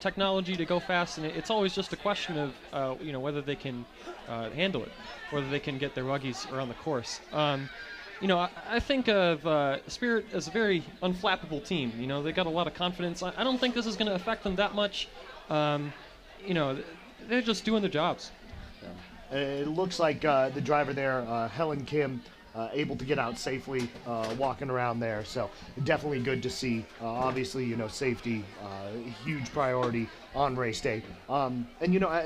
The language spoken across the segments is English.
technology to go fast, and it's always just a question of whether they can handle it, whether they can get their buggies around the course. I think of Spirit as a very unflappable team. They got a lot of confidence. I don't think this is going to affect them that much. They're just doing their jobs. It looks like the driver there, Helen Kim, able to get out safely, walking around there. So definitely good to see. Obviously, safety, huge priority on race day. And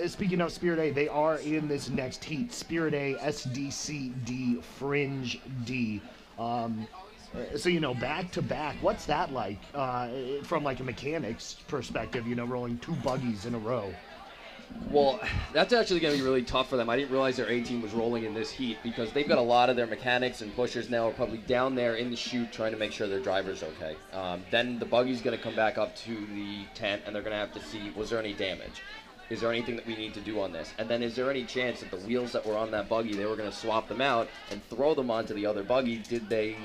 speaking of Spirit A, they are in this next heat. Spirit A, SDCD, Fringe D. So back to back. What's that like from like a mechanics perspective? Rolling two buggies in a row. Well, that's actually going to be really tough for them. I didn't realize their A team was rolling in this heat because they've got a lot of their mechanics and pushers now are probably down there in the chute trying to make sure their driver's okay. Then the buggy's going to come back up to the tent and they're going to have to see, was there any damage? Is there anything that we need to do on this? And then is there any chance that the wheels that were on that buggy, they were going to swap them out and throw them onto the other buggy? Did they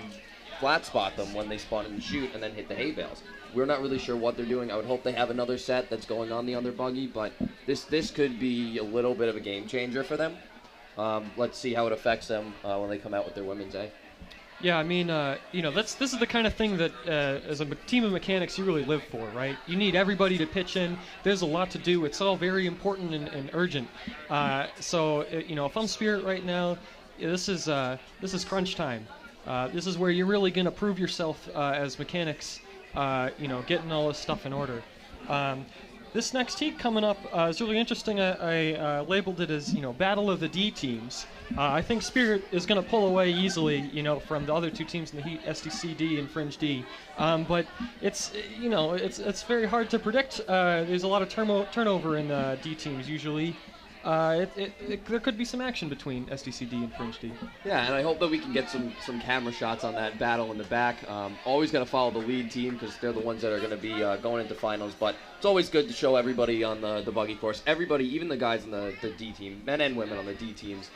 flat spot them when they spun in the chute and then hit the hay bales? We're not really sure what they're doing. I would hope they have another set that's going on the other buggy, but this could be a little bit of a game changer for them. Let's see how it affects them when they come out with their women's A. Yeah, I mean, this is the kind of thing that as a team of mechanics you really live for, right? You need everybody to pitch in. There's a lot to do. It's all very important and urgent. So if I'm Spirit right now, this is crunch time. This is where you're really going to prove yourself as mechanics. Getting all this stuff in order. This next heat coming up is really interesting. I labeled it as, Battle of the D teams. I think Spirit is going to pull away easily, from the other two teams in the heat, SDCD and Fringe D. But it's very hard to predict. There's a lot of turnover in the D teams usually. There could be some action between SDCD and Fringe D. Yeah, and I hope that we can get some camera shots on that battle in the back. Always got to follow the lead team because they're the ones that are going to be going into finals. But it's always good to show everybody on the buggy course. Everybody, even the guys in the D team, men and women on the D teams,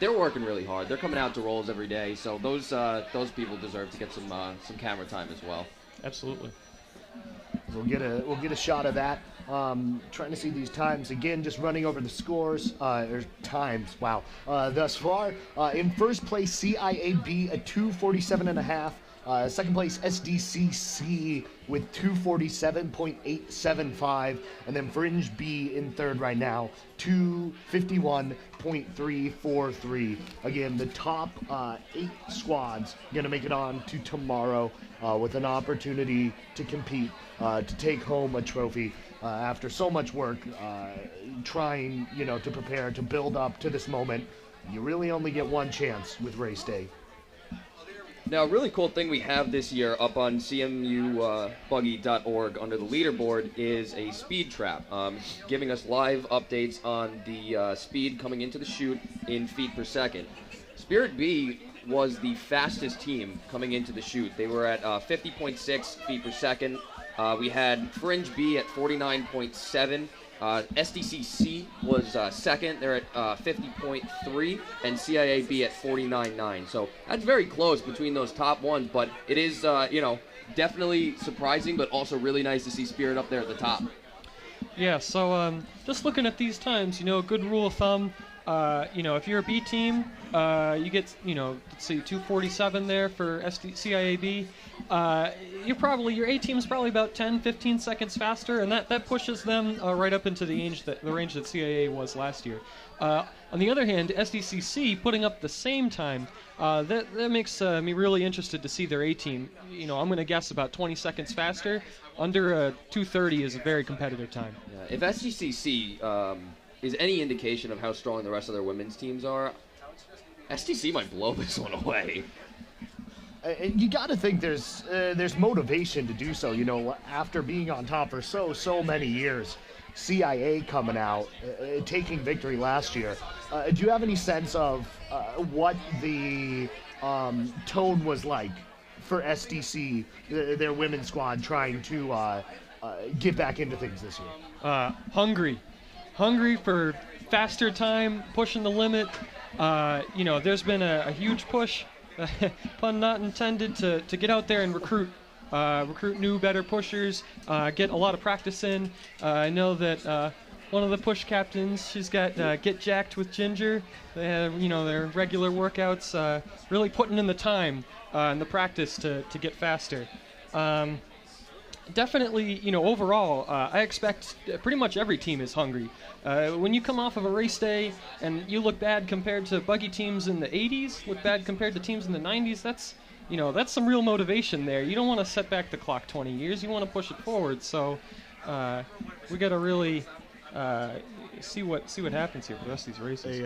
they're working really hard. They're coming out to rolls every day. So those people deserve to get some camera time as well. Absolutely. We'll get a shot of that. Trying to see these times again, just running over the scores or times. Wow. Thus far, in first place CIAB at 2:47.5. Second place SDCC with 2:47.875, and then Fringe B in third right now, 2:51.343. Again, the top 8 squads gonna make it on to tomorrow with an opportunity to compete, to take home a trophy. After so much work, trying, to prepare, to build up to this moment, you really only get one chance with race day. Now, a really cool thing we have this year up on cmubuggy.org under the leaderboard is a speed trap, giving us live updates on the speed coming into the chute in feet per second. Spirit B was the fastest team coming into the chute. They were at 50.6 feet per second. We had Fringe B at 49.7. SDCC was second. They're at 50.3, and CIAB at 49.9. So that's very close between those top ones, but it is, definitely surprising, but also really nice to see Spirit up there at the top. Yeah, so just looking at these times, a good rule of thumb, if you're a B team, you get, let's see, 2:47 there for CIAB. Your A team's probably about 10-15 seconds faster, and that pushes them right up into the range that CIA was last year. On the other hand, SDCC putting up the same time, that makes me really interested to see their A team. I'm going to guess about 20 seconds faster. Under 2:30 is a very competitive time. Yeah, if SDCC is any indication of how strong the rest of their women's teams are, SDC might blow this one away. And you got to think there's motivation to do so. After being on top for so many years, CIA coming out, taking victory last year. Do you have any sense of what the tone was like for SDC, their women's squad, trying to get back into things this year? Hungry for faster time, pushing the limit. There's been a huge push, pun not intended, to get out there and recruit recruit new, better pushers, get a lot of practice in. I know that one of the push captains, she's got Get Jacked with Ginger. They have, their regular workouts, really putting in the time and the practice to get faster. Definitely, overall, I expect pretty much every team is hungry. When you come off of a race day and you look bad compared to buggy teams in the 80s, look bad compared to teams in the 90s, that's some real motivation there. You don't want to set back the clock 20 years. You want to push it forward. So we got to really see what happens here for the rest of these races.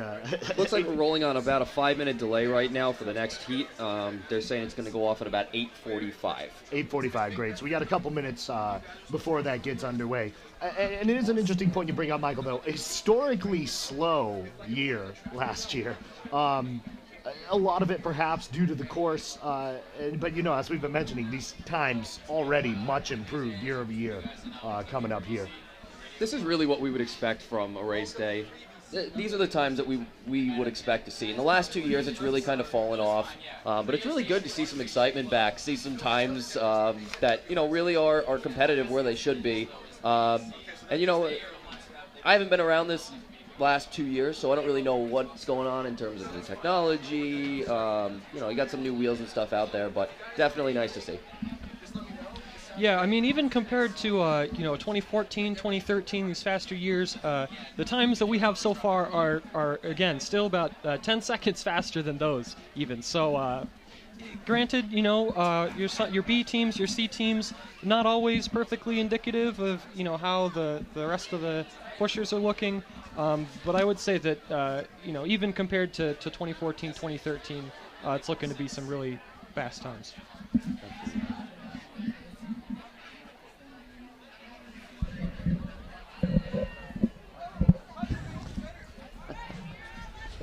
Looks like we're rolling on about a 5-minute delay right now for the next heat. They're saying it's going to go off at about 8:45. 8:45, great. So we got a couple minutes before that gets underway. And it is an interesting point you bring up, Michael, though. Historically slow year last year. A lot of it perhaps due to the course, but as we've been mentioning, these times already much improved year over year coming up here. This is really what we would expect from a race day. These are the times that we would expect to see. In the last 2 years, it's really kind of fallen off, but it's really good to see some excitement back, see some times that really are competitive where they should be. And I haven't been around this last 2 years, so I don't really know what's going on in terms of the technology. You got some new wheels and stuff out there, but definitely nice to see. Yeah, I mean, even compared to 2014, 2013, these faster years, the times that we have so far are again still about 10 seconds faster than those even. So, granted, your B teams, your C teams, not always perfectly indicative of how the rest of the pushers are looking. But I would say that even compared to 2014, 2013, it's looking to be some really fast times.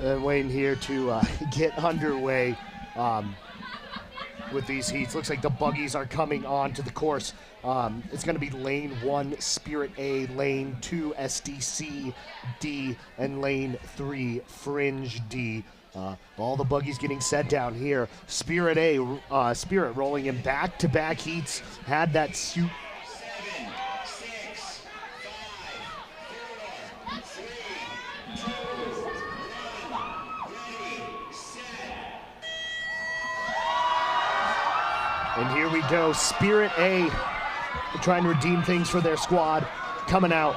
Waiting here to get underway with these heats. Looks like the buggies are coming on to the course. It's going to be lane 1 Spirit A, lane 2 SDC D, and lane 3 Fringe D. All the buggies getting set down here. Spirit A, Spirit rolling in back-to-back heats. Had that suit. And here we go, Spirit A trying to redeem things for their squad, coming out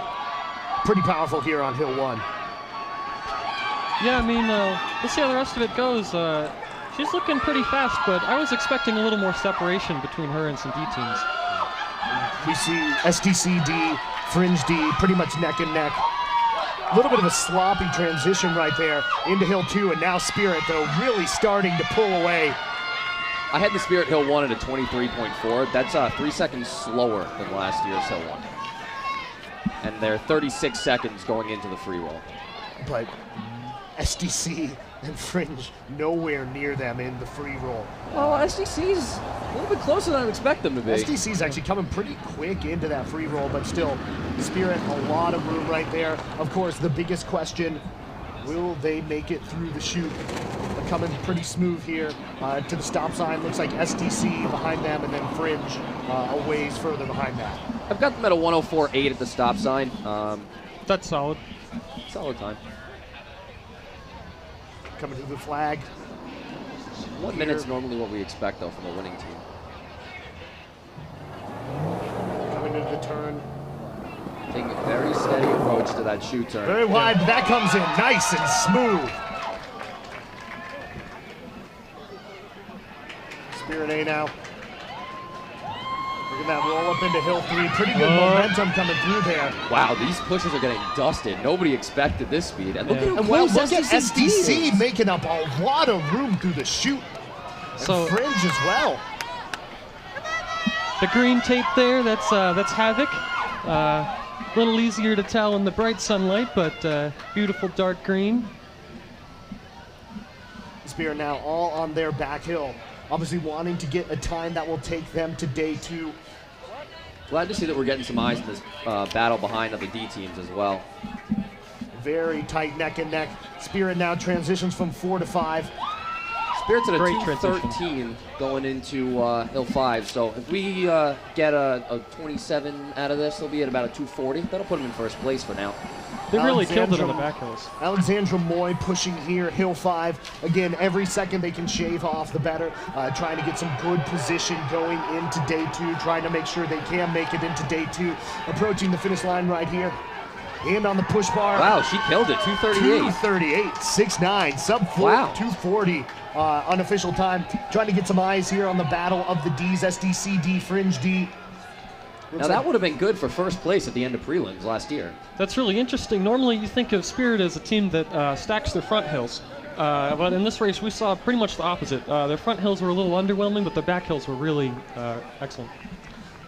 pretty powerful here on Hill 1. Yeah, I mean, we'll see how the rest of it goes. She's looking pretty fast, but I was expecting a little more separation between her and some D teams. We see SDC D, Fringe D, pretty much neck and neck. A little bit of a sloppy transition right there into Hill 2, and now Spirit, though, really starting to pull away. I had the Spirit Hill 1 at a 23.4. That's 3 seconds slower than last year's Hill 1. And they're 36 seconds going into the free roll. But SDC and Fringe nowhere near them in the free roll. Well, SDC's a little bit closer than I would expect them to be. SDC's actually coming pretty quick into that free roll, but still, Spirit, a lot of room right there. Of course, the biggest question, will they make it through the chute? They're coming pretty smooth here to the stop sign. Looks like SDC behind them, and then Fringe a ways further behind that. I've got them at a 104.8 at the stop sign. That's solid. Solid time. Coming to the flag. 1 minute's normally what we expect, though, from a winning team. Coming into the turn. Taking a very steady approach to that chute turn. Very wide, but that comes in nice and smooth. Spirit A now. Look at that roll up into Hill 3. Pretty good momentum coming through there. Wow, these pushes are getting dusted. Nobody expected this speed. And look at how And well, close look at SDC is. making up a lot of room through the chute. And Fringe as well. The green tape there, that's Havoc. A little easier to tell in the bright sunlight, but beautiful dark green. Spirit now all on their back hill. Obviously wanting to get a time that will take them to day 2. Glad to see that we're getting some eyes in this battle behind other D teams as well. Very tight neck and neck. Spirit now transitions from 4 to 5. Spirit's at a Great transition. 2:13 going into Hill 5. So if we get a 27 out of this, they'll be at about a 2:40. That'll put them in first place for now. They really killed it on the back hills. Alexandra Moy pushing here, Hill 5. Again, every second they can shave off, the better. Trying to get some good position going into day 2, trying to make sure they can make it into day 2. Approaching the finish line right here. And on the push bar. Wow, she killed it. 2:38. 2:38, 6'9", sub-4, Wow. 2:40 unofficial time. Trying to get some eyes here on the battle of the Ds, SDC D, Fringe D. Now that would have been good for first place at the end of prelims last year. That's really interesting. Normally you think of Spirit as a team that stacks their front hills. But in this race we saw pretty much the opposite. Their front hills were a little underwhelming, but their back hills were really excellent.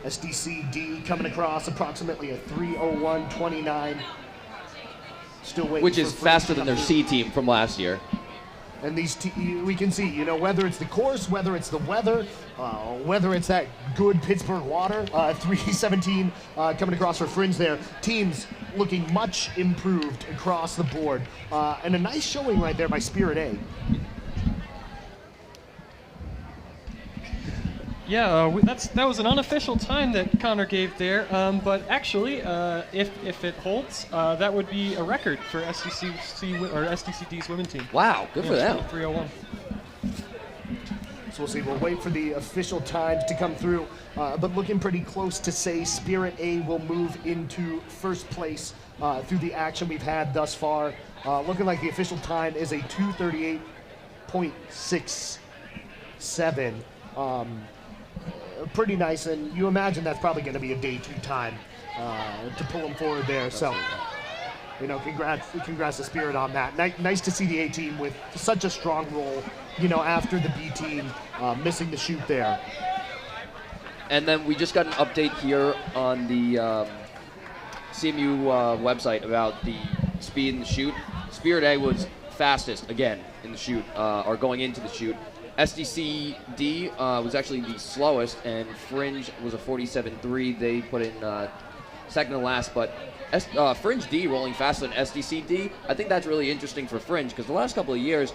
SDC D coming across approximately a 3:01.29. Still waiting. Which is faster than their C team from last year. And these, we can see, whether it's the course, whether it's the weather, whether it's that good Pittsburgh water, 3:17 coming across for Fringe there. Teams looking much improved across the board. And a nice showing right there by Spirit A. Yeah, that was an unofficial time that Connor gave there, but actually, if it holds, that would be a record for SDCD's women team. Wow, good for them. 3:01. So we'll see. We'll wait for the official times to come through, but looking pretty close to say Spirit A will move into first place through the action we've had thus far. Looking like the official time is a 2:38.67. Pretty nice, and you imagine that's probably going to be a day 2 time to pull them forward there. So, congrats to Spirit on that. Nice to see the A team with such a strong role, after the B team missing the shoot there. And then we just got an update here on the CMU website about the speed in the shoot. Spirit A was fastest again in the shoot, or going into the shoot. SDC D was actually the slowest, and Fringe was a 47.3. They put in second to last, but Fringe D rolling faster than SDC D. I think that's really interesting for Fringe because the last couple of years,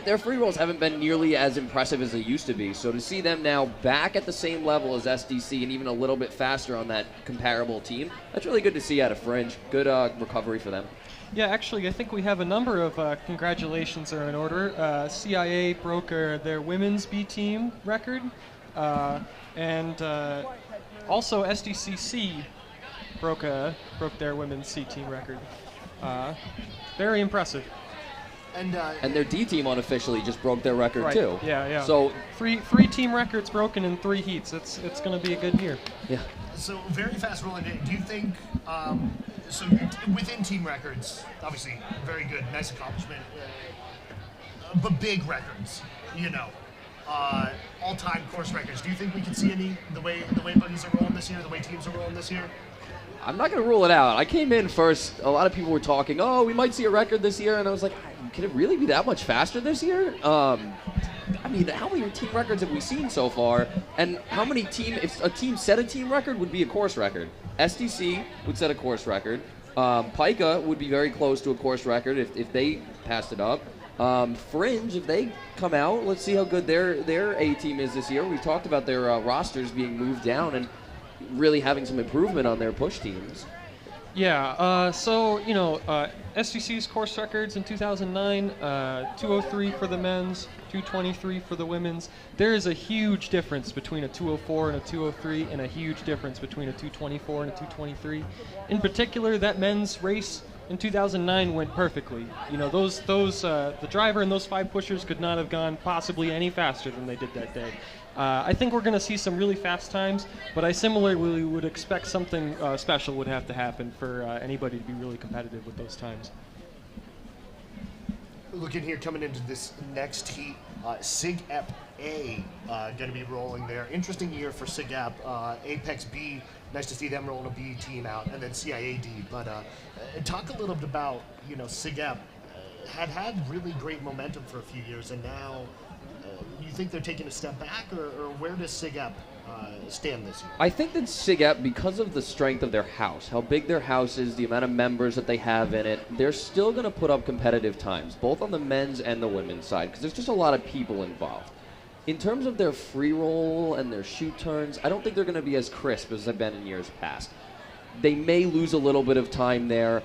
their free rolls haven't been nearly as impressive as they used to be. So to see them now back at the same level as SDC and even a little bit faster on that comparable team, that's really good to see out of Fringe. Good recovery for them. Yeah, actually, I think we have a number of congratulations are in order. CIA broke their women's B team record, and also SDCC broke their women's C team record. Very impressive. And their D team unofficially just broke their record Right. too. Yeah. So three team records broken in 3 heats. It's going to be a good year. yeah. So very fast rolling day. Do you think, so within team records, obviously very good, nice accomplishment, but big records, all-time course records. Do you think we can see any, the way buggies are rolling this year, the way teams are rolling this year? I'm not going to rule it out. I came in first. A lot of people were talking, oh, we might see a record this year. And I was like, can it really be that much faster this year? How many team records have we seen so far? And how many if a team set a team record, would be a course record. SDC would set a course record. Pica would be very close to a course record if they passed it up. Fringe, if they come out, let's see how good their A team is this year. We talked about their rosters being moved down and really having some improvement on their push teams. Yeah, SDC's course records in 2009, 203 for the men's, 223 for the women's. There is a huge difference between a 204 and a 203, and a huge difference between a 224 and a 223. In particular, that men's race in 2009 went perfectly. The driver and those 5 pushers could not have gone possibly any faster than they did that day. I think we're going to see some really fast times, but I similarly would expect something special would have to happen for anybody to be really competitive with those times. Looking here, coming into this next heat, SIG-EP A going to be rolling there. Interesting year for SIG-EP. Apex B, nice to see them rolling a B team out, and then CIA D. But talk a little bit about, SIG-EP had really great momentum for a few years, and now you think they're taking a step back, or where does SIG-EP stand this year? I think that SIGEP, because of the strength of their house, how big their house is, the amount of members that they have in it, they're still going to put up competitive times, both on the men's and the women's side, because there's just a lot of people involved. In terms of their free roll and their shoot turns, I don't think they're going to be as crisp as they've been in years past. They may lose a little bit of time there.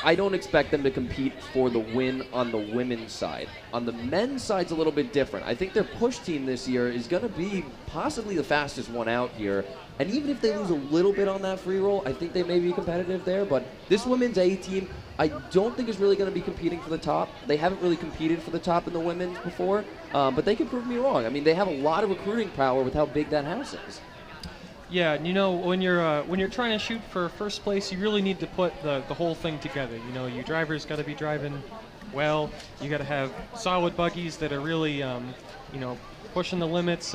I don't expect them to compete for the win on the women's side. On the men's side's a little bit different. I think their push team this year is going to be possibly the fastest one out here. And even if they lose a little bit on that free roll, I think they may be competitive there. But this women's A team, I don't think is really going to be competing for the top. They haven't really competed for the top in the women's before, but they could prove me wrong. I mean, they have a lot of recruiting power with how big that house is. Yeah, and when you're trying to shoot for first place, you really need to put the whole thing together. Your drivers got to be driving well. You got to have solid buggies that are really, pushing the limits,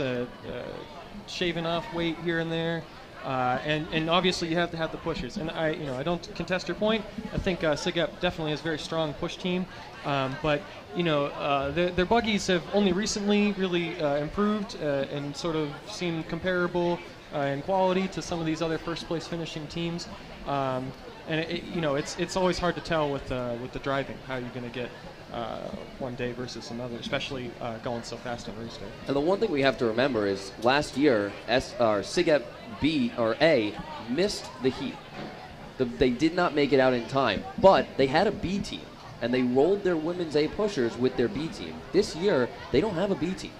shaving off weight here and there, and obviously you have to have the pushers. And I don't contest your point. I think SIGEP definitely has a very strong push team, but their buggies have only recently really improved and sort of seem comparable in quality to some of these other first place finishing teams, and it's always hard to tell with the driving how you're going to get one day versus another, especially going so fast on race day. And the one thing we have to remember is last year SIGEP B or A missed the heat. They did not make it out in time, but they had a B team and they rolled their women's A pushers with their B team. This year they don't have a B team,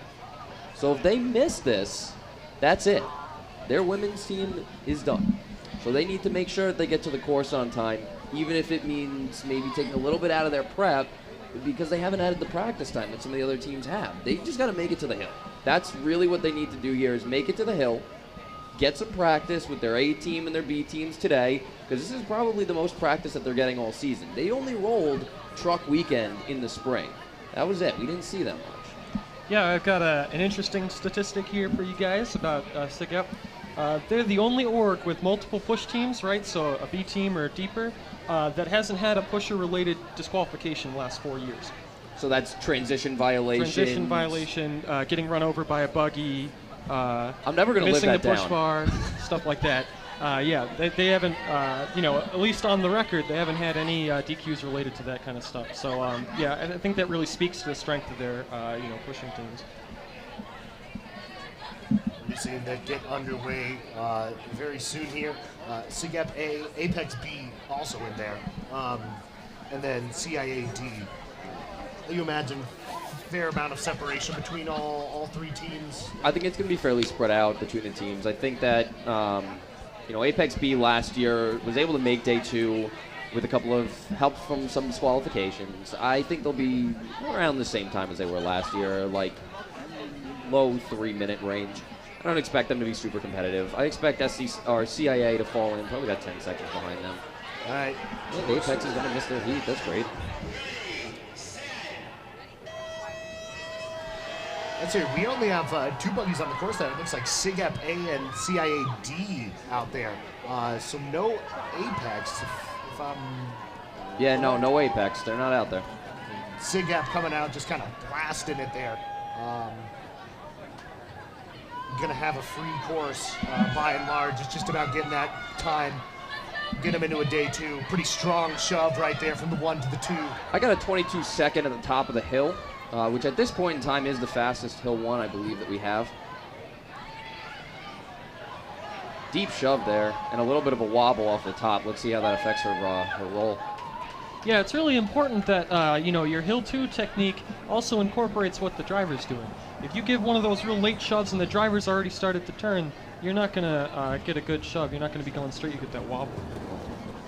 so if they miss this, that's it. Their women's team is done. So they need to make sure that they get to the course on time, even if it means maybe taking a little bit out of their prep because they haven't added the practice time that some of the other teams have. They just got to make it to the hill. That's really what they need to do here is make it to the hill, get some practice with their A team and their B teams today, because this is probably the most practice that they're getting all season. They only rolled truck weekend in the spring. That was it. We didn't see that much. Yeah, I've got an interesting statistic here for you guys about SIGEP. They're the only org with multiple push teams, right? So a B team or deeper, that hasn't had a pusher-related disqualification the last 4 years. So that's transition violation. Getting run over by a buggy. I'm never going to live that down. Missing the push bar, stuff like that. They haven't, at least on the record, they haven't had any DQs related to that kind of stuff. So, I think that really speaks to the strength of their, pushing teams. We're seeing that get underway very soon here. SIGEP A, Apex B also in there, and then CIA D. You imagine fair amount of separation between all three teams? I think it's going to be fairly spread out between the teams. I think that Apex B last year was able to make day 2 with a couple of help from some disqualifications. I think they'll be around the same time as they were last year, like low 3-minute range. I don't expect them to be super competitive. I expect CIA to fall in probably about 10 seconds behind them. All right. Yeah, Apex is going to miss their heat. That's great. Let's see. We only have 2 buggies on the course there. It looks like SIGEP A and CIA D out there. So no Apex. If I'm... Yeah, no Apex. They're not out there. SIGEP coming out, just kind of blasting it there. Going to have a free course by and large. It's just about getting that time, get them into a day 2. Pretty strong shove right there from the 1 to the 2. I got a 22-second at the top of the hill, which at this point in time is the fastest hill 1 I believe that we have. Deep shove there and a little bit of a wobble off the top. Let's see how that affects her roll. Yeah, it's really important that your hill 2 technique also incorporates what the driver's doing. If you give one of those real late shoves and the driver's already started to turn, you're not going to get a good shove. You're not going to be going straight. You get that wobble.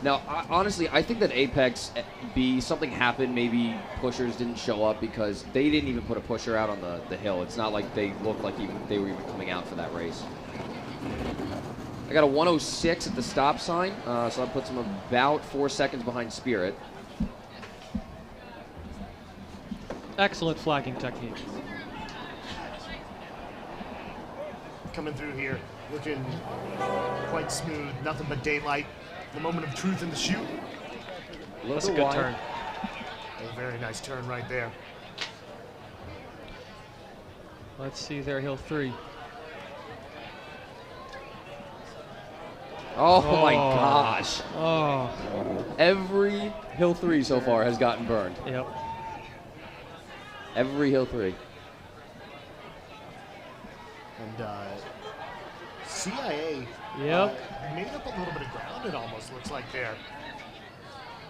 Now, honestly, I think that Apex B, something happened. Maybe pushers didn't show up because they didn't even put a pusher out on the hill. It's not like they looked like they were even coming out for that race. I got a 106 at the stop sign, so that puts them about 4 seconds behind Spirit. Excellent flagging technique. Coming through here, looking quite smooth, nothing but daylight. The moment of truth in the chute. That's a good turn. A very nice turn right there. Let's see there, hill 3. Oh my gosh. Oh. Every Hill 3 so far has gotten burned. Yep. Every Hill 3. And CIA made up a little bit of ground, it almost looks like there.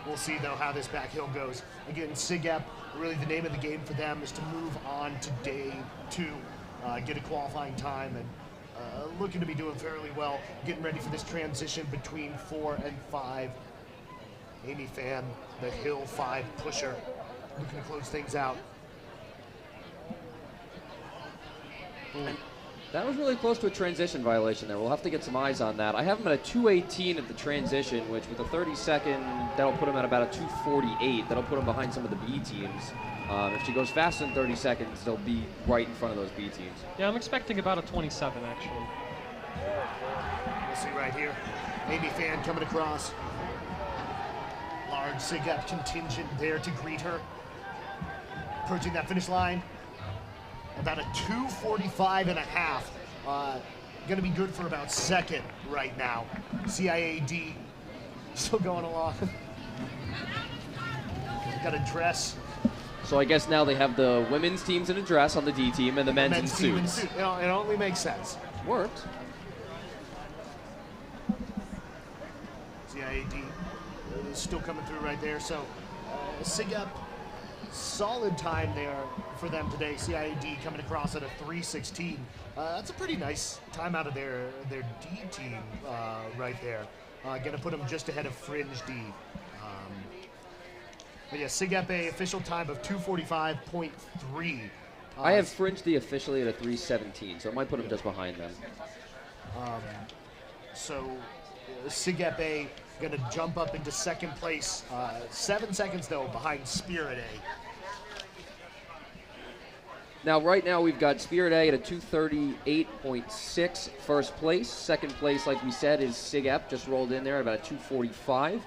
We'll see, though, how this back hill goes. Again, SIGEP, really the name of the game for them is to move on to day 2, get a qualifying time, and looking to be doing fairly well, getting ready for this transition between 4 and 5. Amy Fan, the Hill 5 pusher, looking to close things out. That was really close to a transition violation there. We'll have to get some eyes on that. I have him at a 2:18 at the transition, which with a 30-second, that'll put him at about a 2:48. That'll put him behind some of the B teams. If she goes faster than 30 seconds, they'll be right in front of those B teams. Yeah, I'm expecting about a 27, actually. We'll see right here. Amy Fan coming across. Large SIGEP contingent there to greet her. Approaching that finish line. About a 2:45 and a half. Going to be good for about second right now. CIAD still going along. Got a dress. So I guess now they have the women's teams in a dress on the D team and the men's in team suits. It only makes sense. Worked. CIAD is still coming through right there. So SIGEP, solid time there for them today. CIAD coming across at a 3:16. That's a pretty nice time out of their D team right there. Going to put them just ahead of Fringe D. But yeah, SIGEP A official time of 2:45.3. I have Fringe D officially at a 3:17, so it might put him just behind them. So SIGEP A going to jump up into second place. 7 seconds, though, behind Spirit A. Now, right now, we've got Spirit A at a 2:38.6 first place. Second place, like we said, is SIGEP, just rolled in there at about a 2:45.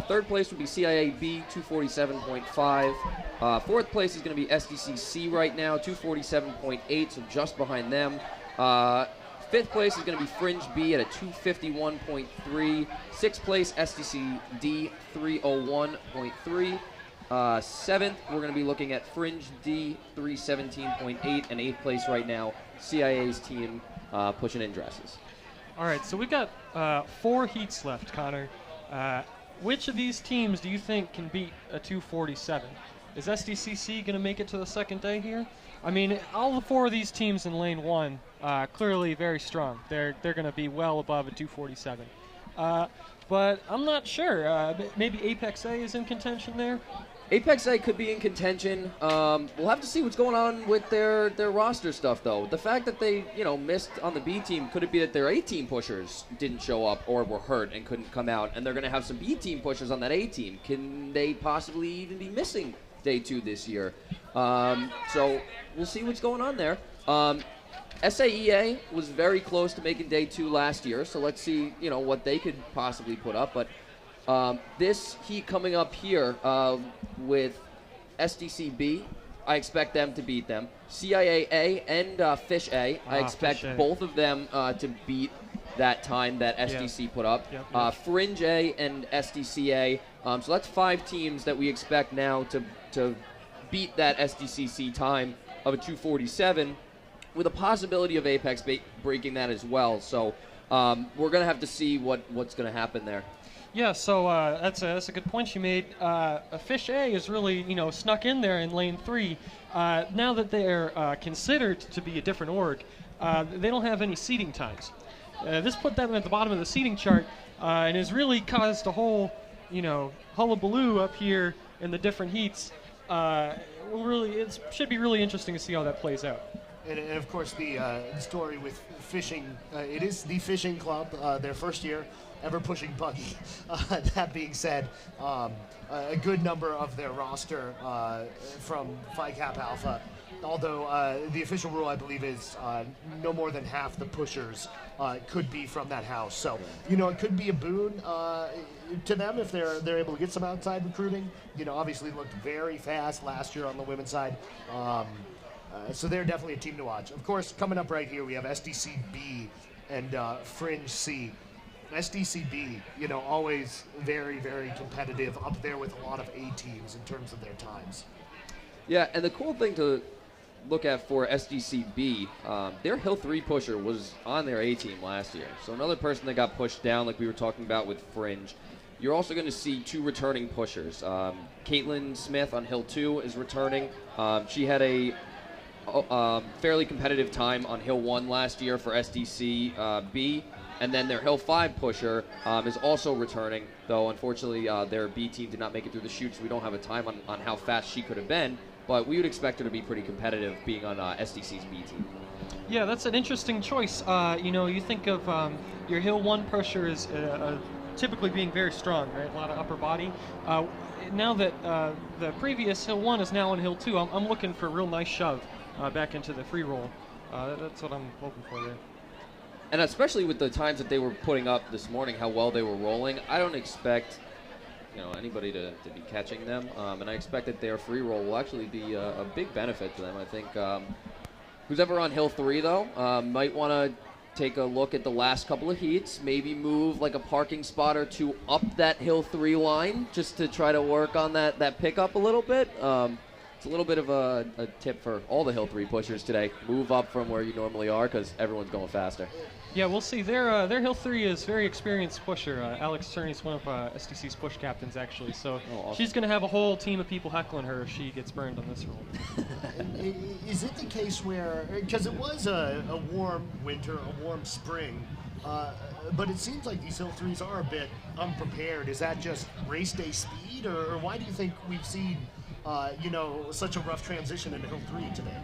Third place would be CIAB, 2:47.5. Fourth place is going to be SDCC right now, 2:47.8, so just behind them. Fifth place is going to be Fringe B at a 2:51.3. Sixth place, SDCD, 3:01.3. Seventh, we're going to be looking at Fringe D, 3:17.8. And eighth place right now, CIA's team pushing in dresses. All right, so we've got 4 heats left, Connor. Which of these teams do you think can beat a 2:47? Is SDCC going to make it to the second day here? I mean, all the 4 of these teams in lane 1 clearly very strong. They're going to be well above a 2:47. But I'm not sure. Maybe Apex A is in contention there. Apex A could be in contention. We'll have to see what's going on with their roster stuff, though. The fact that they, missed on the B team, could it be that their A team pushers didn't show up or were hurt and couldn't come out, and they're going to have some B team pushers on that A team? Can they possibly even be missing day 2 this year? So we'll see what's going on there. SAEA was very close to making day 2 last year, so let's see, what they could possibly put up. But this heat coming up here with SDCB, I expect them to beat them. CIAA and Fish A, I expect Fish A. both of them to beat that time that SDC put up. Yep. Fringe A and SDCA, so that's 5 teams that we expect now to beat that SDCC time of a 2:47. With a possibility of Apex breaking that as well. So we're going to have to see what's going to happen there. Yeah, so that's a good point you made. Fish A is really, snuck in there in lane 3. Now that they're considered to be a different org, they don't have any seating times. This put them at the bottom of the seating chart and has really caused a whole, hullabaloo up here in the different heats. It should be really interesting to see how that plays out. And of course, the story with fishing, it is the fishing club, their first year ever pushing Buggy. That being said, a good number of their roster from Phi Kappa Alpha, although the official rule, I believe, is no more than half the pushers could be from that house. So, it could be a boon to them if they're able to get some outside recruiting. Obviously looked very fast last year on the women's side. So they're definitely a team to watch. Of course, coming up right here, we have SDCB and Fringe C. SDCB, always very, very competitive, up there with a lot of A teams in terms of their times. Yeah, and the cool thing to look at for SDCB, their Hill 3 pusher was on their A team last year. So another person that got pushed down, like we were talking about with Fringe. You're also going to see 2 returning pushers. Caitlin Smith on Hill 2 is returning. She had a fairly competitive time on Hill 1 last year for SDCB. And then their Hill 5 pusher is also returning, though unfortunately their B team did not make it through the chute, so we don't have a time on how fast she could have been. But we would expect her to be pretty competitive being on SDC's B team. Yeah, that's an interesting choice. You think of your Hill 1 pusher is typically being very strong, right? A lot of upper body. Now that the previous Hill 1 is now on Hill 2, I'm looking for a real nice shove back into the free roll. That's what I'm hoping for there. And especially with the times that they were putting up this morning, how well they were rolling, I don't expect anybody to be catching them. And I expect that their free roll will actually be a big benefit to them. I think who's ever on Hill 3, though, might want to take a look at the last couple of heats, maybe move like a parking spot or 2 up that Hill 3 line just to try to work on that pickup a little bit. It's a little bit of a tip for all the Hill 3 pushers today. Move up from where you normally are because everyone's going faster. Yeah, we'll see. Their Hill 3 is very experienced pusher. Alex Turney's one of SDC's push captains, actually. So awesome. She's going to have a whole team of people heckling her if she gets burned on this roll. Is it the case where, because it was a warm winter, a warm spring, but it seems like these Hill 3s are a bit unprepared. Is that just race day speed, or why do you think we've seen such a rough transition into Hill 3 today?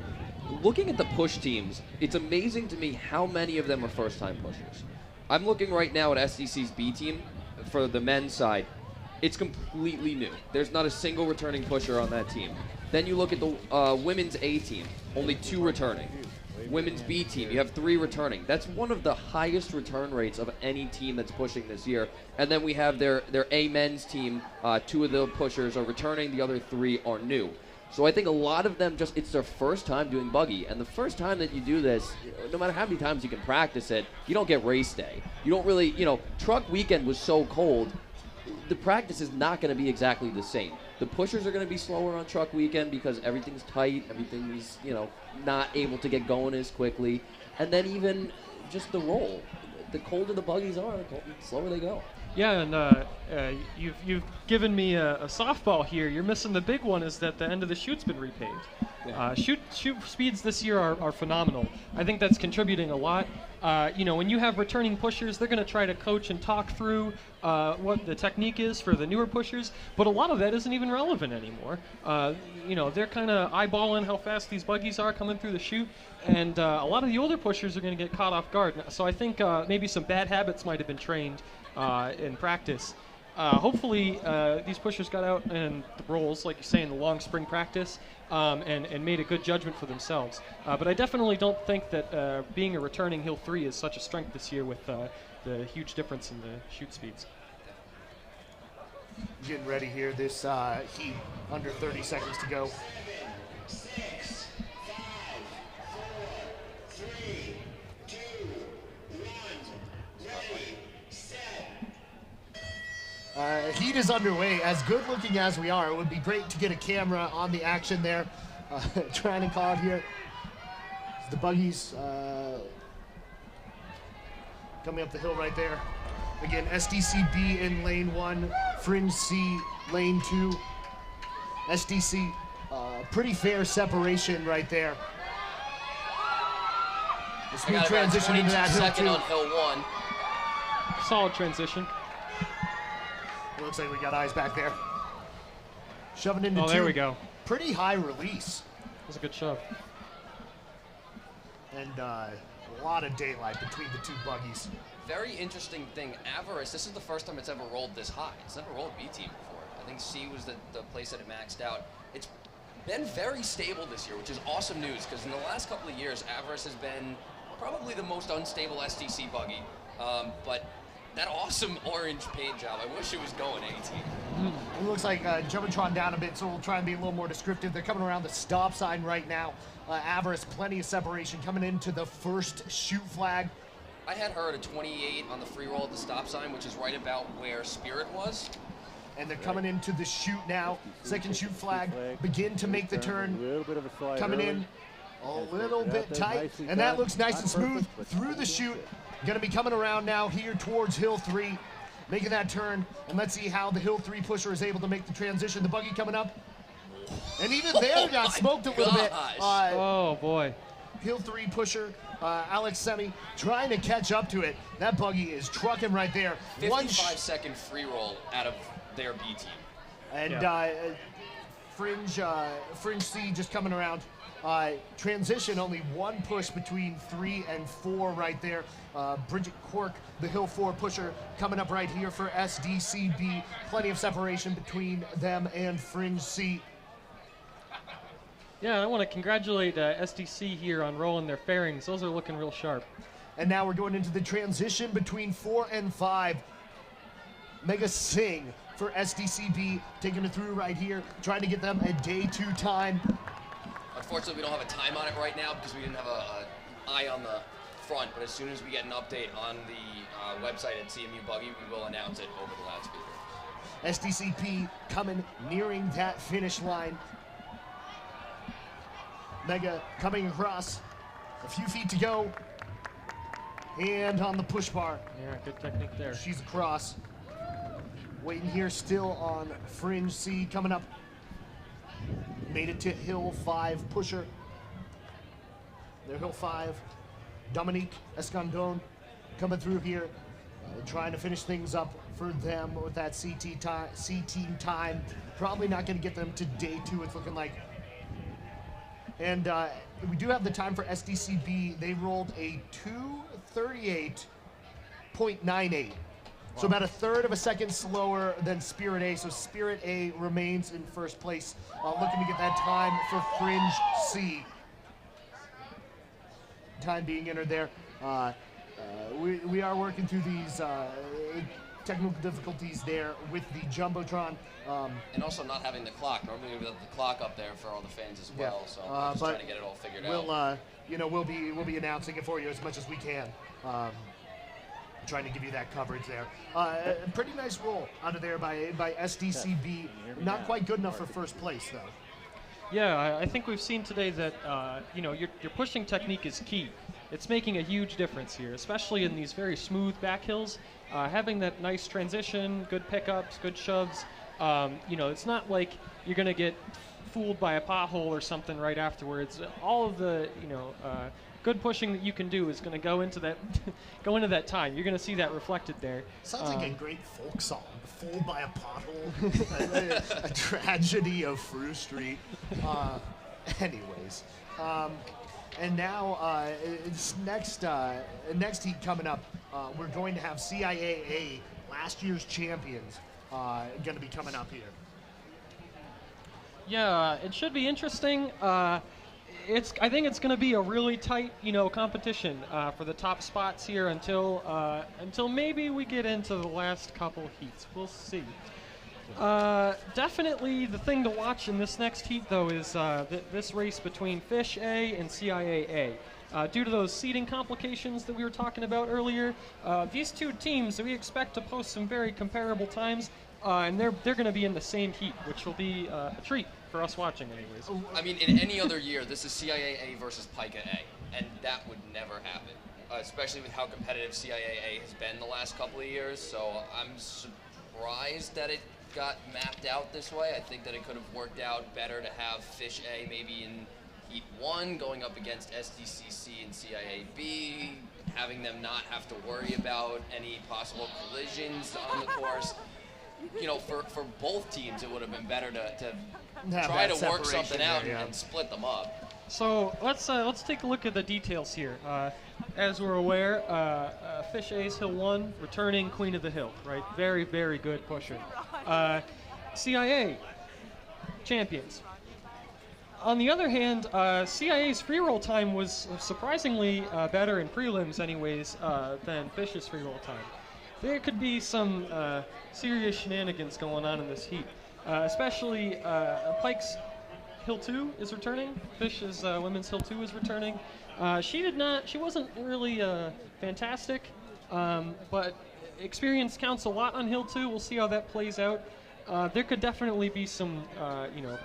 Looking at the push teams, it's amazing to me how many of them are first-time pushers. I'm looking right now at SDC's B team for the men's side. It's completely new. There's not a single returning pusher on that team. Then you look at the women's A team, only 2 returning. Women's B team, you have 3 returning. That's one of the highest return rates of any team that's pushing this year. And then we have their A men's team. 2 of the pushers are returning, the other 3 are new. So I think a lot of them it's their first time doing buggy. And the first time that you do this, no matter how many times you can practice it, you don't get race day. You don't really, truck weekend was so cold, the practice is not going to be exactly the same. The pushers are going to be slower on truck weekend because everything's tight, everything's, not able to get going as quickly. And then even just the roll. The colder the buggies are, the slower they go. Yeah, and you've given me a softball here. You're missing the big one, is that the end of the chute's been repaved. Yeah. Chute speeds this year are phenomenal. I think that's contributing a lot. When you have returning pushers, they're going to try to coach and talk through what the technique is for the newer pushers, but a lot of that isn't even relevant anymore. They're kind of eyeballing how fast these buggies are coming through the chute, and a lot of the older pushers are going to get caught off guard. So I think maybe some bad habits might have been trained in practice. Hopefully, these pushers got out and the rolls, like you say, in the long spring practice, and made a good judgment for themselves. But I definitely don't think that being a returning Hill 3 is such a strength this year with the huge difference in the chute speeds. Getting ready here, this heat, under 30 seconds to go. 6, 5, 4, 3, 2, 1, ready, set. Heat is underway. As good looking as we are, it would be great to get a camera on the action there. Trying to call it here. The buggies coming up the hill right there. Again, SDCB in lane 1, Fringe C lane 2. SDC, pretty fair separation right there. The smooth transition into that hill second on Hill 1. Solid transition. It looks like we got eyes back there. Shoving into 2. Oh, there we go. Pretty high release. That was a good shove. And a lot of daylight between the 2 buggies. Very interesting thing, Avarice, this is the first time it's ever rolled this high. It's never rolled B team before. I think C was the place that it maxed out. It's been very stable this year, which is awesome news, because in the last couple of years, Avarice has been probably the most unstable SDC buggy. But that awesome orange paint job, I wish it was going A team. It looks like Jumbotron down a bit, so we'll try and be a little more descriptive. They're coming around the stop sign right now. Avarice, plenty of separation coming into the first chute flag. I had her at a 28 on the free roll at the stop sign, which is right about where Spirit was. And they're coming into the chute now. Second chute flag. Begin to make the turn. A little bit of a slide Coming early. in a little bit tight. And that looks nice and smooth through the chute. Going to be coming around now here towards Hill 3. Making that turn. And let's see how the Hill 3 pusher is able to make the transition. The buggy coming up. And even there got smoked a little bit. Oh, boy. Hill 3 pusher, Alex Semi, trying to catch up to it. That buggy is trucking right there. 55-second free roll out of their B team. And Fringe C just coming around. Transition, only one push between 3 and 4 right there. Bridget Quirk, the Hill 4 pusher, coming up right here for SDCB. Plenty of separation between them and Fringe C. Yeah, I want to congratulate SDC here on rolling their fairings. Those are looking real sharp. And now we're going into the transition between 4 and 5. Mega Sing for SDCB, taking it through right here, trying to get them a day 2 time. Unfortunately, we don't have a time on it right now because we didn't have an eye on the front, but as soon as we get an update on the website at CMU Buggy, we will announce it over the loudspeaker. SDCP coming, nearing that finish line. Mega coming across, a few feet to go, and on the push bar. Yeah, good technique there. She's across. Waiting here still on Fringe C coming up. Made it to Hill 5 pusher. They're Hill 5. Dominique Escandon coming through here, trying to finish things up for them with that C team time. Probably not going to get them to day 2, it's looking like. And we do have the time for SDCB. They rolled a 2:38.98. So about a third of a second slower than Spirit A. So Spirit A remains in first place, looking to get that time for Fringe C. Time being entered there. We are working through these technical difficulties there with the Jumbotron. And also not having the clock. Normally we have the clock up there for all the fans as well. So we're just trying to get it all figured out. We'll be announcing it for you as much as we can. Trying to give you that coverage there. A pretty nice roll out of there by SDCB. Not quite good enough for first place though. Yeah, I think we've seen today that your pushing technique is key. It's making a huge difference here, especially in these very smooth back hills. Having that nice transition, good pickups, good shoves. It's not like you're going to get fooled by a pothole or something right afterwards. All of the good pushing that you can do is going to go into that time. You're going to see that reflected there. Sounds like a great folk song. Fooled by a pothole. A tragedy of Fruit Street. Anyways. And now, it's next heat coming up, we're going to have CIAA, last year's champions, going to be coming up here. Yeah, it should be interesting. I think it's going to be a really tight, competition for the top spots here until maybe we get into the last couple heats. We'll see. Definitely the thing to watch in this next heat, though, is this race between Fish A and CIAA. Due to those seeding complications that we were talking about earlier, these two teams, we expect to post some very comparable times, and they're going to be in the same heat, which will be a treat for us watching anyways. I mean, in any other year, this is CIAA versus Pica A, and that would never happen, especially with how competitive CIAA has been the last couple of years, so I'm surprised that it got mapped out this way. I think that it could have worked out better to have Fish A maybe in Heat 1 going up against SDCC and CIAB, having them not have to worry about any possible collisions on the course. For both teams, it would have been better to try to work something out and split them up. So let's take a look at the details here. As we're aware, Fish A's Hill 1, returning Queen of the Hill, right? Very, very good pusher. CIA, champions. On the other hand, CIA's free roll time was surprisingly better in prelims anyways than Fish's free roll time. There could be some serious shenanigans going on in this heat, especially Pike's Hill 2 is returning. Fish's women's Hill 2 is returning. She wasn't really fantastic, but experience counts a lot on Hill 2. We'll see how that plays out. There could definitely be some,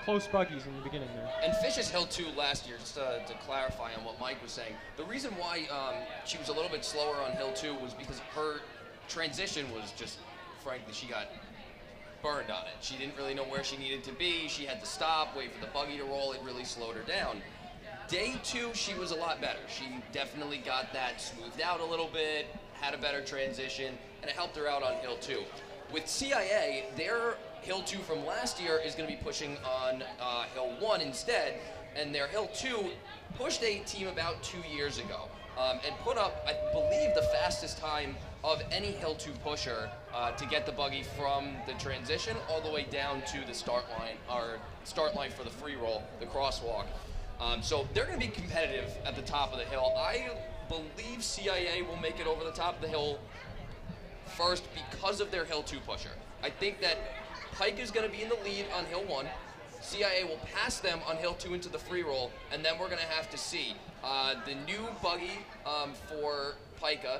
close buggies in the beginning there. And Fish's Hill 2 last year, just to clarify on what Mike was saying, the reason why she was a little bit slower on Hill 2 was because her transition was just, frankly, she got burned on it. She didn't really know where she needed to be. She had to stop, wait for the buggy to roll. It really slowed her down. Day 2, she was a lot better. She definitely got that smoothed out a little bit, had a better transition, and it helped her out on Hill 2. With CIA, their Hill 2 from last year is going to be pushing on Hill 1 instead, and their Hill 2 pushed a team about 2 years ago and put up, I believe, the fastest time of any Hill 2 pusher to get the buggy from the transition all the way down to the start line for the free roll, the crosswalk. So they're going to be competitive at the top of the hill. I believe CIA will make it over the top of the hill first because of their Hill 2 pusher. I think that Pike is going to be in the lead on Hill 1. CIA will pass them on Hill 2 into the free roll, and then we're going to have to see. The new buggy for Pika,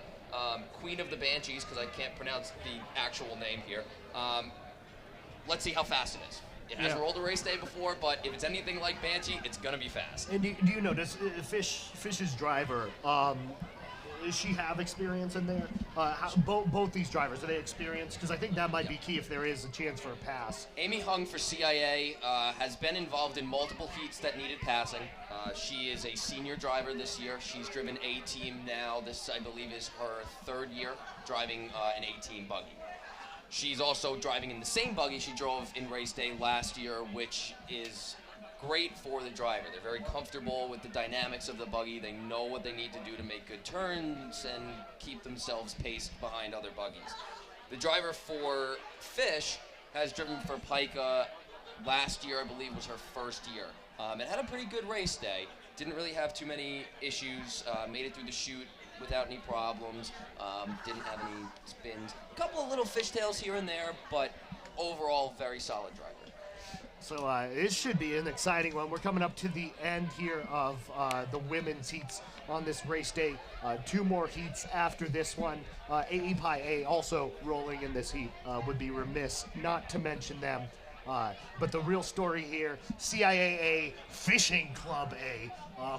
Queen of the Banshees, because I can't pronounce the actual name here. Let's see how fast it is. It hasn't rolled a race day before, but if it's anything like Banshee, it's going to be fast. And do you notice Fish's driver? Does she have experience in there? Both these drivers, are they experienced? Because I think that might be key if there is a chance for a pass. Amy Hung for CIA has been involved in multiple heats that needed passing. She is a senior driver this year. She's driven A-Team now. This, I believe, is her third year driving an A-Team buggy. She's also driving in the same buggy she drove in race day last year, which is great for the driver. They're very comfortable with the dynamics of the buggy. They know what they need to do to make good turns and keep themselves paced behind other buggies. The driver for Fish has driven for Pika last year, I believe, was her first year. It had a pretty good race day. Didn't really have too many issues. Made it through the chute without any problems. Didn't have any spins. A couple of little fishtails here and there, but overall, very solid driver. So it should be an exciting one. We're coming up to the end here of the women's heats on this race day. 2 more heats after this one. AE Pi A also rolling in this heat. Would be remiss not to mention them. But the real story here, CIAA Fishing Club A.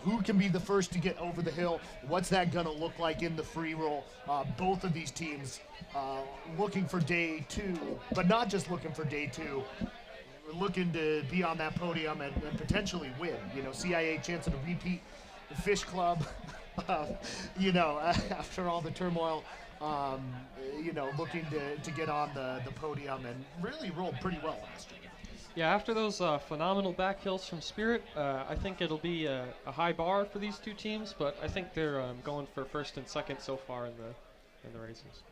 Who can be the first to get over the hill? What's that going to look like in the free roll? Both of these teams looking for day 2, but not just looking for day 2. Looking to be on that podium and potentially win. CIA chance of a repeat. The Fish Club, after all the turmoil, looking to get on the podium and really rolled pretty well last year. Yeah, after those phenomenal back hills from Spirit, I think it'll be a high bar for these two teams, but I think they're going for first and second so far in the races.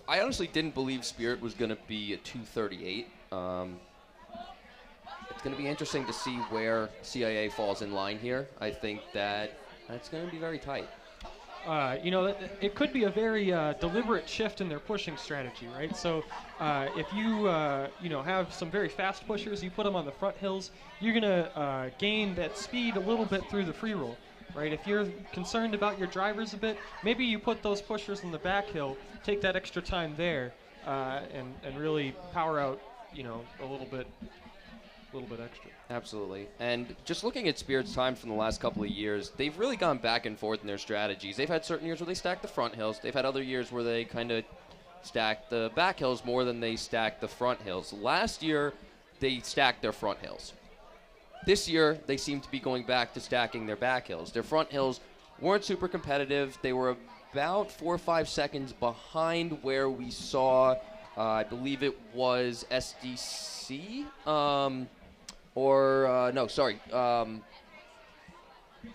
I honestly didn't believe Spirit was going to be a 238. It's going to be interesting to see where CIA falls in line here. I think that it's going to be very tight. It could be a very deliberate shift in their pushing strategy, right? So if you have some very fast pushers, you put them on the front hills, you're going to gain that speed a little bit through the free roll, right? If you're concerned about your drivers a bit, maybe you put those pushers in the back hill, take that extra time there, and really power out, a little bit extra. Absolutely. And just looking at Spirit's time from the last couple of years, they've really gone back and forth in their strategies. They've had certain years where they stack the front hills. They've had other years where they kind of stack the back hills more than they stack the front hills. Last year, they stacked their front hills. This year, they seem to be going back to stacking their back hills. Their front hills weren't super competitive. They were about 4 or 5 seconds behind where we saw, I believe it was SDC,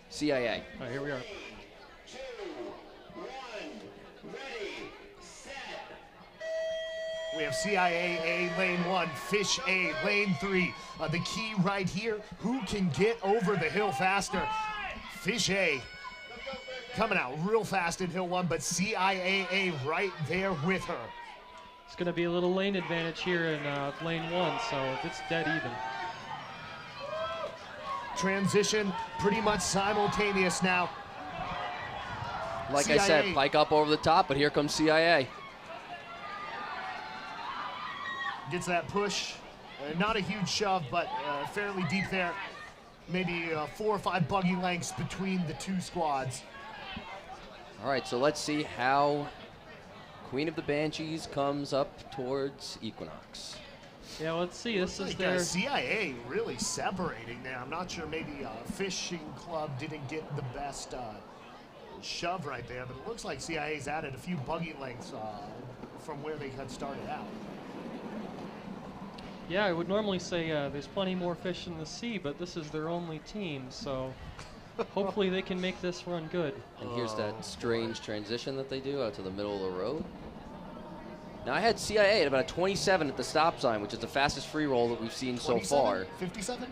CIA. All right, here we are. 2, 1, ready, set. We have CIAA lane 1, Fish A lane 3. The key right here, who can get over the hill faster? Fish A coming out real fast in hill 1, but CIAA right there with her. It's going to be a little lane advantage here in lane 1, so it's dead even. transition pretty much simultaneous now. Like I said, Pike up over the top, but here comes CIA. Gets that push. Not a huge shove, but fairly deep there. Maybe 4 or 5 buggy lengths between the two squads. All right, so let's see how Queen of the Banshees comes up towards Equinox. Yeah, let's see. This is Like, their CIA really separating there. I'm not sure, maybe Fishing Club didn't get the best shove right there, but it looks like CIA's added a few buggy lengths from where they had started out. Yeah, I would normally say there's plenty more fish in the sea, but this is their only team, so hopefully they can make this run good. And here's that strange transition that they do out to the middle of the road. Now, I had CIA at about a 27 at the stop sign, which is the fastest free roll that we've seen so far. 57?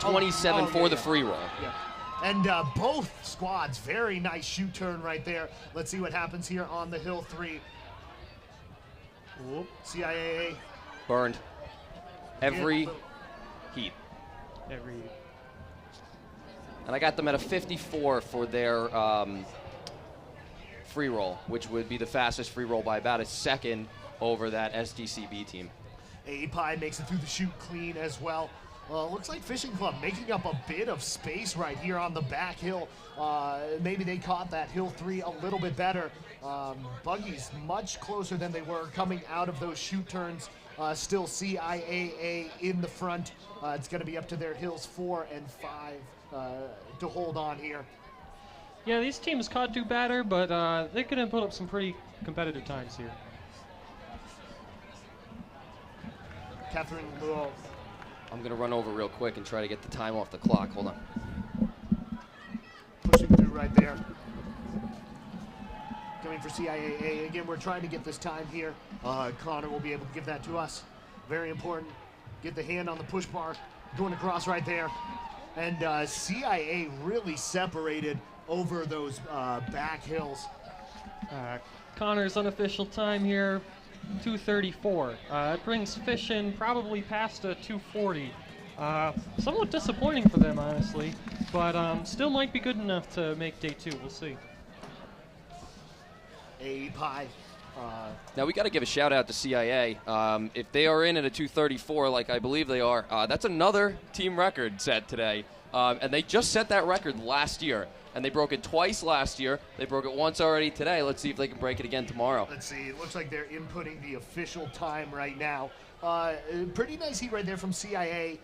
27 for the free roll. Yeah. And both squads, very nice shoot turn right there. Let's see what happens here on the Hill 3. Whoop. CIA. Burned. Every Yeah. heat. Every And I got them at a 54 for their free roll, which would be the fastest free roll by about a second over that SDCB team. A-Pie makes it through the chute clean as well. Looks like Fishing Club making up a bit of space right here on the back hill. Maybe they caught that Hill 3 a little bit better. Buggy's much closer than they were coming out of those chute turns. Still CIAA in the front. It's going to be up to their Hills 4 and 5 to hold on here. Yeah, these teams caught do better, but they're going to put up some pretty competitive times here. Catherine Luo. I'm going to run over real quick and try to get the time off the clock. Hold on. Pushing through right there. Coming for CIAA. Again, we're trying to get this time here. Connor will be able to give that to us. Very important. Get the hand on the push bar. Going across right there. And CIA really separated over those back hills. Connor's unofficial time here, 2:34. It brings Fish in probably past a 2:40. Somewhat disappointing for them, honestly, but still might be good enough to make day 2. We'll see. A-Pie. Now, we got to give a shout out to CIA. If they are in at a 2:34, like I believe they are, that's another team record set today. And they just set that record last year. And they broke it twice last year. They broke it once already today. Let's see if they can break it again tomorrow. Let's see. It looks like they're inputting the official time right now. Pretty nice heat right there from CIA.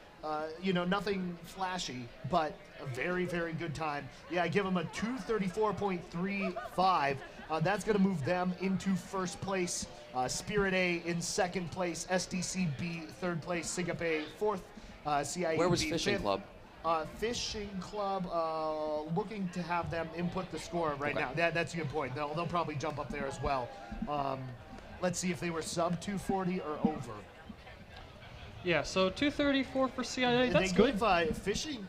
Nothing flashy, but a very, very good time. Yeah, I give them a 2:34.35. That's going to move them into first place. Spirit A in second place. SDCB third place. Singapore fourth. CIA. Where was Fishing Club? Fishing Club looking to have them input the score right Okay. now. That's a good point. They'll probably jump up there as well. Let's see if they were sub 240 or over. Yeah, so 2:34 for CIA. That's They good. gave, Fishing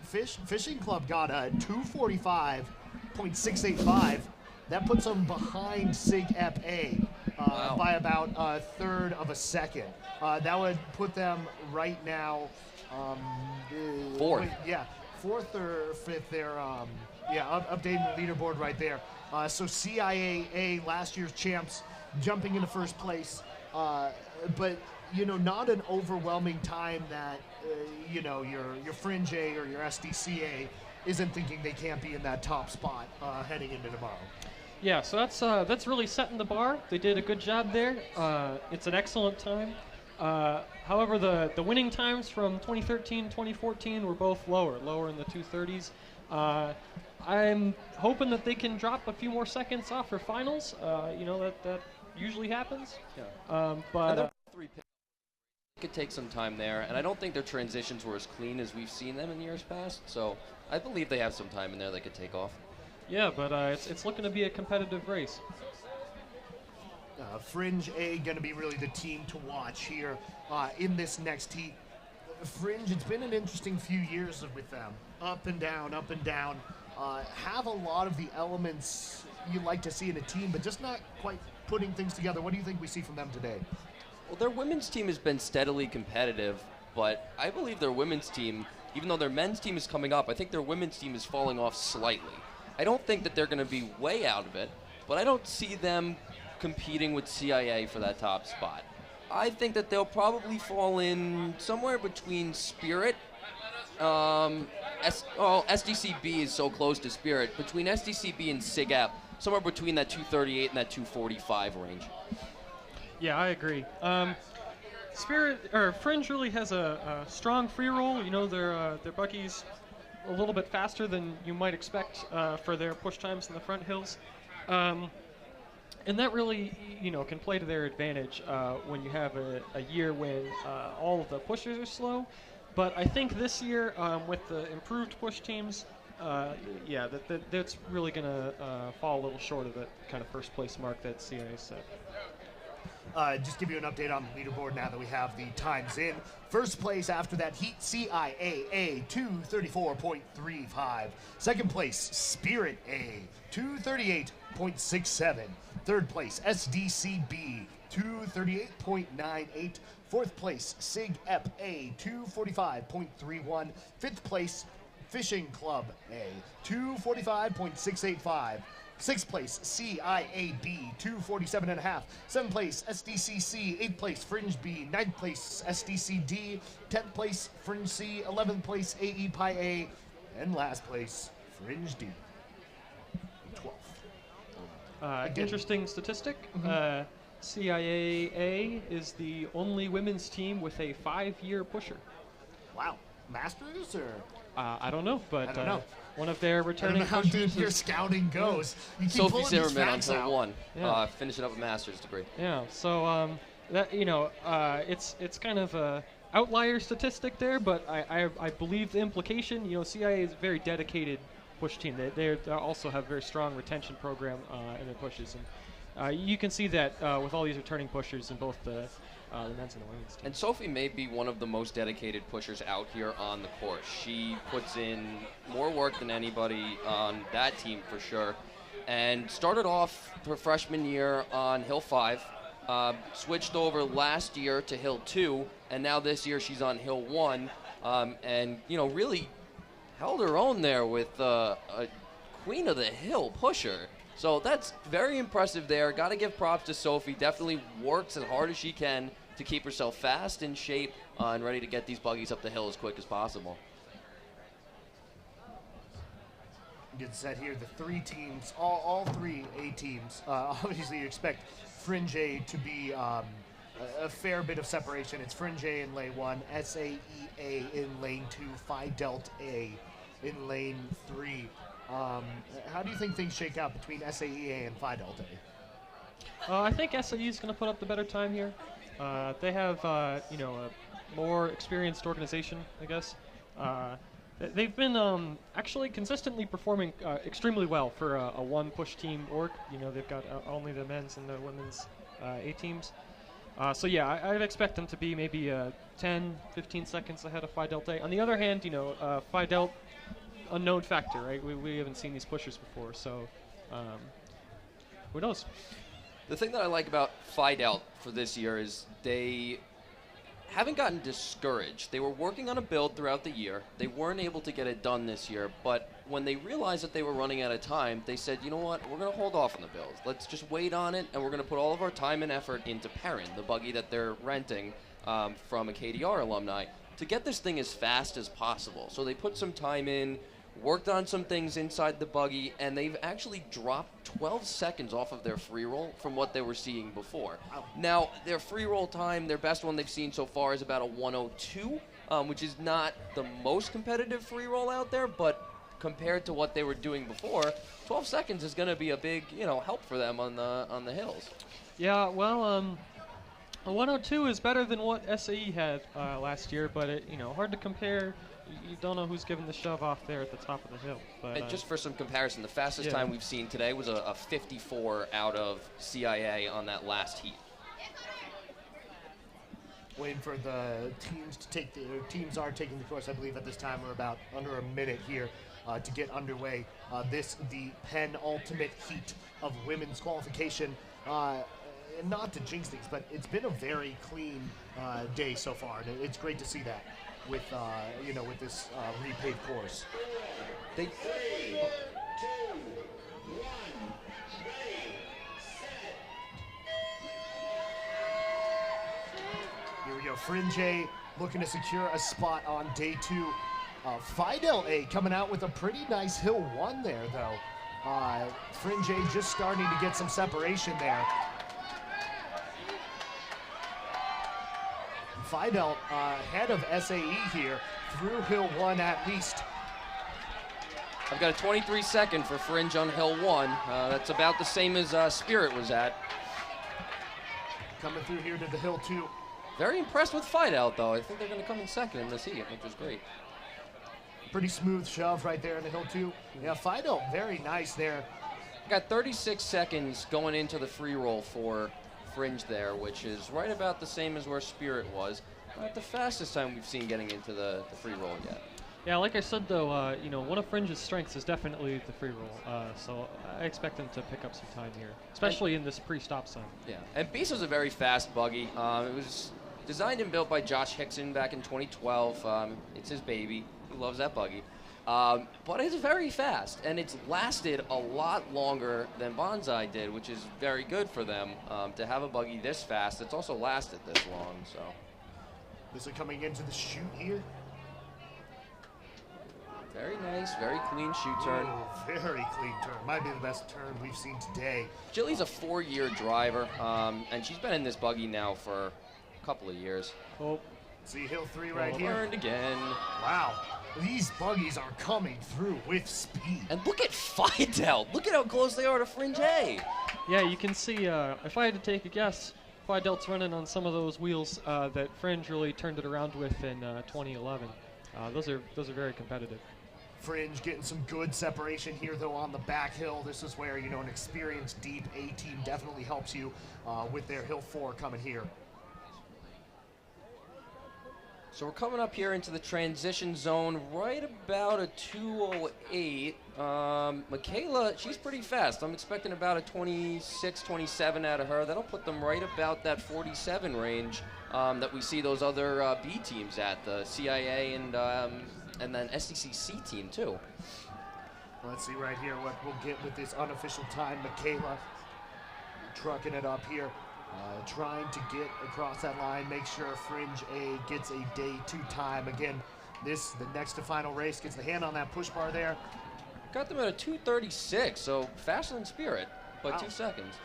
Club got a 245.685. That puts them behind Sig Ep A Wow. by about a third of a second. That would put them right now. Fourth. Fourth or fifth there. Updating the leaderboard right there. So CIAA, last year's champs, jumping into first place. But, not an overwhelming time that, your Fringe A or your SDCA isn't thinking they can't be in that top spot heading into tomorrow. Yeah, so that's really setting the bar. They did a good job there. It's an excellent time. However, the winning times from 2013, 2014 were both lower in the 2:30s. I'm hoping that they can drop a few more seconds off for finals. That usually happens. Yeah. But Three picks could take some time there, and I don't think their transitions were as clean as we've seen them in years past. So I believe they have some time in there they could take off. yeah, but it's looking to be a competitive race. Fringe A going to be really the team to watch here in this next heat. Fringe, it's been an interesting few years with them. Up and down, up and down. Have a lot of the elements you like to see in a team, but just not quite putting things together. What do you think we see from them today? Well, their women's team has been steadily competitive, but I believe their women's team even though their men's team is coming up, I think their women's team is falling off slightly. I don't think that they're going to be way out of it, but I don't see them competing with CIA for that top spot. I think that they'll probably fall in somewhere between Spirit. SDCB is so close to Spirit. Between SDCB and SIGAP, somewhere between that 238 and that 245 range. Yeah, I agree. Spirit or Fringe really has a strong free roll. You know, their buggy's a little bit faster than you might expect for their push times in the front hills. And that really, you know, can play to their advantage when you have a year when all of the pushers are slow. But I think this year, with the improved push teams, that's really going to fall a little short of that kind of first place mark that CIA set. Just give you an update on the leaderboard now that we have the times in. First place after that heat, CIAA, 234.35. Second place, Spirit A, 238.67. Third place, SDCB, 238.98. Fourth place, SIG EP A, 245.31. Fifth place, Fishing Club A, 245.685. Sixth place, CIAB, 247.5. Seventh place, SDCC. Eighth place, Fringe B. Ninth place, SDCD. 10th place, Fringe C. 11th place, AE Pi A. And last place, Fringe D. 12th. Interesting statistic. CIAA is the only women's team with a 5-year pusher. Wow. Masters or? I don't know, but I don't know. One of their I don't returning know how pushers deep your is- scouting goes. You keep Sophie pulling these Zimmerman on facts Hill out. 1, Yeah. finishing up a master's degree. Yeah, so that it's kind of a outlier statistic there, but I believe the implication. You know, CIA is a very dedicated push team. They also have a very strong retention program in their pushes, and you can see that with all these returning pushers in both the men's and the women's team. And Sophie may be one of the most dedicated pushers out here on the course. She puts in more work than anybody on that team for sure. And started off her freshman year on Hill 5, switched over last year to Hill 2, and now this year she's on Hill 1, and, you know, really held her own there with a Queen of the Hill pusher. So that's very impressive there. Got to give props to Sophie. Definitely works as hard as she can to keep herself fast, in shape, and ready to get these buggies up the hill as quick as possible. Get set here, the three teams, all three A teams. Obviously, you expect Fringe A to be a fair bit of separation. It's Fringe A in lane 1, SAEA in lane 2, Phi Delta A in lane 3. How do you think things shake out between SAEA and Phi Delta A? I think SAE is going to put up the better time here. They have, a more experienced organization, I guess. They've been actually consistently performing extremely well for a one-push team org. You know, they've got only the men's and the women's A teams. So yeah, I'd expect them to be maybe 10, 15 seconds ahead of Phi Delta A. On the other hand, you know, Phi Delta, unknown factor, right? We haven't seen these pushers before, so who knows? The thing that I like about Phi Delta for this year is they haven't gotten discouraged. They were working on a build throughout the year. They weren't able to get it done this year, but when they realized that they were running out of time, they said, you know what, we're going to hold off on the build. Let's just wait on it, and we're going to put all of our time and effort into Perrin, the buggy that they're renting from a KDR alumni, to get this thing as fast as possible. So they put some time in, worked on some things inside the buggy, and they've actually dropped 12 seconds off of their free roll from what they were seeing before. Now, their free roll time, their best one they've seen so far is about a 102, which is not the most competitive free roll out there, but compared to what they were doing before, 12 seconds is going to be a big, help for them on the hills. Yeah, well, a 102 is better than what SAE had last year, but hard to compare. You don't know who's giving the shove off there at the top of the hill. But, and just for some comparison, the fastest yeah. time we've seen today was a 54 out of CIA on that last heat. Waiting for the teams to take teams are taking the course. I believe at this time we're about under a minute here to get underway. The penultimate heat of women's qualification. And not to jinx things, but it's been a very clean day so far, and it's great to see that. with with this repaved course. They 3, 2, 1, ready, set. Here we go. Fringe A looking to secure a spot on day 2. Fidel A coming out with a pretty nice hill 1 there, though. Fringe A just starting to get some separation there. Fidel ahead of SAE here through hill 1 at least. I've got a 23-second for Fringe on hill 1. That's about the same as Spirit was at. Coming through here to the hill 2. Very impressed with Fidel, though. I think they're going to come in second in this heat, which is great. Pretty smooth shove right there in the hill 2. Yeah, Fidel, very nice there. Got 36 seconds going into the free roll for Fringe there, which is right about the same as where Spirit was. Not the fastest time we've seen getting into the free roll yet. Yeah, like I said though, one of Fringe's strengths is definitely the free roll. So I expect them to pick up some time here, especially in this pre-stop sign. Yeah, and Beast was a very fast buggy. It was designed and built by Josh Hickson back in 2012. It's his baby. He loves that buggy. But it's very fast, and it's lasted a lot longer than Bonsai did, which is very good for them to have a buggy this fast. It's also lasted this long. So This is coming into the chute here. very nice, very clean shoe turn. Oh, very clean turn. Might be the best turn we've seen today. Jilly's a 4-year driver, and she's been in this buggy now for a couple of years. Oh, See hill 3 right here. Turned again. Wow, these buggies are coming through with speed. And look at Fidel. Look at how close they are to Fringe A. yeah, you can see. If I had to take a guess, Fidel's running on some of those wheels that Fringe really turned it around with in 2011. Those are very competitive. Fringe getting some good separation here, though, on the back hill. This is where, an experienced deep A team definitely helps you with their hill 4 coming here. So we're coming up here into the transition zone right about a 2:08. Michaela, she's pretty fast. I'm expecting about a 26, 27 out of her. That'll put them right about that 47 range that we see those other B teams at, the CIA and then SDCC team too. Let's see right here what we'll get with this unofficial time. Michaela trucking it up here. Trying to get across that line, make sure Fringe A gets a day 2 time. Again, the next to final race, gets the hand on that push bar there. Got them at a 2:36, so faster than Spirit by Wow. 2 seconds.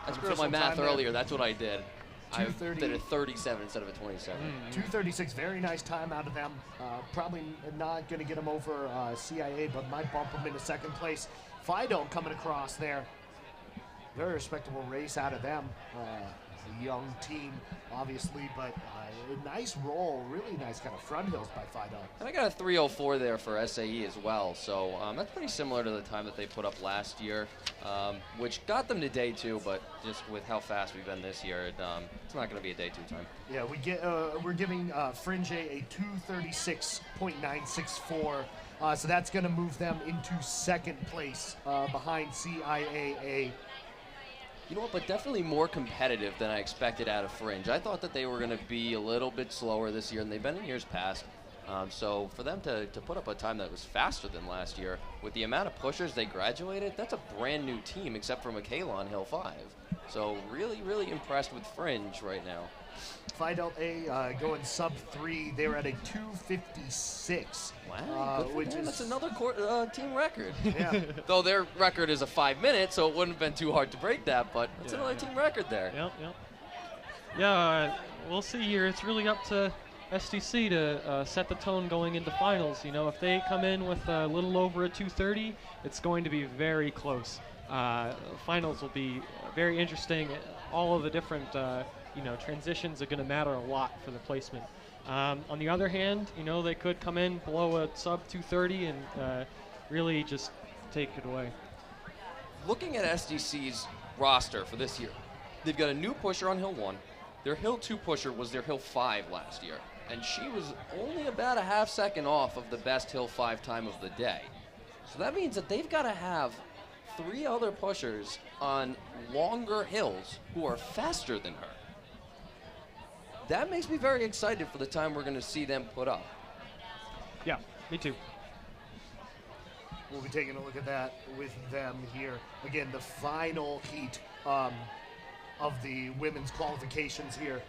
I screwed up Unofficial my math time there. earlier. That's what I did. I 2:30. did a 37 instead of a 27. 2:36, very nice time out of them. Probably not going to get them over CIA, but might bump them into second place. Fido coming across there. Very respectable race out of them. A young team, obviously, but a nice roll, really nice kind of front hills by Fido. And I got a 3:04 there for SAE as well, so that's pretty similar to the time that they put up last year, which got them to day 2, but just with how fast we've been this year, it's not going to be a day 2 time. Yeah, we're giving Fringe a 2:36.964. So that's going to move them into second place behind CIAA. You know what, but definitely more competitive than I expected out of Fringe. I thought that they were going to be a little bit slower this year than they've been in years past. So for them to put up a time that was faster than last year, with the amount of pushers they graduated, that's a brand new team except for Michaela on Hill 5. So really, really impressed with Fringe right now. Fidel A going sub 3. They were at a 2:56. Wow, good for which them. is That's another team record. yeah. Though their record is a 5 minute, so it wouldn't have been too hard to break that, but it's another team record there. Yep. Yeah, we'll see here. It's really up to SDC to set the tone going into finals. If they come in with a little over a 2:30, it's going to be very close. Finals will be very interesting. All of the different transitions are going to matter a lot for the placement. On the other hand, they could come in below a sub 2:30 and really just take it away. Looking at SDC's roster for this year, they've got a new pusher on Hill 1. Their Hill 2 pusher was their Hill 5 last year, and she was only about a half second off of the best Hill 5 time of the day. So that means that they've got to have 3 other pushers on longer hills who are faster than her. that makes me very excited for the time we're going to see them put up. Yeah, me too. We'll be taking a look at that with them here. Again, the final heat of the women's qualifications here.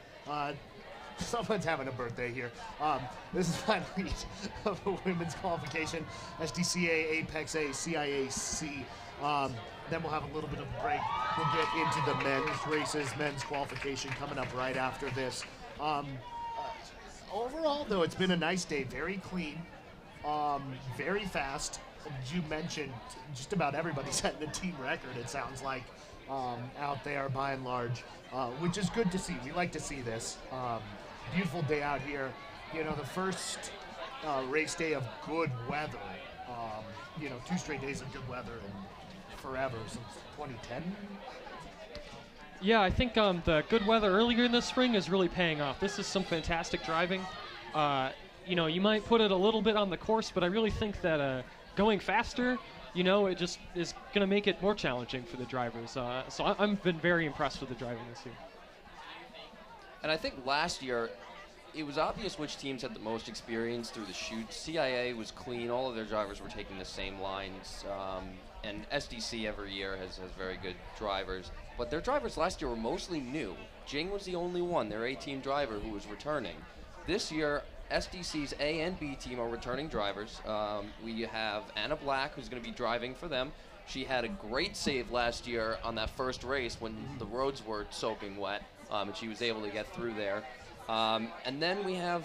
Someone's having a birthday here. This is the final heat of the women's qualification. SDCA, Apex A, CIAC. Then we'll have a little bit of a break. We'll get into the men's races, men's qualification coming up right after this. Overall, though, it's been a nice day. Very clean, very fast. As you mentioned, just about everybody's setting a team record, it sounds like, out there by and large, which is good to see. We like to see this. Beautiful day out here. You know, the first race day of good weather. 2 straight days of good weather and forever, since 2010. Yeah, I think the good weather earlier in the spring is really paying off. This is some fantastic driving. You might put it a little bit on the course, but I really think that going faster, it just is going to make it more challenging for the drivers. So I've been very impressed with the driving this year. And I think last year, it was obvious which teams had the most experience through the chute. CIA was clean. All of their drivers were taking the same lines. And SDC every year has very good drivers. But their drivers last year were mostly new. Jing was the only one, their A-team driver, who was returning. This year, SDC's A and B team are returning drivers. We have Anna Black, who's going to be driving for them. She had a great save last year on that first race when the roads were soaking wet, and she was able to get through there. And then we have,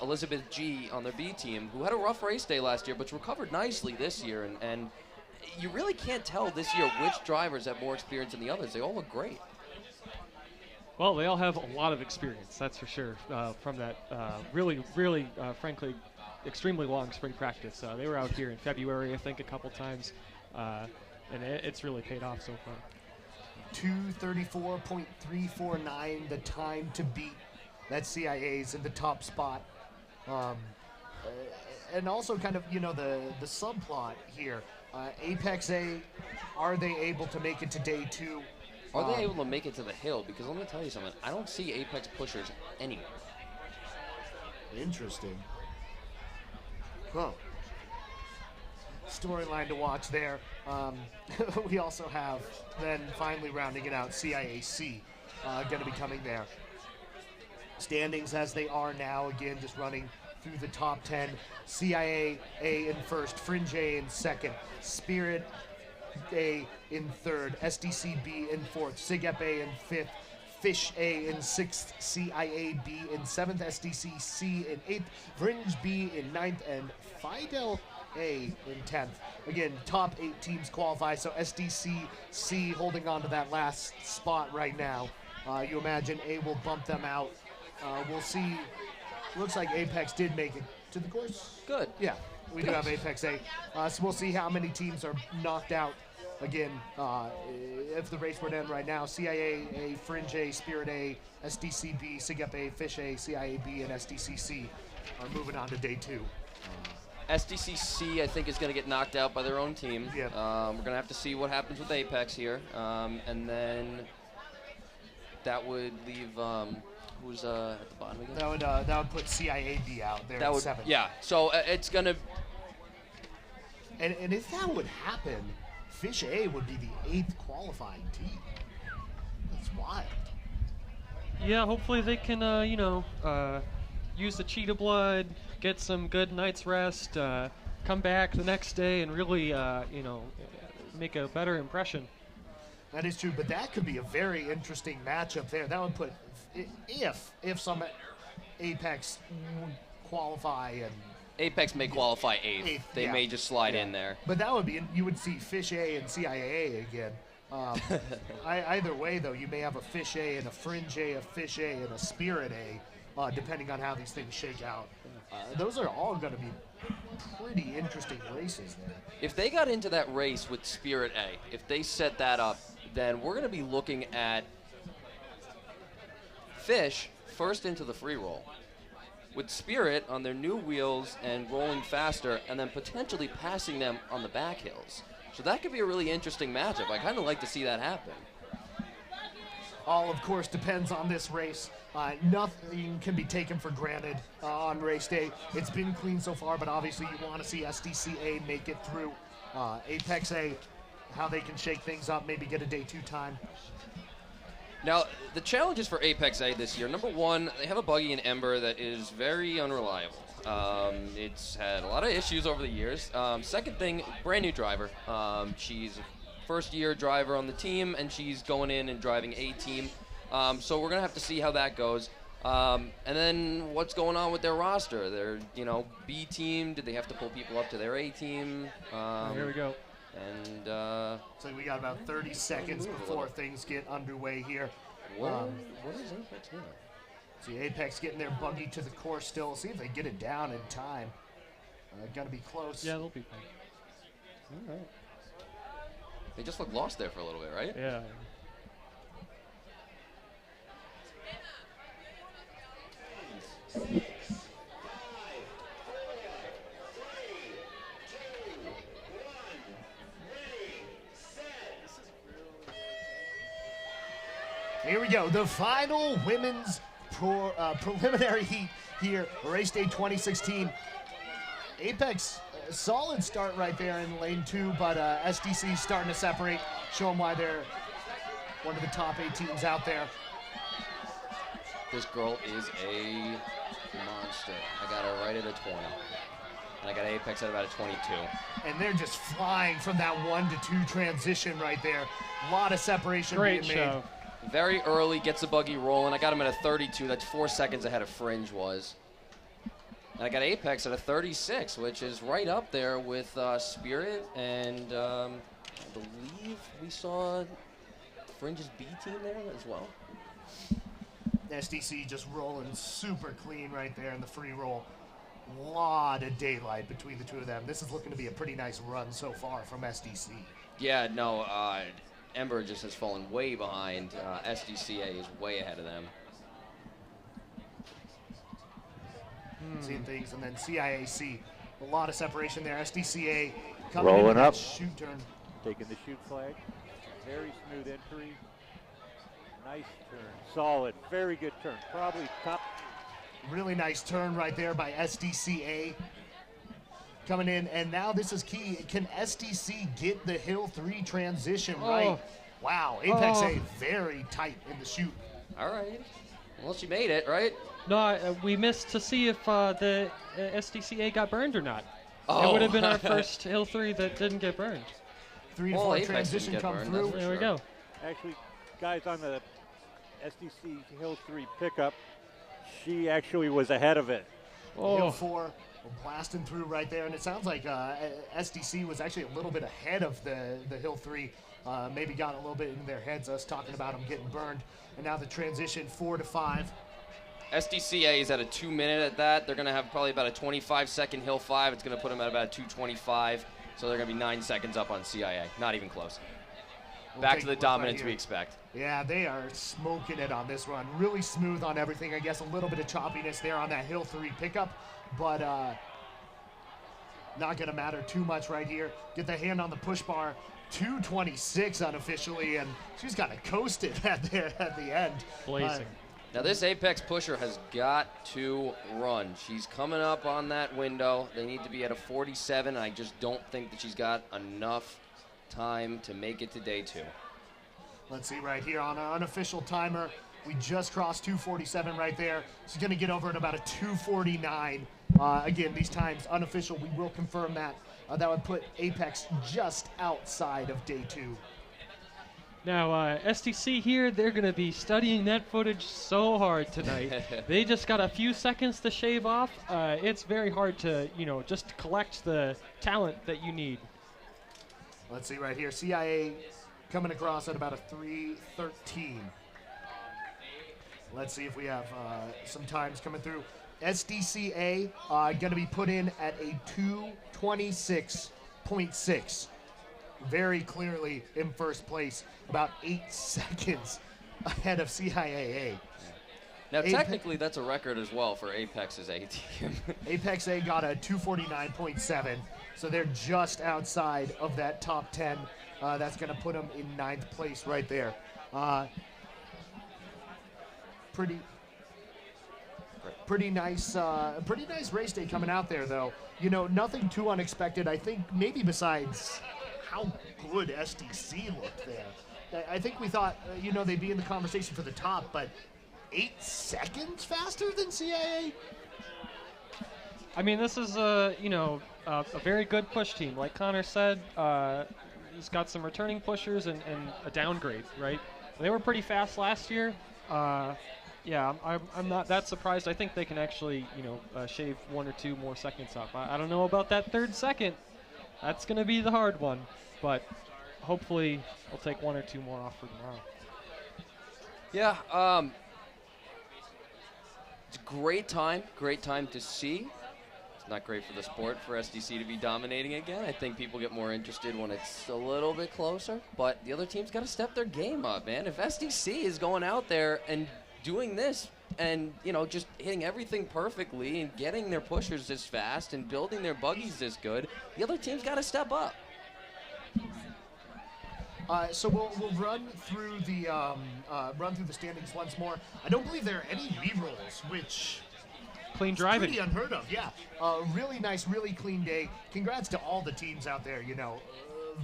Elizabeth G on their B team, who had a rough race day last year, but recovered nicely this year. And you really can't tell this year which drivers have more experience than the others. They all look great. Well, they all have a lot of experience, that's for sure, from that really, frankly, extremely long spring practice. They were out here in February, I think, a couple times, and it's really paid off so far. 2:34.349, the time to beat. That CIA's in the top spot. And also kind of, the subplot here. Apex A, are they able to make it to day 2? Are they able to make it to the hill? Because let me tell you something. I don't see Apex pushers anywhere. Interesting. Huh. Storyline to watch there. We also have, then finally rounding it out, CIAC going to be coming there. Standings as they are now, again, just running through the top 10. CIA A in first, Fringe A in second, Spirit A in third, SDC B in fourth, SIGEP A in fifth, Fish A in sixth, CIA B in seventh, SDC C in eighth, Fringe B in ninth, and Fidel A in 10th. Again, top 8 teams qualify, so SDC C holding on to that last spot right now. You imagine A will bump them out. We'll see. Looks like Apex did make it to the course. Good. Yeah, we do have Apex A. So we'll see how many teams are knocked out. Again, if the race were to end right now, CIA A, Fringe A, Spirit A, SDC B, SIGEP A, Fish A, CIA B, and SDCC are moving on to day 2. SDCC, I think, is going to get knocked out by their own team. Yep. We're going to have to see what happens with Apex here. And then that would leave, who's at the bottom again? That would put CIAB out there at 7. Yeah, so it's going to... And if that would happen, Fish A would be the 8th qualifying team. That's wild. Yeah, hopefully they can, use the cheetah blood, get some good night's rest, come back the next day and really, make a better impression. That is true, but that could be a very interesting matchup there. That would put, if some Apex qualify and... Apex may qualify 8th. They may just slide in there. But that would be, you would see Fish A and CIA again. Either way, though, you may have a Fish A and a Fringe A, a Fish A and a Spirit A, depending on how these things shake out. Those are all going to be pretty interesting races there. If they got into that race with Spirit A, if they set that up, then we're going to be looking at Fish first into the free roll, with Spirit on their new wheels and rolling faster, and then potentially passing them on the back hills. So that could be a really interesting matchup. I kind of like to see that happen. all, of course, depends on this race. Nothing can be taken for granted on race day. It's been clean so far, but obviously you want to see SDCA make it through. Apex A, how they can shake things up, maybe get a day 2 time. Now, the challenges for Apex A this year, number one, they have a buggy in Ember that is very unreliable. It's had a lot of issues over the years. Second thing, brand new driver. She's a first-year driver on the team, and she's going in and driving A team. So we're going to have to see how that goes. And then what's going on with their roster? Their, B team, did they have to pull people up to their A team? Here we go. And So we got about 30 seconds before things get underway here. what is Apex doing? See Apex getting their buggy to the course still. See if they get it down in time. Gotta be close. Yeah, they'll be fine. All right. They just look lost there for a little bit, right? Yeah. Here we go, the final women's preliminary heat here, race day 2016. Apex, solid start right there in lane 2, but SDC starting to separate, show them why they're one of the top 8 teams out there. This girl is a monster. I got her right at a 20. And I got Apex at about a 22. And they're just flying from that 1 to 2 transition right there. A lot of separation Great being show. made. Very early, gets the buggy rolling. I got him at a 32. That's 4 seconds ahead of Fringe was. And I got Apex at a 36, which is right up there with Spirit. And I believe we saw Fringe's B team there as well. SDC just rolling super clean right there in the free roll. Lot of daylight between the two of them. This is looking to be a pretty nice run so far from SDC. Yeah, no, Ember just has fallen way behind. SDCA is way ahead of them. Seeing things, and then CIAC, a lot of separation there. SDCA coming Rolling into that up. shoot turn. Taking the shoot flag. Very smooth entry. Nice turn. Solid. Very good turn. Probably top. Really nice turn right there by SDCA. Coming in, and now this is key. Can SDC get the Hill 3 transition right? Wow, Apex A very tight in the shoot. All right. Well, she made it, right? No, we missed to see if the SDCA got burned or not. It Oh. would have been our first Hill 3 that didn't get burned. 3 to Well, 4 Apex didn't transition get come burned, through. that's for There we sure. go. Actually, guys on the SDC Hill 3 pickup, she actually was ahead of it. Hill Oh, 4 blasting through right there, and it sounds like SDC was actually a little bit ahead of the Hill 3. Maybe got a little bit in their heads, us talking about them getting burned. And now the transition 4 to 5. SDCA is at a 2 minute at that. They're going to have probably about a 25-second Hill 5. It's going to put them at about a 2:25. So they're going to be 9 seconds up on CIA. Not even close. We'll Back take to a the look dominance right we here. expect. Yeah, they are smoking it on this run. Really smooth on everything. I guess a little bit of choppiness there on that Hill 3 pickup, but not going to matter too much right here. Get the hand on the push bar. 2:26 unofficially, and she's kind of coasted at the end. blazing. Now this Apex pusher has got to run. She's coming up on that window. They need to be at a 47. I just don't think that she's got enough time to make it to day 2. Let's see right here on our unofficial timer. We just crossed 2:47 right there. She's going to get over at about a 2:49. Again, these times unofficial. We will confirm that. That would put Apex just outside of day 2. Now, STC here, they're going to be studying that footage so hard tonight. They just got a few seconds to shave off. It's very hard to, just collect the talent that you need. Let's see right here. CIA coming across at about a 3:13. Let's see if we have some times coming through. SDCA going to be put in at a 2:26.6. Very clearly in first place, about 8 seconds ahead of CIAA. Now, Apex- technically, that's a record as well for Apex's A team. Apex A got a 2:49.7, so they're just outside of that top 10. That's going to put them in 9th place right there. Pretty nice race day coming out there, though. You know, nothing too unexpected. I think maybe besides how good SDC looked there. I think we thought, you know, they'd be in the conversation for the top, but 8 seconds faster than CIA? I mean, this is a very good push team. Like Connor said, he's got some returning pushers and a downgrade, right? They were pretty fast last year. Yeah, I'm not that surprised. I think they can actually, shave 1 or 2 more seconds off. I don't know about that 3rd second. That's going to be the hard one, but hopefully we'll take 1 or 2 more off for tomorrow. Yeah, it's a great time to see. It's not great for the sport for SDC to be dominating again. I think people get more interested when it's a little bit closer, but the other team's got to step their game up, man. If SDC is going out there and doing this and, just hitting everything perfectly and getting their pushers this fast and building their buggies this good, the other team's got to step up. So we'll run through the standings once more. I don't believe there are any re-rolls, which clean is driving. pretty unheard of. Yeah, really nice, really clean day. Congrats to all the teams out there.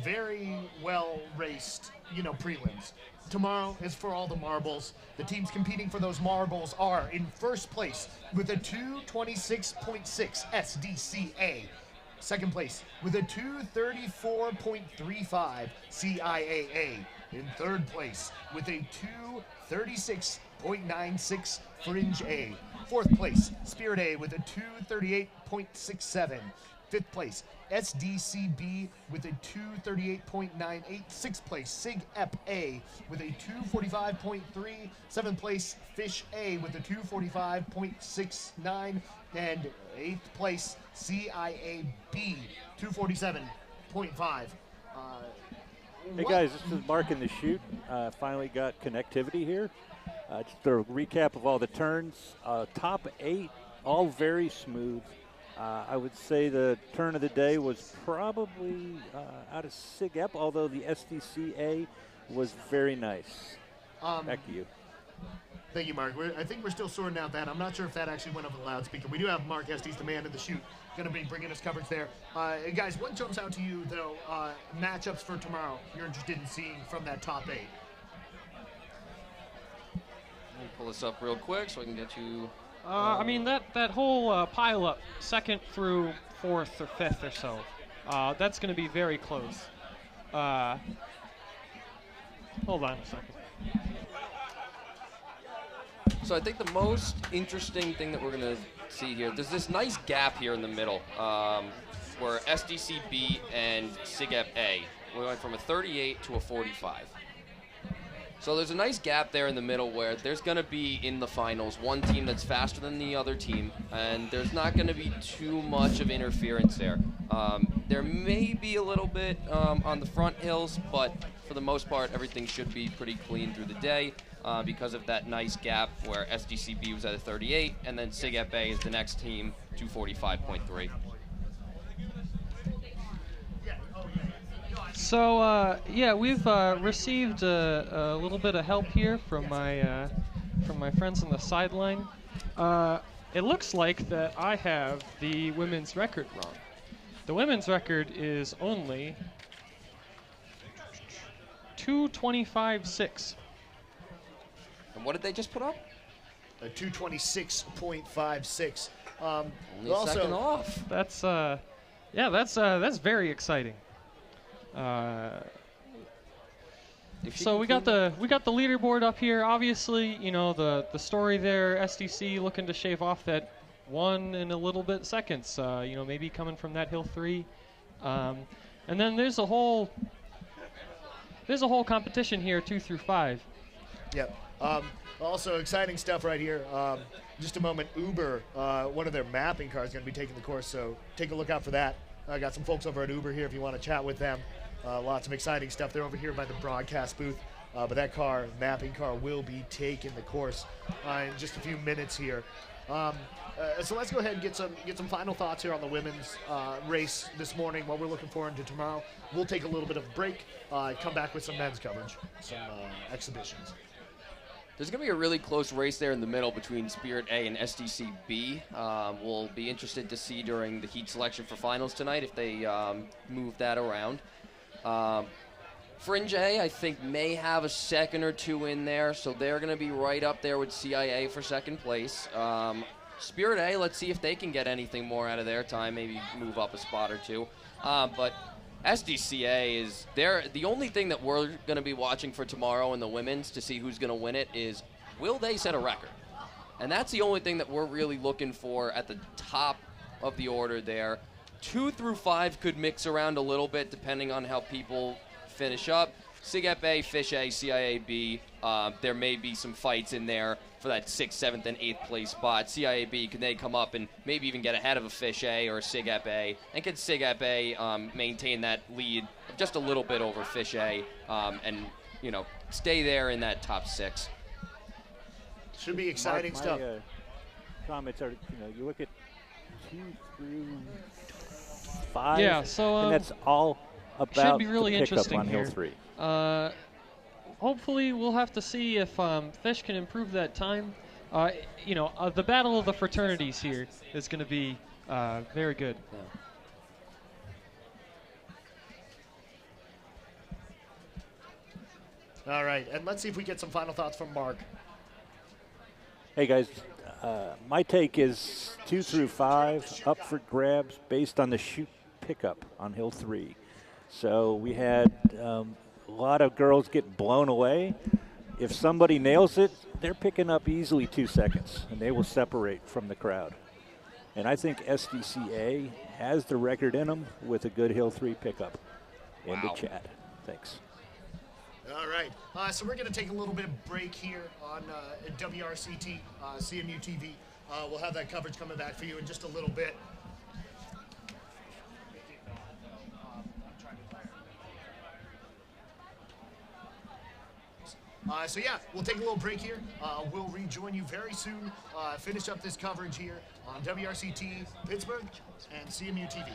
Very well raced. Prelims. Tomorrow is for all the marbles. The teams competing for those marbles are in first place with a 226.6 SDCA. Second place with a 234.35 CIAA. In third place with a 236.96 Fringe A. Fourth place, Spirit A with a 238.67. Fifth place, SDCB with a 238.98. Sixth place, Sig Ep A with a 245.3. Seventh place, Fish A with a 245.69. And eighth place, CIAB 247.5. Hey guys, this is Mark in the chute. Finally got connectivity here. Just a recap of all the turns. Top 8, all very smooth. I would say the turn of the day was probably out of Sig Ep, although the SDCA was very nice. Back to you. Thank you, Mark. I think we're still sorting out that. I'm not sure if that actually went over the loudspeaker. We do have Mark Estes, the man in the chute, going to be bringing us coverage there. Guys, what jumps out to you, though, matchups for tomorrow you're interested in seeing from that top 8? Let me pull this up real quick so I can get you. I mean, that whole pile up, 2nd through 4th or 5th or so, that's going to be very close. Hold on a second. So I think the most interesting thing that we're going to see here, there's this nice gap here in the middle where SDCB and SIGEP A, we went from a 38 to a 45. So there's a nice gap there in the middle where there's going to be in the finals one team that's faster than the other team, and there's not going to be too much of interference there. There may be a little bit on the front hills, but for the most part, everything should be pretty clean through the day because of that nice gap where SDCB was at a 38, and then SIGEP A is the next team, 245.3. So yeah, we've received a little bit of help here from my friends on the sideline. It looks like that I have the women's record wrong. The women's record is only 225.6. And what did they just put up? A 226.56. Only a second off. That's yeah, that's very exciting. So we got the leaderboard up here. Obviously, you know the story there. SDC looking to shave off that 1 and a little bit seconds. You know, maybe coming from that hill 3, and then there's a whole competition here 2 through 5. Yep. Also exciting stuff right here. Just a moment, Uber, one of their mapping cars, is going to be taking the course. So take a look out for that. I got some folks over at Uber here if you want to chat with them. Lots of exciting stuff. They're over here by the broadcast booth. But that car, mapping car, will be taking the course in just a few minutes here. So let's go ahead and get some final thoughts here on the women's race this morning. What we're looking forward to tomorrow. We'll take a little bit of a break. Come back with some men's coverage, some exhibitions. There's going to be a really close race there in the middle between Spirit A and SDC B. We'll be interested to see during the heat selection for finals tonight if they move that around. Fringe A, I think, may have a second or two in there, so they're going to be right up there with CIA for second place. Spirit A, let's see if they can get anything more out of their time, maybe move up a spot or two. But SDCA is the only thing that we're going to be watching for tomorrow in the women's to see who's going to win it is, will they set a record? And that's the only thing that we're really looking for at the top of the order there. 2 through 5 could mix around a little bit depending on how people finish up. SIGEP A, Fish A, CIA B, there may be some fights in there for that 6th, 7th, and 8th place spot. CIA B, can they come up and maybe even get ahead of a Fish A or a SIGEP A? And can SIGEP A maintain that lead just a little bit over Fish A and, stay there in that top 6? Should be exciting my stuff. Comments are, you look at 2 through 5. Yeah, so and that's all about should be really the pickup interesting on here. Hill 3. Hopefully, we'll have to see if Fish can improve that time. The battle of the fraternities here is going to be very good. All right, and let's see if we get some final thoughts from Mark. Hey guys, my take is 2 through 5 up for grabs based on the shoot pickup on Hill 3. So we had a lot of girls get blown away. If somebody nails it, they're picking up easily 2 seconds, and they will separate from the crowd. And I think SDCA has the record in them with a good Hill 3 pickup. End of chat. Thanks. All right, so we're going to take a little bit of break here on WRCT, CMU TV. We'll have that coverage coming back for you in just a little bit. So yeah, we'll take a little break here. We'll rejoin you very soon. Finish up this coverage here on WRCT Pittsburgh and CMU TV.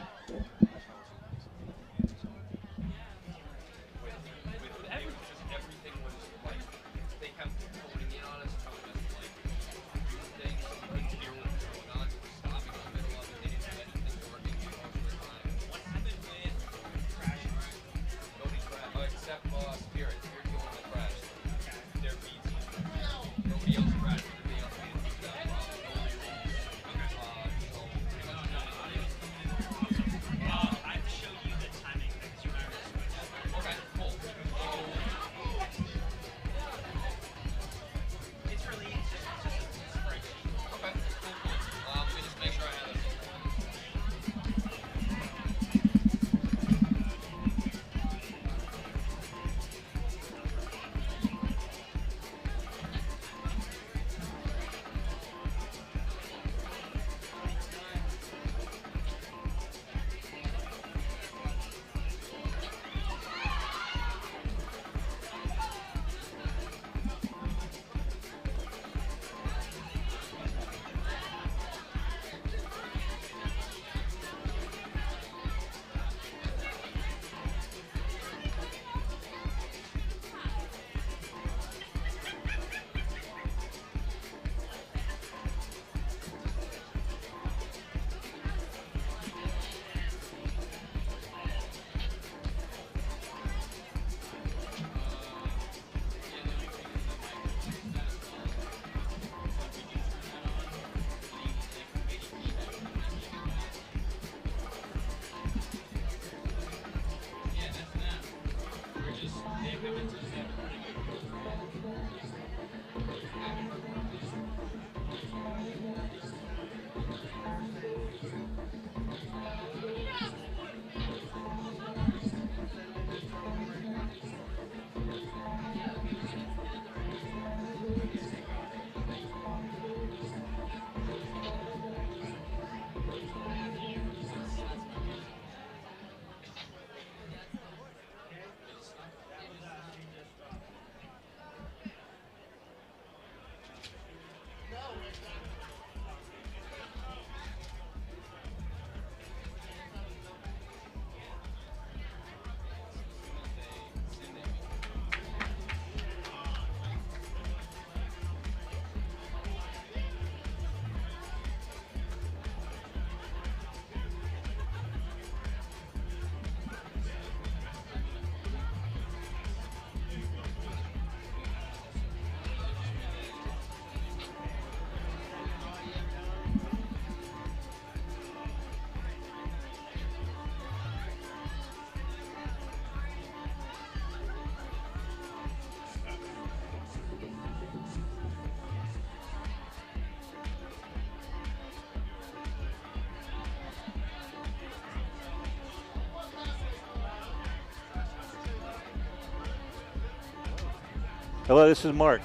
Hello, this is Mark.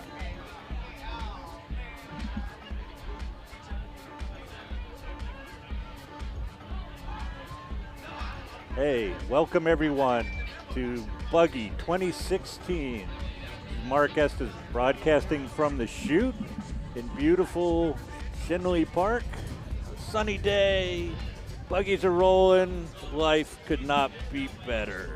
Hey, welcome everyone to Buggy 2016. Mark Estes broadcasting from the chute in beautiful Shinley Park. Sunny day, buggies are rolling, life could not be better.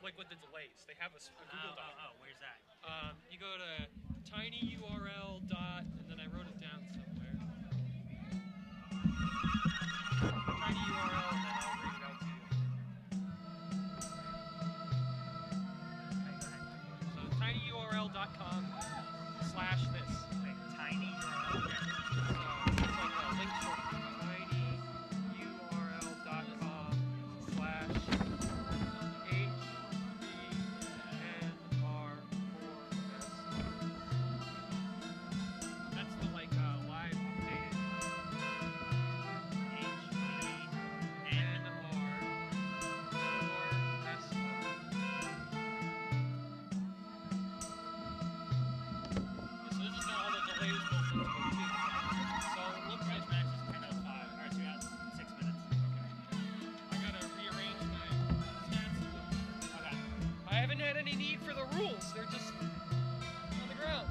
Like with the delays, they have a Google Doc. Where's that? You go to tinyurl dot, and then I wrote it down somewhere. Tinyurl, and then I'll read it out to you. So tinyurl.com/this. Wait, tinyurl. Yeah. It's like a link short. tinyurl.com/. I haven't had any need for the rules. They're just on the ground.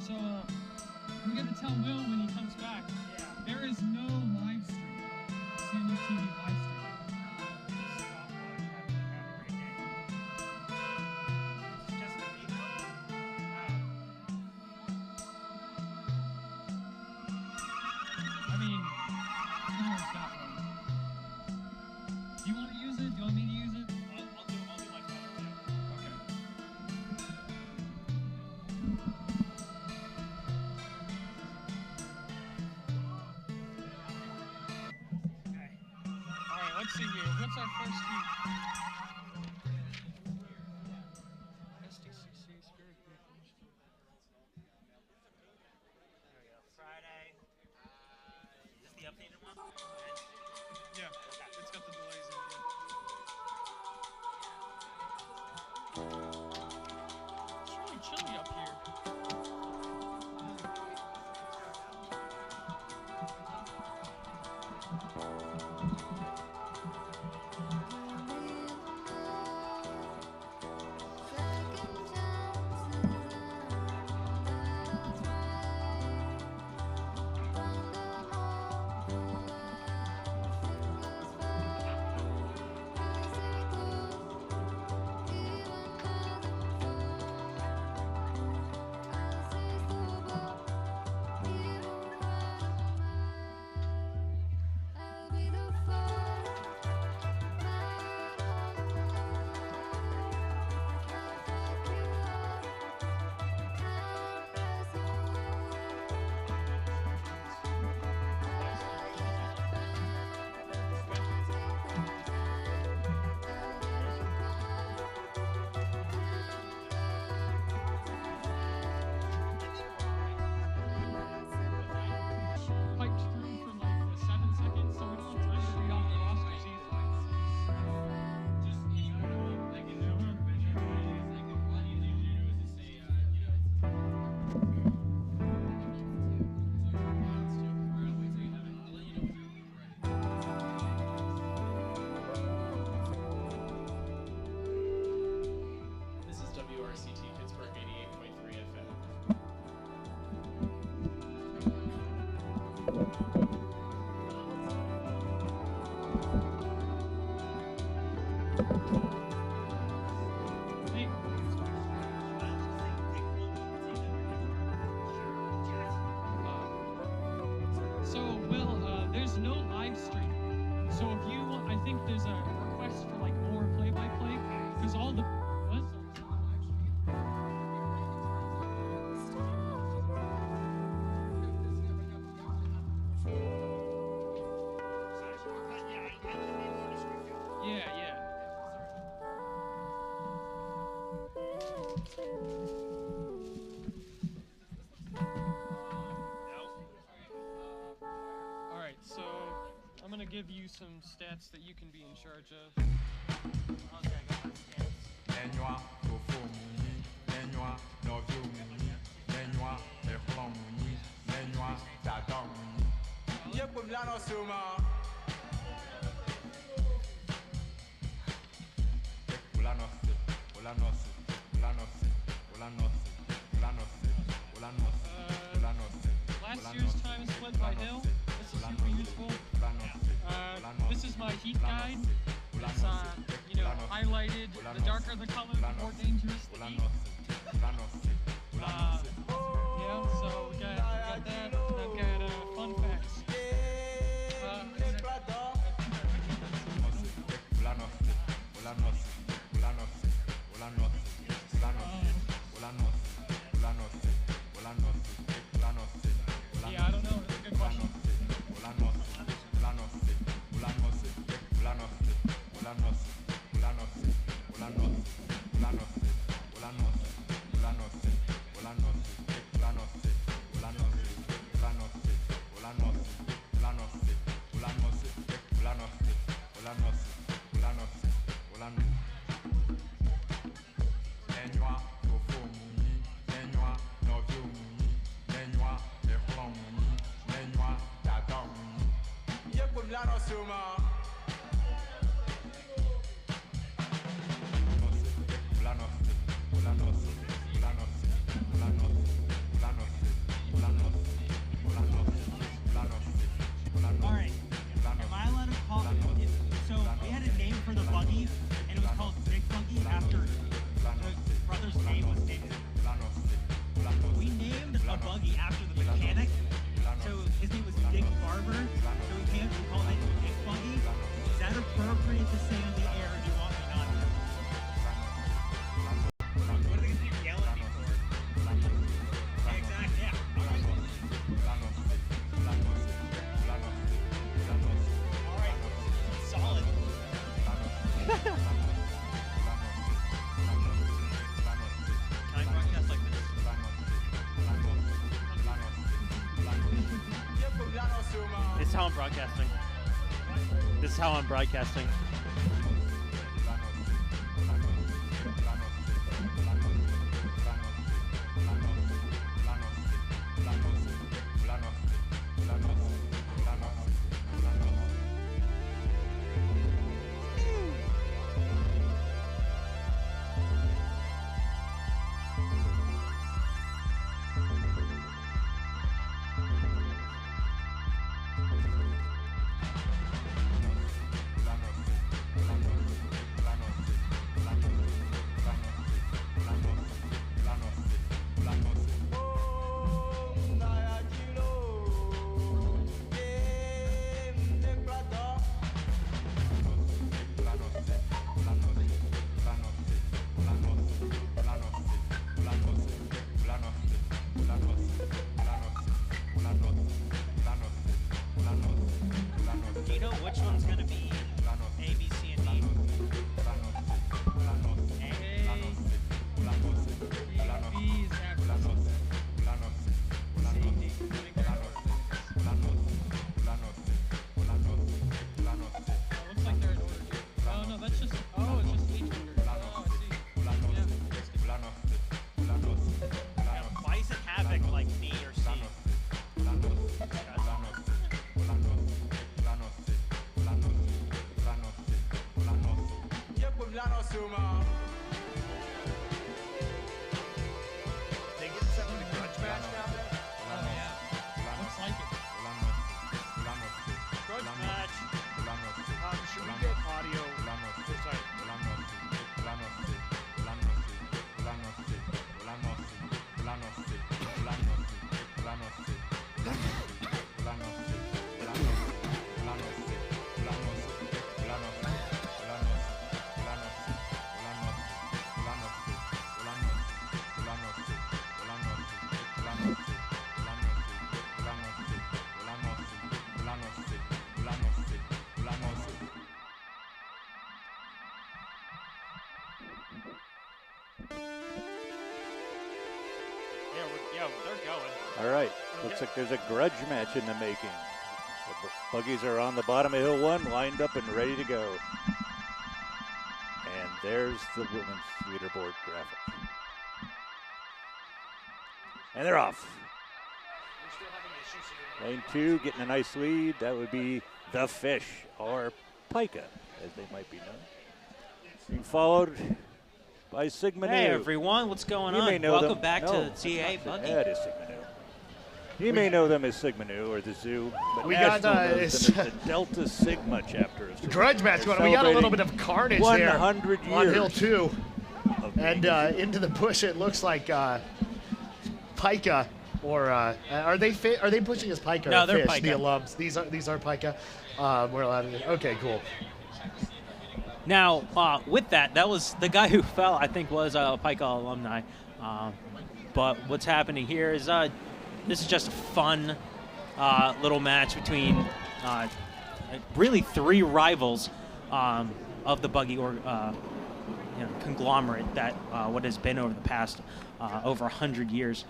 So I'm gonna tell Will when he comes back. There is no live stream. CMU TV live stream. I mean, everyone's got one. Do you want to use it? Do you want me to use it? I'll do my phone too. Okay. Okay. All right, let's see here. What's our first heat? SDCC Spirit Group. There we go. Friday. Is this the updated one? Yeah, it's got the delays in it. It's really chilly up here. Piped through for like 7 seconds, so we don't have time to read all the rosters either. This is WRCT Pittsburgh 88.3 FM. Hey, there's no live stream. So if you want, I think there's a request for like more play-by-play, because all the what? Yeah, yeah. All right, so I'm gonna give you some stats that you can be in charge of. Okay, I got my stats. Nenhuma, Fofo Muni, Nenhuma, Novio Muni, Nenhuma, Eflon Muni, Nenhuma, Tata Muni. Yep, Milano Suma. Ulanosse, Ulanosse, Ulanosse, Ulanosse, Ulanosse, Ulanosse, Ulanosse. Last year's time split by Hill. This is super useful. This is my heat guide. It's highlighted. The darker the color, the more dangerous the heat. Yeah, so we got that. I've got fun facts. Yeah, I don't know. That's a good question. how I'm broadcasting. This is how I'm broadcasting. Do you know which one's going to be A, B, C, and D? B is after looks like they're in order. Oh no, that's just. Oh, it's just H order. Oh, I see. Yeah, why is it Havoc like B or C? They get set for the grudge match now. Oh yeah. Looks like it. Grudge match. Should we get audio? Sorry. Yeah, they're going. All right. Looks like there's a grudge match in the making. The Buggies are on the bottom of Hill 1, lined up and ready to go. And there's the women's leaderboard graphic. And they're off. Lane 2 getting a nice lead. That would be the Fish, or Pika, as they might be known. Being followed by Sigma Hey Nu. everyone, what's going You on? may know Welcome them. back No, to TA Buggy. That is Sigma Nu. You may know them as Sigma Nu or the Zoo, but We got, National knows it's- them as the Delta Sigma chapter of Sigma. Grudge match They're going on. We got a little bit celebrating of carnage 100 there on years Hill 2. of And making. into the bush, it looks like Pika, or are they pushing as Pika No, or they're Fish? The Pika. alums. These are Pika. We're allowed to. Okay, cool. Now, with that was the guy who fell, I think, was a Pika alumni. But what's happening here is this is just a fun little match between really three rivals of the Buggy conglomerate that what has been over the past over 100 years.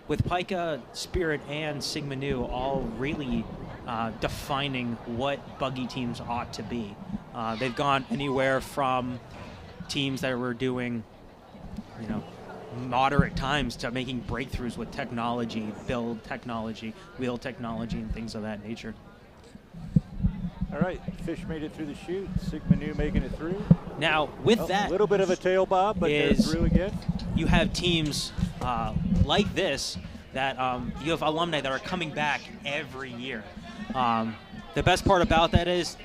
With Pika, Spirit, and Sigma Nu all really defining what Buggy teams ought to be. They've gone anywhere from teams that were doing, moderate times to making breakthroughs with technology, build technology, wheel technology, and things of that nature. All right, Fish made it through the chute. Sigma Nu making it through. Now, with that, a little bit of a tail bob, but they're is- through again. you have teams like this that you have alumni that are coming back every year. The best part about that is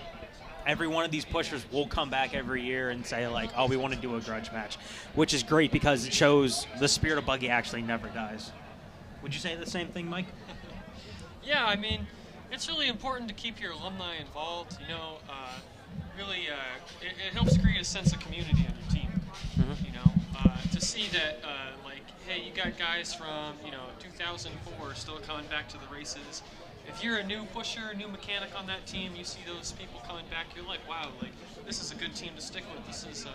every one of these pushers will come back every year and say, like, oh, we want to do a grudge match, which is great because it shows the spirit of Buggy actually never dies. Would you say the same thing, Mike? Yeah, I mean, it's really important to keep your alumni involved. Really, it helps create a sense of community on your team. To see that, hey, you got guys from 2004 still coming back to the races. If you're a new pusher, a new mechanic on that team, you see those people coming back. You're like, wow, this is a good team to stick with. This is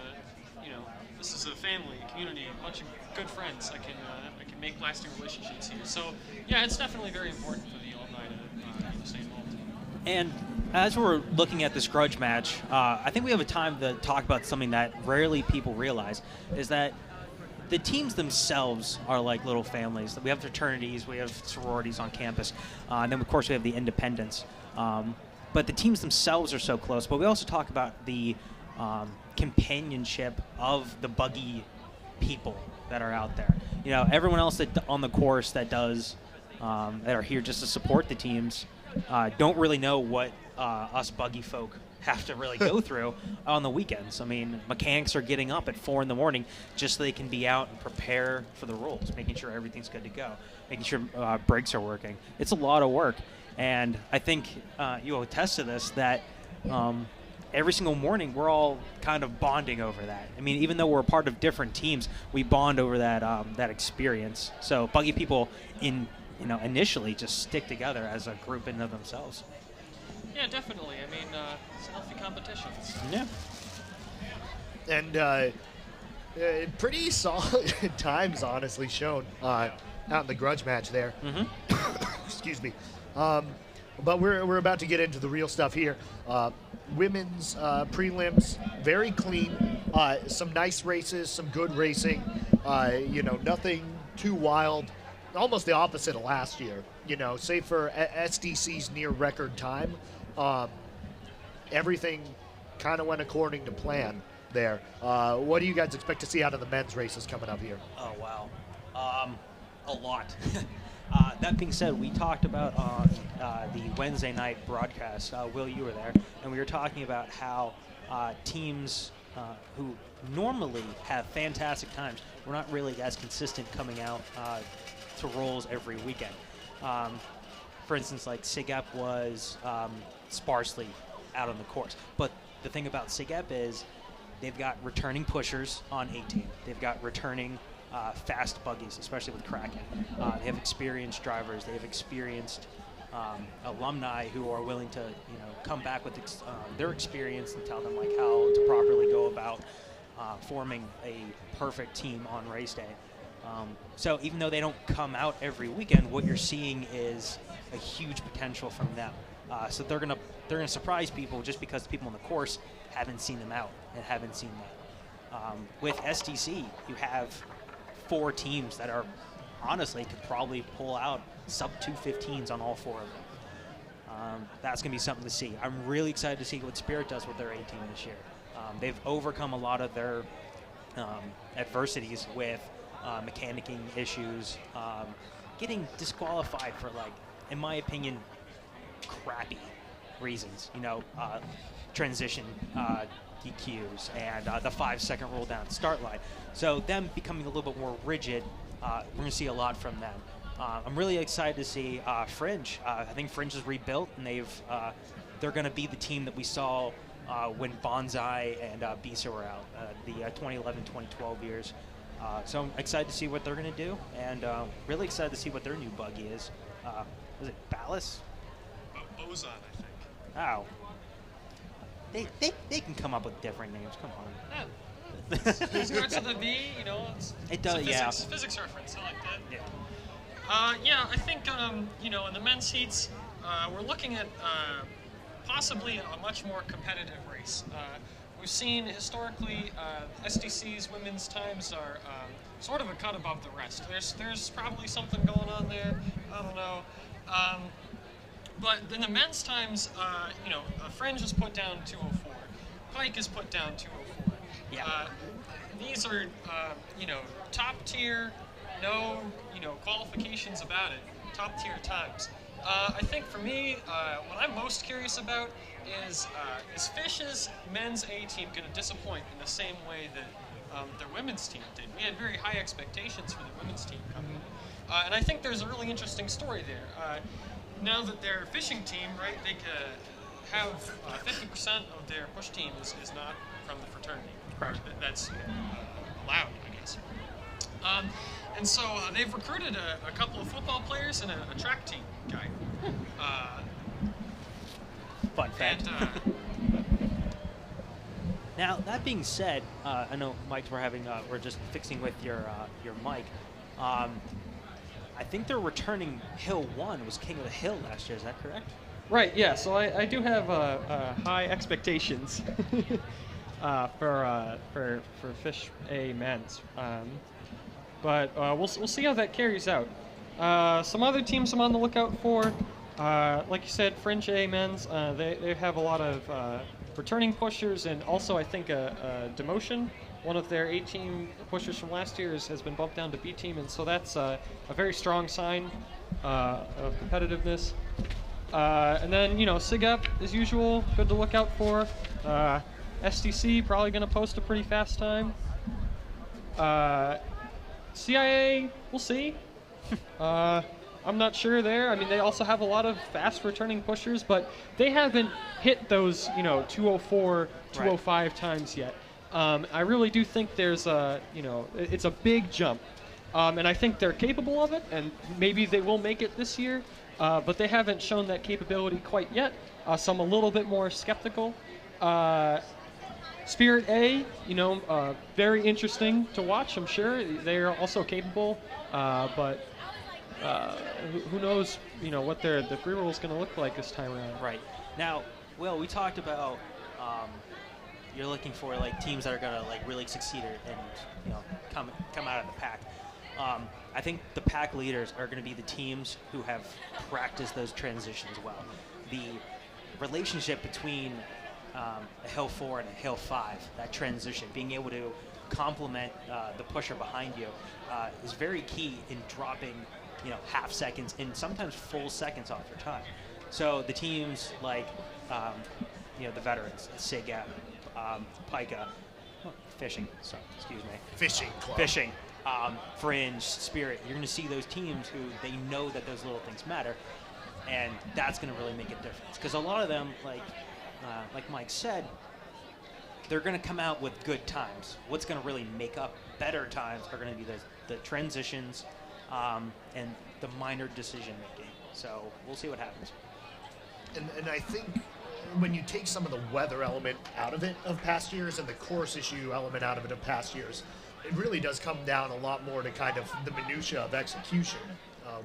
this is a family, a community, a bunch of good friends. I can make lasting relationships here. So yeah, it's definitely very important for the alumni to stay involved. And as we're looking at this grudge match, I think we have a time to talk about something that rarely people realize, is that the teams themselves are like little families. We have fraternities, we have sororities on campus, and then of course we have the independents. But the teams themselves are so close. But we also talk about the companionship of the Buggy people that are out there. You know, everyone else that on the course that does that are here just to support the teams don't really know what us Buggy folk have to really go through on the weekends. I mean, mechanics are getting up at 4 in the morning just so they can be out and prepare for the rules, making sure everything's good to go, making sure brakes are working. It's a lot of work, and I think you'll attest to this, that every single morning we're all kind of bonding over that. I mean, even though we're a part of different teams, we bond over that that experience. So Buggy people initially just stick together as a group in of themselves. Yeah, definitely. I mean, it's a healthy competition. Yeah. And pretty solid times, honestly, shown out in the grudge match there. Excuse me. But we're about to get into the real stuff here. Women's prelims, very clean. Some nice races, some good racing. Nothing too wild. Almost the opposite of last year. Save for SDC's near record time. Everything kind of went according to plan there. What do you guys expect to see out of the men's races coming up here? Oh, wow. A lot. That being said, we talked about on the Wednesday night broadcast, Will, you were there, and we were talking about how teams who normally have fantastic times were not really as consistent coming out to rolls every weekend. For instance, like SIGEP was sparsely out on the course. But the thing about SIGEP is they've got returning pushers on 18. They've got returning fast buggies, especially with Kraken. They have experienced drivers. They have experienced alumni who are willing to, come back with their experience and tell them like how to properly go about forming a perfect team on race day. So even though they don't come out every weekend, what you're seeing is a huge potential from them. So they're gonna surprise people just because the people on the course haven't seen them out and haven't seen that. With STC, you have 4 teams that are honestly could probably pull out sub 215s on all 4 of them. That's gonna be something to see. I'm really excited to see what Spirit does with their 18 this year. They've overcome a lot of their adversities with mechanicking issues, getting disqualified for, like, in my opinion, crappy reasons. Transition DQs and the 5-second roll down start line. So them becoming a little bit more rigid, we're going to see a lot from them. I'm really excited to see Fringe. I think Fringe is rebuilt, and they're going to be the team that we saw when Bonsai and Bisa were out, the 2011-2012 years. So I'm excited to see what they're going to do, and really excited to see what their new buggy is. Was it Ballas? Bozon, I think. Oh. They can come up with different names. Come on. Yeah. It starts with a B, It does, it's a physics reference. I like that. Yeah. I think, in the men's heats, we're looking at possibly a much more competitive race. We've seen historically SDC's women's times are sort of a cut above the rest. There's probably something going on there. I don't know. But in the men's times, Fringe is put down 204. Pike is put down 204. Yeah. These are, top tier, no, qualifications about it. Top tier times. I think for me, what I'm most curious about is Fish's men's A team going to disappoint in the same way that their women's team did? We had very high expectations for the women's team coming in. And I think there's a really interesting story there. Now that their fishing team, right, they have 50% of their push team is not from the fraternity. Correct. That's allowed, I guess. And so they've recruited a couple of football players and a track team guy. Fun fact. Now, that being said, I know, Mike, we're just fixing with your mic. I think they're returning Hill 1 was King of the Hill last year. Is that correct? Right. Yeah. So I do have high expectations for Fish A men's, but we'll see how that carries out. Some other teams I'm on the lookout for, like you said, Fringe A men's. They have a lot of returning pushers, and also I think a demotion. One of their A-team pushers from last year has been bumped down to B-team, and so that's a very strong sign of competitiveness. And then, SIGEP, as usual, good to look out for. STC, probably going to post a pretty fast time. CIA, we'll see. I'm not sure there. I mean, they also have a lot of fast returning pushers, but they haven't hit those, 204, 205 times yet. I really do think there's it's a big jump. And I think they're capable of it, and maybe they will make it this year, but they haven't shown that capability quite yet, so I'm a little bit more skeptical. Spirit A, very interesting to watch, I'm sure. They're also capable, but who knows, what the free roll is going to look like this time around. Right. Now, Will, we talked about you're looking for teams that are going to really succeed and come out of the pack. I think the pack leaders are going to be the teams who have practiced those transitions well. The relationship between a hill 4 and a hill 5, that transition, being able to complement the pusher behind you is very key in dropping half seconds and sometimes full seconds off your time. So the teams like the veterans, SIGEP, Pika, Fishing, Fringe, Spirit, you're going to see those teams who they know that those little things matter, and that's going to really make a difference. Because a lot of them, like Mike said, they're going to come out with good times. What's going to really make up better times are going to be the transitions and the minor decision making. So we'll see what happens. And I think when you take some of the weather element out of it of past years and the course issue element out of it of past years, it really does come down a lot more to kind of the minutia of execution,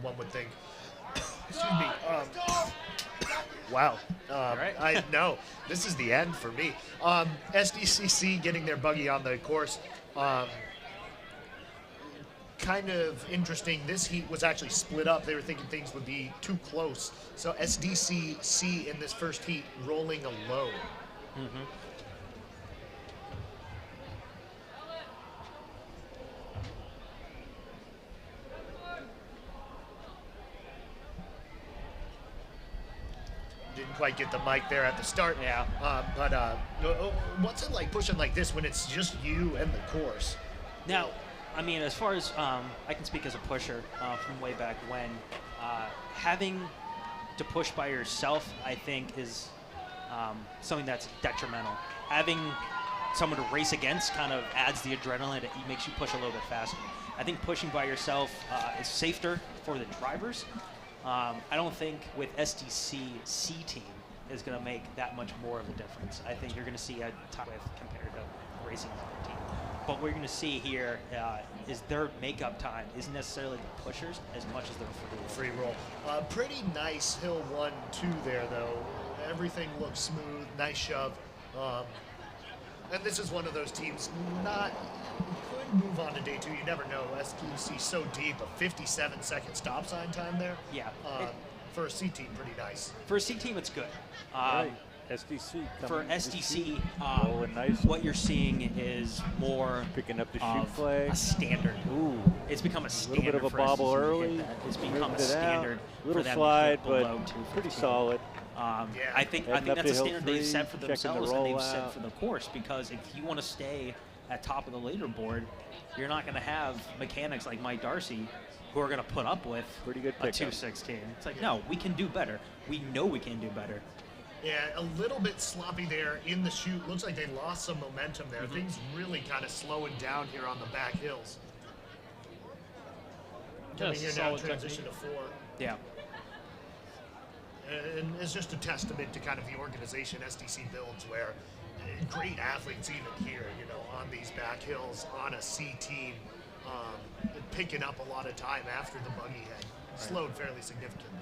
one would think. Excuse me. Wow. Right. I know. This is the end for me. SDCC getting their buggy on the course. Kind of interesting. This heat was actually split up. They were thinking things would be too close. So SDCC in this first heat rolling alone. Mm-hmm. Didn't quite get the mic there at the start. Yeah. But what's it like pushing like this when it's just you and the course? Now, I mean, as far as I can speak as a pusher from way back when, having to push by yourself, I think, is something that's detrimental. Having someone to race against kind of adds the adrenaline. It makes you push a little bit faster. I think pushing by yourself is safer for the drivers. I don't think with SDC C team is going to make that much more of a difference. I think you're going to see a top with compared to racing another team. But what you're going to see here is their makeup time isn't necessarily the pushers as much as their free roll. Pretty nice hill 1-2 there, though. Everything looks smooth, nice shove. And this is one of those teams could move on to day 2. You never know. SDC so deep, a 57-second stop sign time there. Yeah. For a C team, pretty nice. For a C team, it's good. Right. SDC. For SDC, nice. what you're seeing is more picking up the shoot of flag. a standard. Ooh. It's become a A standard. little bit of a for bobble SDC to early. hit that. It's become moved a it standard out. Little for them slide, to hit but below 215. pretty solid. I think Heading up that's a to hill standard they've 3, set for checking the themselves and they've rollout. set for the course, because if you want to stay at top of the leaderboard, you're not going to have mechanics like Mike Darcy who are going to put up with Pretty good a pickup. 216. It's like, no, we can do better. We know we can do better. Yeah, a little bit sloppy there in the chute. Looks like they lost some momentum there. Mm-hmm. Things really kind of slowing down here on the back hills. Coming here now, solid transition technique. to 4. Yeah. And it's just a testament to kind of the organization SDC builds, where great athletes even here, on these back hills, on a C team, picking up a lot of time after the buggy had slowed fairly significantly.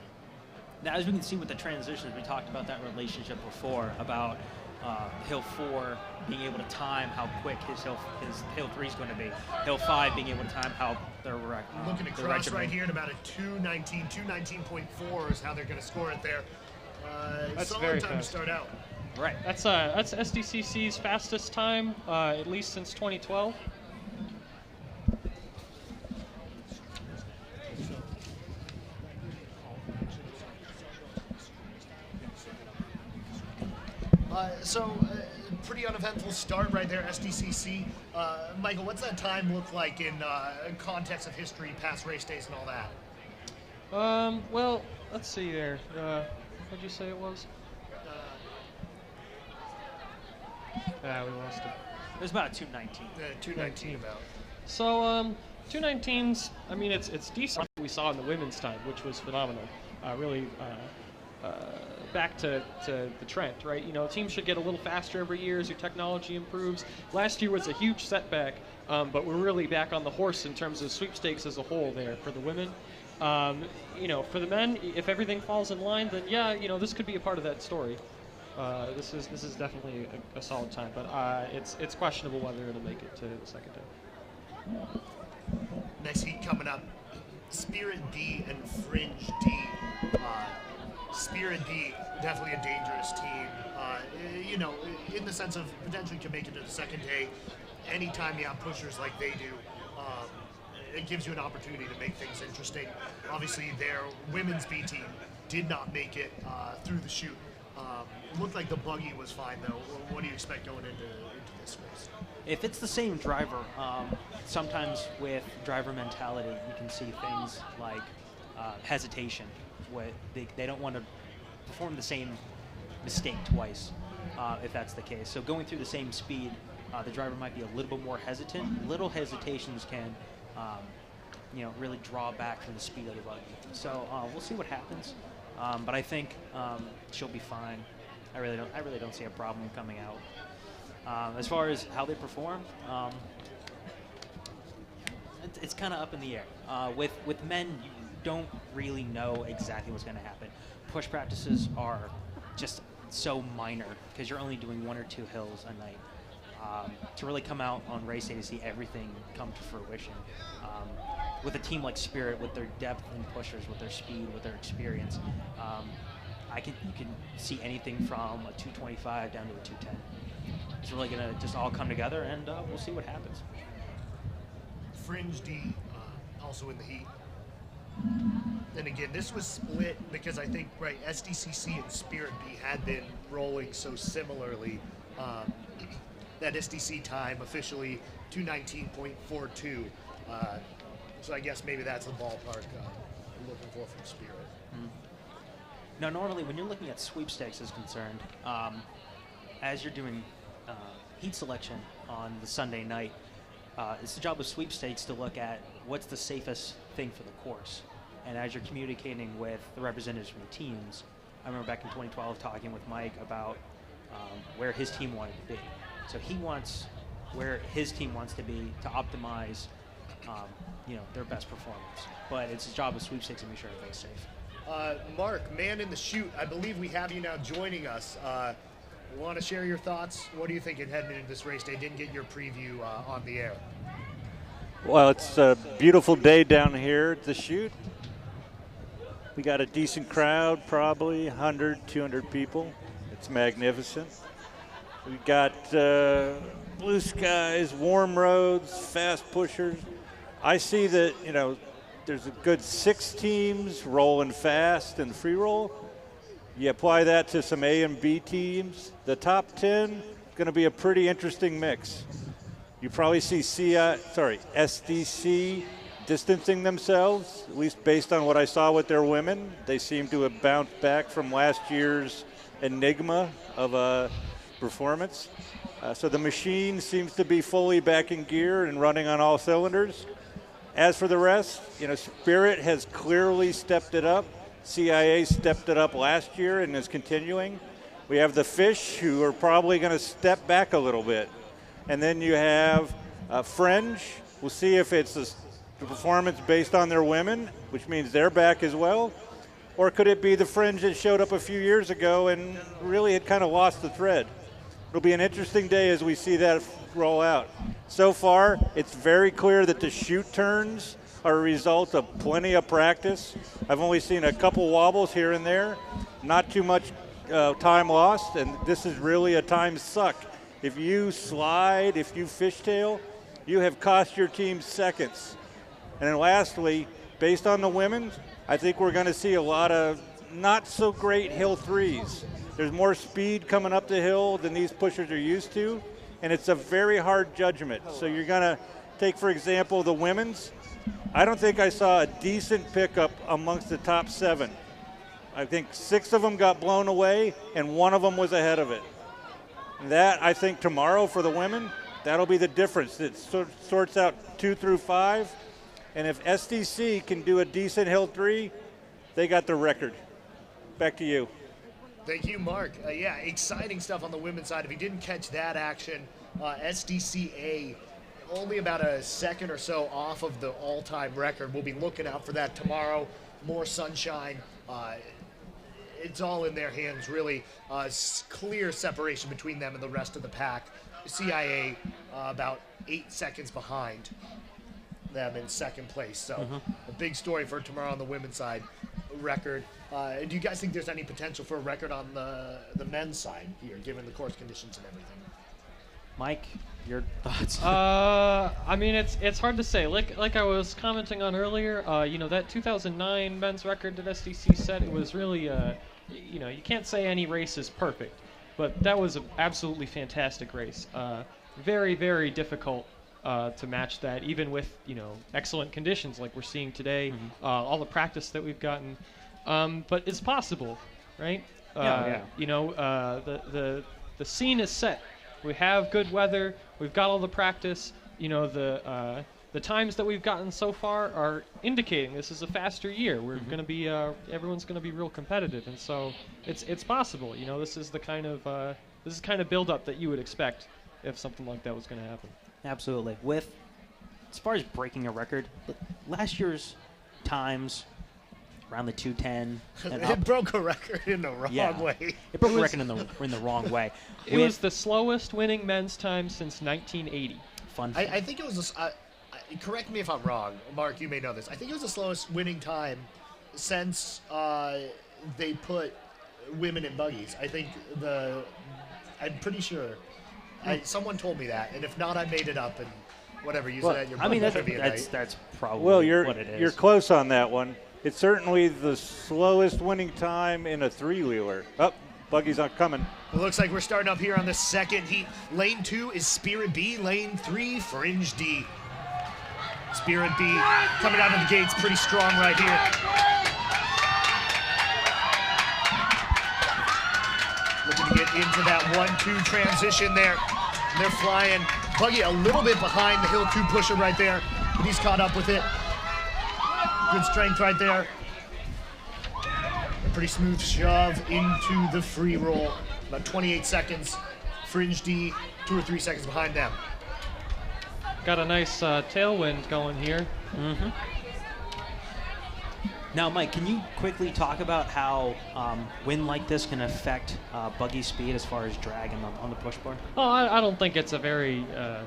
Now, as we can see with the transitions, we talked about that relationship before about Hill 4 being able to time how quick his Hill 3 is going to be. Hill 5 being able to time how they're looking across right here at about a 2:19, 2:19.4 is how they're going to score it there. That's solid very time fast. to start out. Right. That's SDCC's fastest time, at least since 2012. Pretty uneventful start right there, SDCC. Michael, what's that time look like in context of history, past race days, and all that? Well, let's see there. What'd you say it was? We lost it. It was about a 2:19. 2:19 about. So, 2:19's, I mean, it's decent. We saw in the women's time, which was phenomenal. Really, back to the trend, right? You know, teams should get a little faster every year as your technology improves. Last year was a huge setback, but we're really back on the horse in terms of sweepstakes as a whole there for the women. You know, for the men, if everything falls in line, then yeah, you know, this could be a part of that story. This is definitely a solid time, but it's questionable whether it'll make it to the second day. Next heat coming up, Spirit D and Fringe D. Spirit D, definitely a dangerous team. You know, in the sense of potentially can make it to the second day. Anytime you have pushers like they do, it gives you an opportunity to make things interesting. Obviously, their women's B team did not make it through the chute. Looked like the Buggy was fine, though. What do you expect going into this race? If it's the same driver, sometimes with driver mentality, you can see things like hesitation. They don't want to perform the same mistake twice, if that's the case. So going through the same speed, the driver might be a little bit more hesitant. Little hesitations can, you know, really draw back from the speed of the buggy. So we'll see what happens. But I think she'll be fine. I really don't see a problem coming out. As far as how they perform, it's kind of up in the air. With men, you don't really know exactly what's going to happen. Push practices are just so minor because you're only doing 1 or 2 hills a night. To really come out on race day to see everything come to fruition. With a team like Spirit, with their depth and pushers, with their speed, with their experience, you can see anything from a 225 down to a 210. It's really going to just all come together, and we'll see what happens. Fringe D, also in the heat. And again, this was split because I think, right, SDCC and Spirit B had been rolling so similarly. That SDC time officially 2:19.42. So I guess maybe that's the ballpark I'm looking for from Spirit. Now, normally when you're looking at sweepstakes is concerned, as you're doing heat selection on the Sunday night, it's the job of sweepstakes to look at what's the safest thing for the course. And as you're communicating with the representatives from the teams, I remember back in 2012 talking with Mike about where his team wanted to be. So he wants where his team wants to be to optimize, you know, their best performance. But it's his job of sweepstakes to make sure everybody's safe. Mark, man in the chute, I believe we have you now joining us. Want to share your thoughts? What are you thinking heading into this race day? Didn't get your preview on the air. Well, it's a beautiful day down here at the chute. We got a decent crowd, probably 100, 200 people. It's magnificent. We got blue skies, warm roads, fast pushers. I see that, you know, there's a good 6 teams rolling fast in free roll. You apply that to some A and B teams. The top 10 is going to be a pretty interesting mix. You probably see SDC distancing themselves, at least based on what I saw with their women. They seem to have bounced back from last year's enigma of a performance. So the machine seems to be fully back in gear and running on all cylinders. As for the rest, you know, Spirit has clearly stepped it up. CIA stepped it up last year and is continuing. We have the Fish, who are probably going to step back a little bit. And then you have Fringe. We'll see if it's the performance based on their women, which means they're back as well, Or could it be the Fringe that showed up a few years ago and really had kind of lost the thread? It'll be an interesting day as we see that roll out. So far, it's very clear that the chute turns are a result of plenty of practice. I've only seen a couple wobbles here and there, not too much time lost, and this is really a time suck. If you slide, if you fishtail, you have cost your team seconds. And then lastly, based on the women, I think we're going to see a lot of not so great hill threes. There's more speed coming up the hill than these pushers are used to, and it's a very hard judgment. So you're going to take, for example, the women's. I don't think I saw a decent pickup amongst the top 7. I think 6 of them got blown away, and 1 of them was ahead of it. And that, I think, tomorrow for the women, that'll be the difference. It sorts out 2 through 5. And if SDC can do a decent hill 3, they got the record. Back to you. Thank you, Mark. Yeah, exciting stuff on the women's side. If you didn't catch that action, SDCA only about a second or so off of the all-time record. We'll be looking out for that tomorrow. More sunshine. It's all in their hands, really. Clear separation between them and the rest of the pack. CIA about 8 seconds behind them in second place. So a big story for tomorrow on the women's side. Record. Do you guys think there's any potential for a record on the men's side here, given the course conditions and everything? Mike, your thoughts? I mean, it's hard to say. Like I was commenting on earlier, that 2009 men's record that SDC set, it was really, you can't say any race is perfect, but that was an absolutely fantastic race. Very, very difficult to match that, even with, excellent conditions like we're seeing today, all the practice that we've gotten. But it's possible, right? Yeah. The scene is set. We have good weather. We've got all the practice. The times that we've gotten so far are indicating this is a faster year. We're going to be everyone's going to be real competitive, and so it's possible. This is the kind of build up that you would expect if something like that was going to happen. Absolutely. As far as breaking a record, last year's times around the 2:10 and up. It broke a record in the wrong way. It broke a record in the wrong way. It was the slowest winning men's time since 1980. Fun. I think it was. Correct me if I'm wrong, Mark. You may know this. I think it was the slowest winning time since they put women in buggies. I think I'm pretty sure. Someone told me that, and if not, I made it up and whatever. Use it at your. I mean, trivia night. that's probably Well, what it is. you're close on that one. It's certainly the slowest winning time in a 3-wheeler. Oh, Buggy's not coming. It looks like we're starting up here on the second heat. Lane 2 is Spirit B. Lane 3, Fringe D. Spirit B coming out of the gates pretty strong right here. Looking to get into that 1-2 transition there. And they're flying. Buggy a little bit behind the Hill 2 pusher right there, but he's caught up with it. Good strength right there. A pretty smooth shove into the free roll. About 28 seconds. Fringe D, 2 or 3 seconds behind them. Got a nice tailwind going here. Now, Mike, can you quickly talk about how wind like this can affect buggy speed as far as drag on the push bar? Oh, I don't think it's a very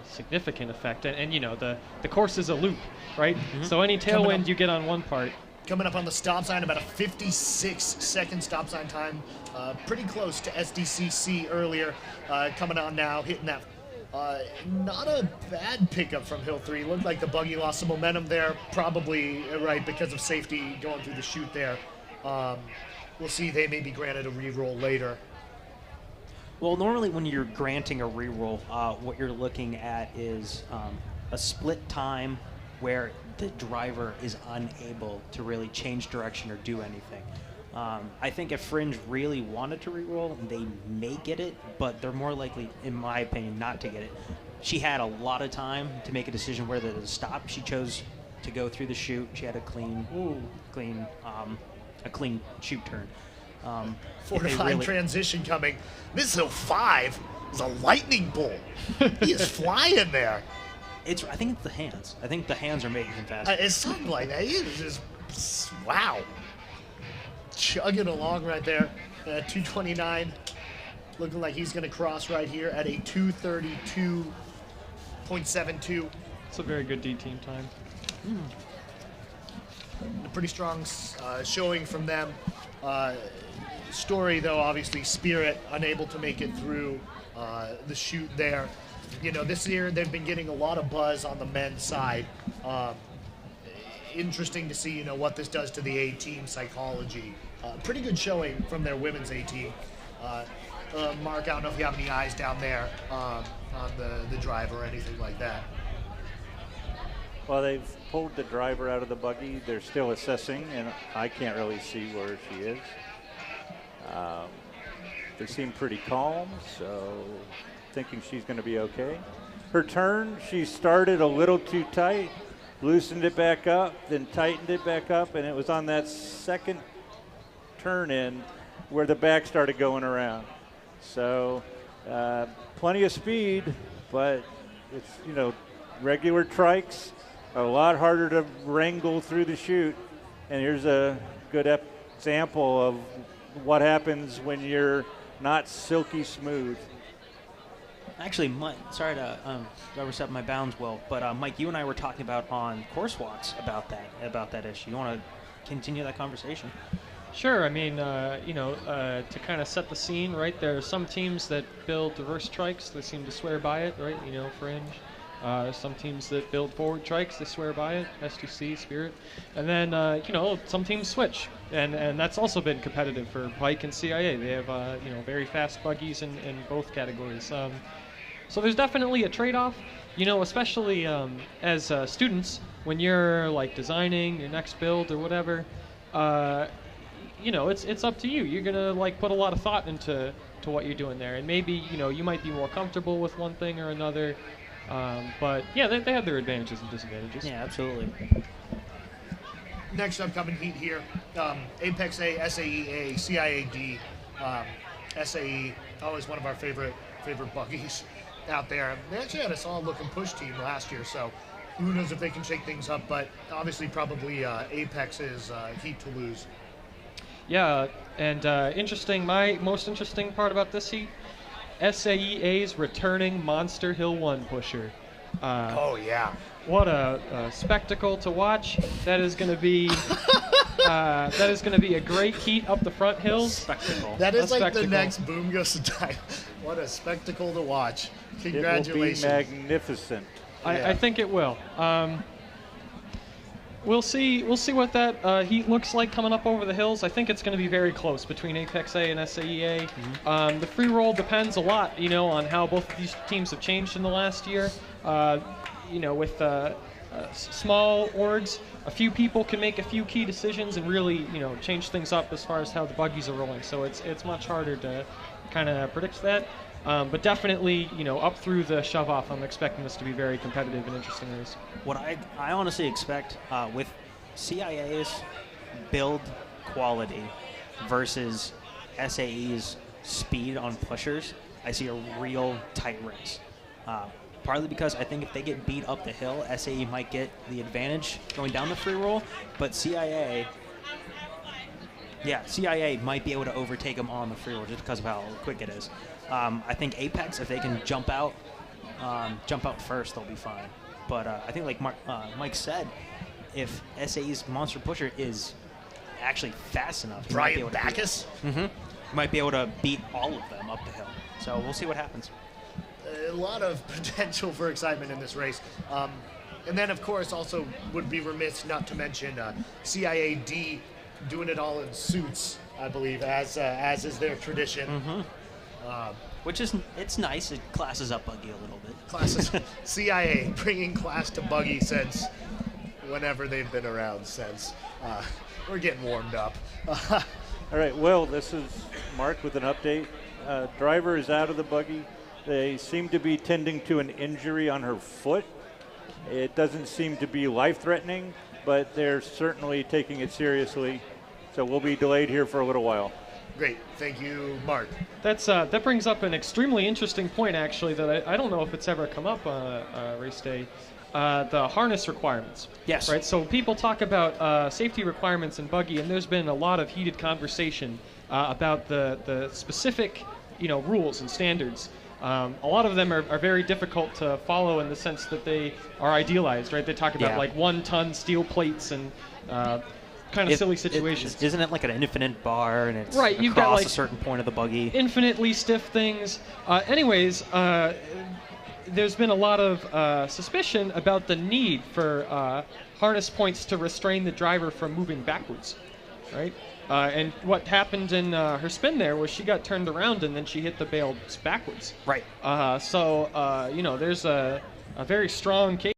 significant effect. And the course is a loop, right? So any tailwind you get on one part. Coming up on the stop sign, about a 56-second stop sign time. Pretty close to SDCC earlier. Coming on now, hitting that. Not a bad pickup from Hill 3. Looked like the buggy lost some momentum there, probably right because of safety going through the chute there. We'll see. They may be granted a re-roll later. Well, normally when you're granting a re-roll, what you're looking at is a split time where the driver is unable to really change direction or do anything. I think if Fringe really wanted to re-roll, they may get it, but they're more likely, in my opinion, not to get it. She had a lot of time to make a decision whether to stop. She chose to go through the chute. She had a clean chute turn. 4 to 5 transition coming. This Hill 5 is a lightning bolt. He is flying there. I think it's the hands. I think the hands are making him faster. It's something like that. He is just wow. chugging along right there at 229. Looking like he's going to cross right here at a 232.72. It's a very good D team time. A pretty strong showing from them. Story, though, obviously, Spirit unable to make it through the chute there. You know, this year they've been getting a lot of buzz on the men's side. Interesting to see, you know, what this does to the A-team psychology. Pretty good showing from their women's A-team. Mark, I don't know if you have any eyes down there on the drive or anything like that. Well, they've pulled the driver out of the buggy. They're still assessing, and I can't really see where she is. They seem pretty calm, so thinking she's going to be okay. Her turn, she started a little too tight, loosened it back up, then tightened it back up, and it was on that second turn in where the back started going around. So plenty of speed, but it's, you know, regular trikes are a lot harder to wrangle through the chute. And here's a good example of what happens when you're not silky smooth. Actually, Mike, sorry to overstep my bounds, Will, but Mike, you and I were talking about on course walks about that issue. You want to continue that conversation? Sure. I mean, to kind of set the scene, right? There are some teams that build diverse trikes. They seem to swear by it, right? You know, Fringe. Some teams that build forward trikes, they swear by it. S2C, Spirit. And then, some teams switch. And that's also been competitive for Pike and CIA. They have, very fast buggies in both categories. So there's definitely a trade-off, you know, especially as students, when you're, like, designing your next build or whatever, it's up to you. You're going to, like, put a lot of thought into what you're doing there. And maybe, you know, you might be more comfortable with one thing or another. But, yeah, they have their advantages and disadvantages. Yeah, absolutely. Next upcoming heat here, Apex A, SAE A, CIAD, SAE, always one of our favorite buggies out there. They actually had a solid looking push team last year, so who knows if they can shake things up, but obviously probably Apex's heat to lose. Yeah, and my most interesting part about this heat, SAEA's returning Monster Hill 1 pusher. Oh, yeah. What a spectacle to watch. That is going to be a great heat up the front hills. Spectacle. That is A like spectacle. the next Boom Goes to Die. What a spectacle to watch. Congratulations. It will be magnificent. I think it will. We'll see what that heat looks like coming up over the hills. I think it's going to be very close between Apex A and SAEA. Mm-hmm. The free roll depends a lot, you know, on how both of these teams have changed in the last year. With small orgs, a few people can make a few key decisions and really, you know, change things up as far as how the buggies are rolling. So it's much harder to kind of predict that. But definitely, you know, up through the shove-off, I'm expecting this to be a very competitive and interesting race. What I honestly expect with CIA's build quality versus SAE's speed on pushers, I see a real tight race. Partly because I think if they get beat up the hill, SAE might get the advantage going down the free roll, but CIA might be able to overtake them on the free roll just because of how quick it is. I think Apex, if they can jump out first, they'll be fine. But I think, like Mike said, if SAE's monster pusher is actually fast enough, Brian Backus? Might be able to beat all of them up the hill. So we'll see what happens. A lot of potential for excitement in this race. And then, of course, also would be remiss not to mention CIAD doing it all in suits, I believe, as is their tradition. Which is, it's nice. It classes up Buggy a little bit. Classes, CIA bringing class to Buggy since whenever they've been around since. We're getting warmed up. All right, Will, this is Mark with an update. Driver is out of the buggy. They seem to be tending to an injury on her foot. It doesn't seem to be life-threatening, but they're certainly taking it seriously. So we'll be delayed here for a little while. Great. Thank you, Mark. That brings up an extremely interesting point, actually, that I don't know if it's ever come up on a race day. The harness requirements. Yes. Right. So people talk about safety requirements in buggy, and there's been a lot of heated conversation about the specific, rules and standards. A lot of them are very difficult to follow in the sense that they are idealized, right? They talk about like 1-ton steel plates and kind of silly situations. Isn't it like an infinite bar and it's right? You've across got like a certain point of the buggy? Infinitely stiff things. Anyways, there's been a lot of suspicion about the need for harness points to restrain the driver from moving backwards, right? And what happened in her spin there was she got turned around and then she hit the bales backwards. Right. So there's a very strong case.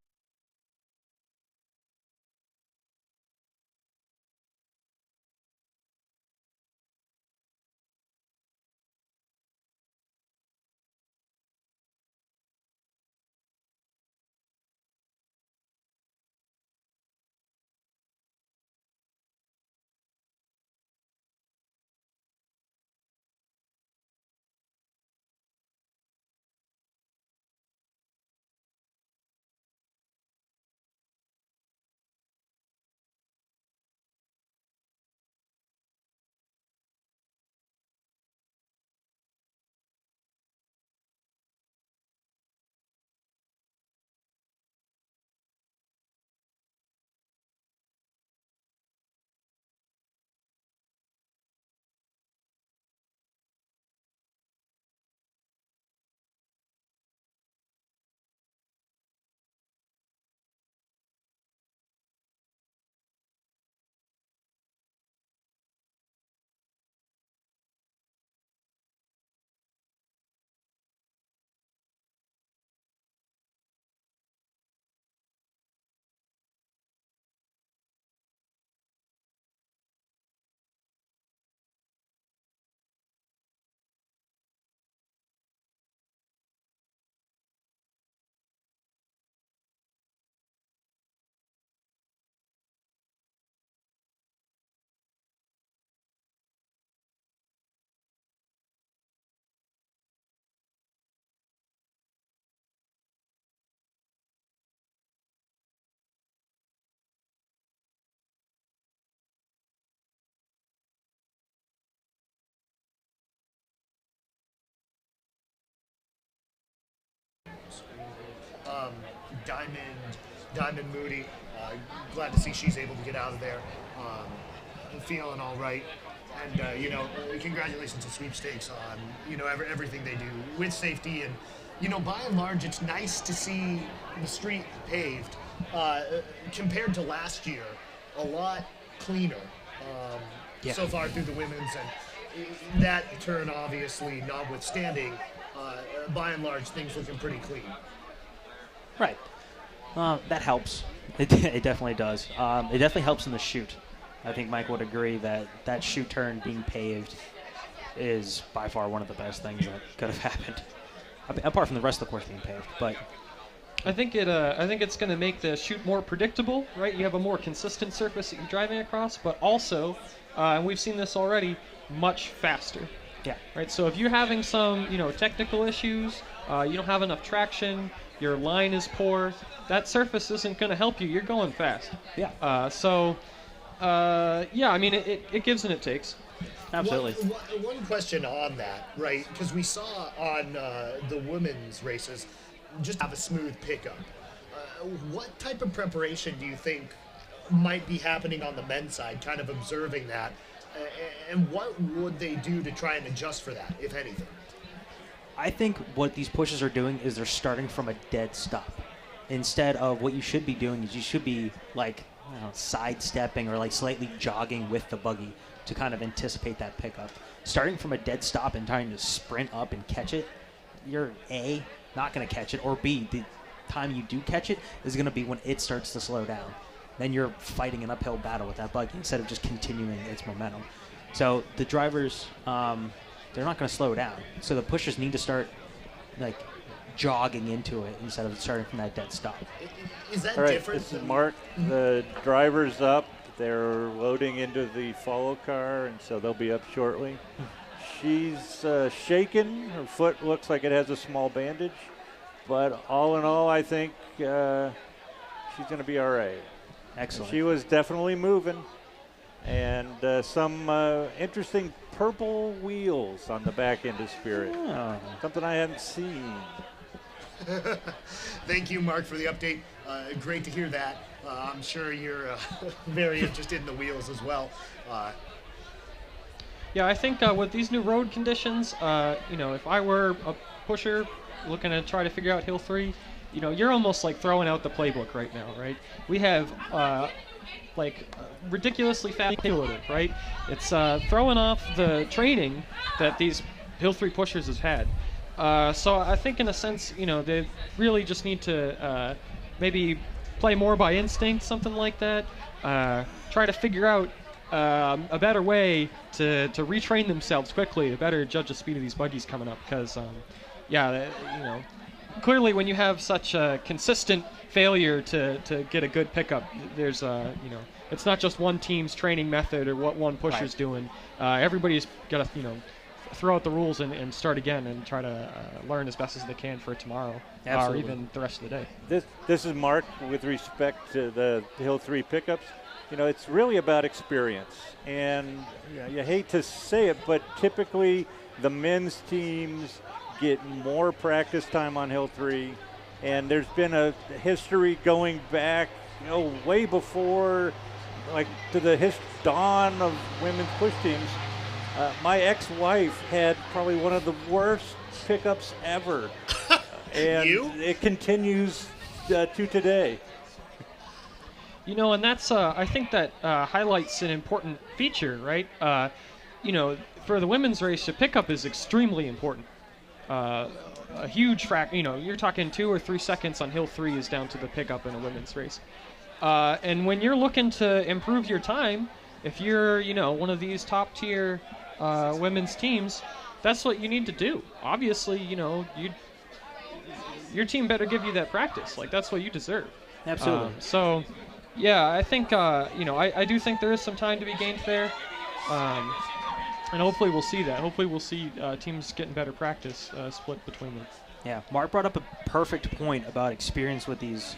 Diamond Moody. Glad to see she's able to get out of there. Feeling all right. And, congratulations to Sweepstakes on, everything they do with safety. And, by and large, it's nice to see the street paved. Compared to last year, a lot cleaner so far through the women's. And that turn, obviously, notwithstanding, by and large, things looking pretty clean. Right. That helps. It definitely does. It definitely helps in the chute. I think Mike would agree that chute turn being paved is by far one of the best things that could have happened. Apart from the rest of the course being paved, but I think it's going to make the chute more predictable, right? You have a more consistent surface that you're driving across, but also, and we've seen this already, much faster. Yeah. Right. So if you're having some, technical issues, you don't have enough traction, your line is poor, that surface isn't going to help you. You're going fast. Yeah. It gives and it takes. Absolutely. One question on that, right? Because we saw on the women's races just have a smooth pickup. What type of preparation do you think might be happening on the men's side, kind of observing that? And what would they do to try and adjust for that, if anything? I think what these pushes are doing is they're starting from a dead stop. Instead of what you should be doing is you should be sidestepping or slightly jogging with the buggy to kind of anticipate that pickup. Starting from a dead stop and trying to sprint up and catch it, you're A, not going to catch it, or B, the time you do catch it is going to be when it starts to slow down. Then you're fighting an uphill battle with that buggy instead of just continuing its momentum. So the drivers, they're not going to slow down. So the pushers need to start jogging into it instead of starting from that dead stop. Is that All right, different? this is Mark. The driver's up. They're loading into the follow car, and so they'll be up shortly. She's shaken. Her foot looks like it has a small bandage. But all in all, I think she's going to be all right. Excellent. She was definitely moving. And some interesting purple wheels on the back end of Spirit. Oh. Something I hadn't seen. Thank you, Mark, for the update. Great to hear that. I'm sure you're very interested in the wheels as well. Yeah, I think with these new road conditions, if I were a pusher looking to try to figure out Hill 3, you're almost like throwing out the playbook right now, right? We have ridiculously fast cumulative, right? It's throwing off the training that these Hill 3 pushers have had. So I think in a sense, they really just need to maybe play more by instinct, something like that. Try to figure out a better way to retrain themselves quickly to better judge the speed of these buggies coming up. Because, clearly when you have such a consistent failure to get a good pickup, there's it's not just one team's training method or what one pusher's doing. Everybody's got to throw out the rules and start again and try to learn as best as they can for tomorrow. Or even the rest of the day. This is Mark with respect to the Hill 3 pickups. It's really about experience. And you hate to say it, but typically the men's teams get more practice time on Hill 3. And there's been a history going back, way before, to the dawn of women's push teams. My ex-wife had probably one of the worst pickups ever. And it continues to today. And that's, I think that highlights an important feature, right? For the women's race, the pickup is extremely important. A huge you're talking 2 or 3 seconds on Hill 3 is down to the pickup in a women's race. And when you're looking to improve your time, if you're, one of these top-tier women's teams, that's what you need to do. Obviously, your team better give you that practice. That's what you deserve. Absolutely. So, yeah, I think, I do think there is some time to be gained there. And hopefully we'll see that. Hopefully we'll see teams getting better practice split between them. Yeah, Mark brought up a perfect point about experience with these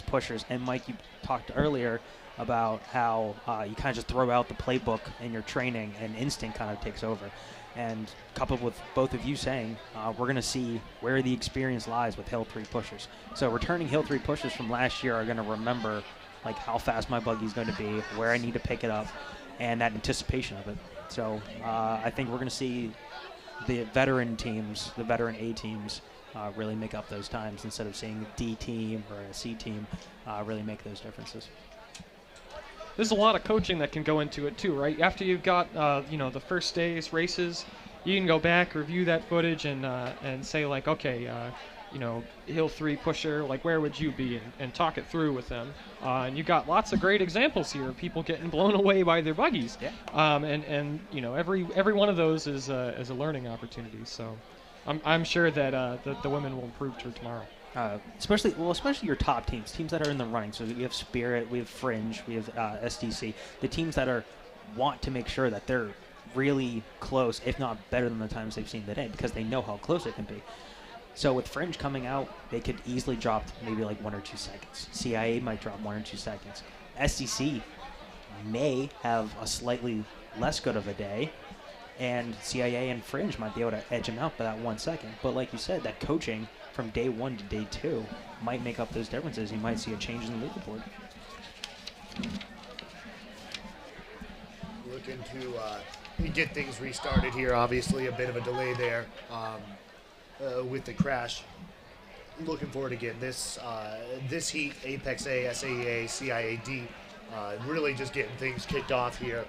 pushers. And Mike, you talked earlier about how you kind of just throw out the playbook in your training and instinct kind of takes over. And coupled with both of you saying, we're going to see where the experience lies with Hill 3 pushers. So returning Hill 3 pushers from last year are going to remember how fast my buggy is going to be, where I need to pick it up, and that anticipation of it. So I think we're going to see the veteran teams, the veteran A teams, really make up those times instead of seeing a D team or a C team really make those differences. There's a lot of coaching that can go into it too, right? After you've got the first day's races, you can go back, review that footage, and say okay, Hill 3 pusher, where would you be, and talk it through with them. And you got lots of great examples here of people getting blown away by their buggies. Yeah. And every one of those is a learning opportunity. So I'm sure that the women will improve for tomorrow. Especially your top teams that are in the running. So we have Spirit, we have Fringe, we have SDC. The teams that want to make sure that they're really close, if not better than the times they've seen today, because they know how close it can be. So with Fringe coming out, they could easily drop maybe 1 or 2 seconds. CIA might drop 1 or 2 seconds. SDC may have a slightly less good of a day, and CIA and Fringe might be able to edge them out by that 1 second. But like you said, that coaching from day 1 to day 2 might make up those differences. You might see a change in the leaderboard. Looking to get things restarted here. Obviously, a bit of a delay there with the crash. Looking forward to getting this heat, Apex A, SAEA, CIAD, really just getting things kicked off here.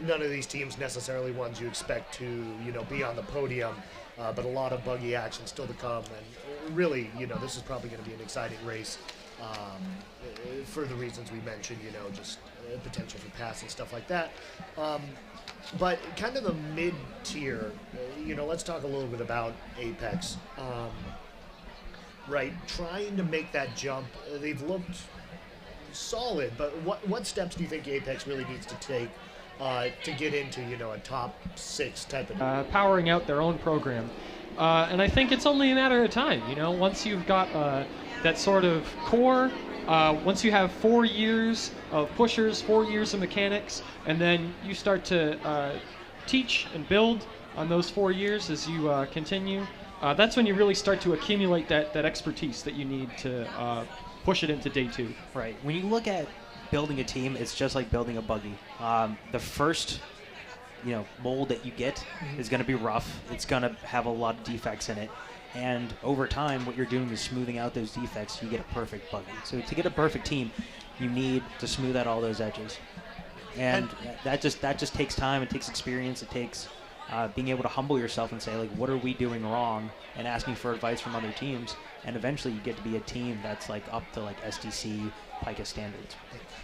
None of these teams necessarily ones you expect to be on the podium, but a lot of buggy action still to come, and really this is probably going to be an exciting race for the reasons we mentioned, just potential for pass and stuff like that. But kind of the mid-tier, let's talk a little bit about Apex. Right, trying to make that jump. They've looked solid, but what steps do you think Apex really needs to take to get into, a top 6 type of powering out their own program. And I think it's only a matter of time, once you've got that sort of core, once you have 4 years of pushers, 4 years of mechanics, and then you start to teach and build on those 4 years as you continue, that's when you really start to accumulate that expertise that you need to push it into day 2. Right. When you look at building a team, it's just like building a buggy. The first, mold that you get is going to be rough. It's going to have a lot of defects in it. And over time, what you're doing is smoothing out those defects. You get a perfect buggy. So to get a perfect team, you need to smooth out all those edges. And that just takes time. It takes experience. It takes being able to humble yourself and say, like, what are we doing wrong? And asking for advice from other teams. And eventually you get to be a team that's like up to like SDC, Pica standards.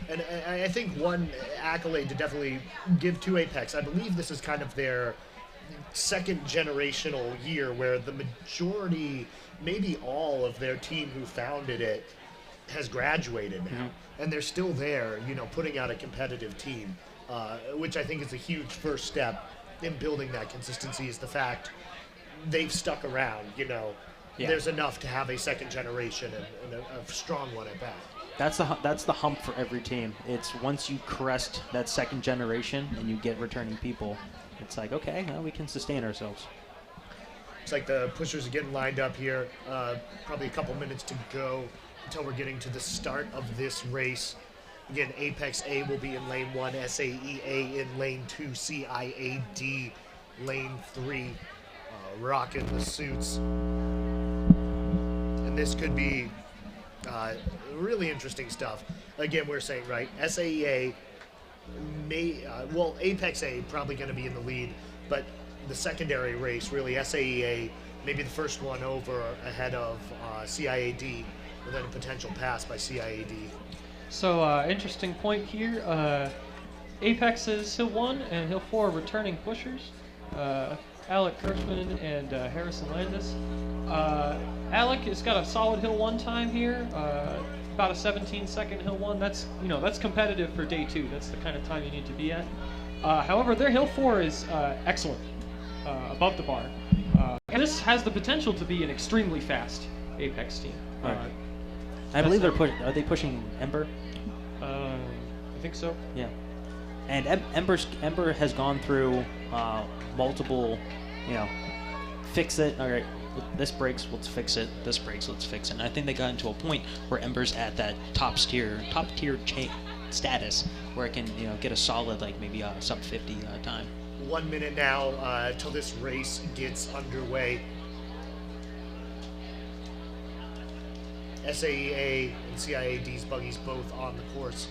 And I think one accolade to definitely give to Apex, I believe this is kind of their second generational year where the majority, maybe all of their team who founded it has graduated now. And they're still there, putting out a competitive team, which I think is a huge first step in building that consistency, is the fact they've stuck around, There's enough to have a second generation and a strong one at that. That's the hump for every team. It's once you crest that second generation and you get returning people, it's like, okay, now we can sustain ourselves. It's like the pushers are getting lined up here. Probably a couple minutes to go until we're getting to the start of this race. Again, Apex A will be in lane 1, SAEA in lane 2, CIAD lane 3, rocking the suits. And this could be really interesting stuff. Again, we're saying, right, SAEA Apex A probably going to be in the lead, but the secondary race, really, SAEA, maybe the first one over ahead of CIAD, with then a potential pass by CIAD. So, interesting point here. Apex's Hill 1 and Hill 4 returning pushers. Alec Kirchman and Harrison Landis. Alec has got a solid Hill 1 time here. About a 17-second Hill 1. That's competitive for day 2. That's the kind of time you need to be at. However, their Hill 4 is excellent, above the bar. And this has the potential to be an extremely fast Apex team. I believe are they pushing Ember? I think so. Yeah. And Ember has gone through multiple, fix it. All right, this breaks, let's fix it. This breaks, let's fix it. And I think they got into a point where Ember's at that top tier status where it can, get a solid, like maybe a sub 50 time. 1 minute now till this race gets underway. SAEA and CIAD's buggies both on the course.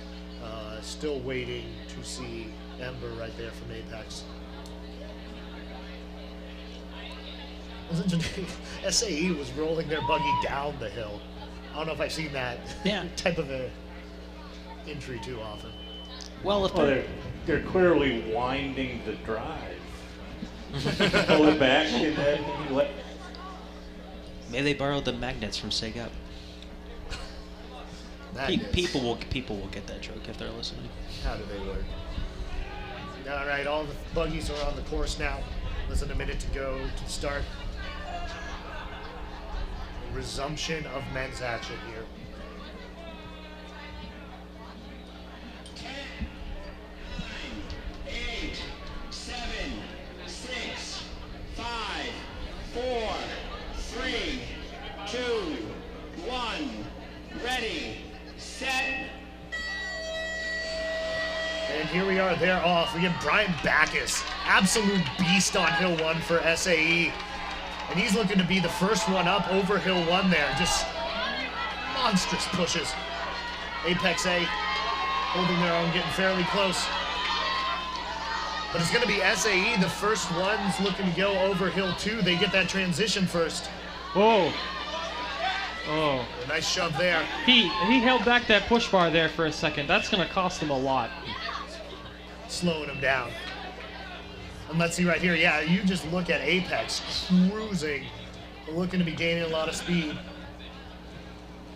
Still waiting to see Ember right there from Apex. SAE was rolling their buggy down the hill. I don't know if I've seen that type of a entry too often. Well, they're clearly winding the drive. Pull it back and then let. Maybe they borrowed the magnets from Sega. People will get that joke if they're listening. How do they work? All right, all the buggies are on the course now. Less than a minute to go to start. Resumption of men's action here. 10, 9, 8, 7, 6, 5, 4, 3, 2, 1. Ready, set. And here we are, they're off. We get Brian Backus, absolute beast on Hill 1 for SAE. And he's looking to be the first one up over Hill 1 there. Just monstrous pushes. Apex A holding their own, getting fairly close. But it's going to be SAE, the first ones looking to go over Hill 2. They get that transition first. Whoa. Oh. A nice shove there. He held back that push bar there for a second. That's going to cost him a lot. Slowing him down. And let's see right here. Yeah, you just look at Apex cruising, looking to be gaining a lot of speed.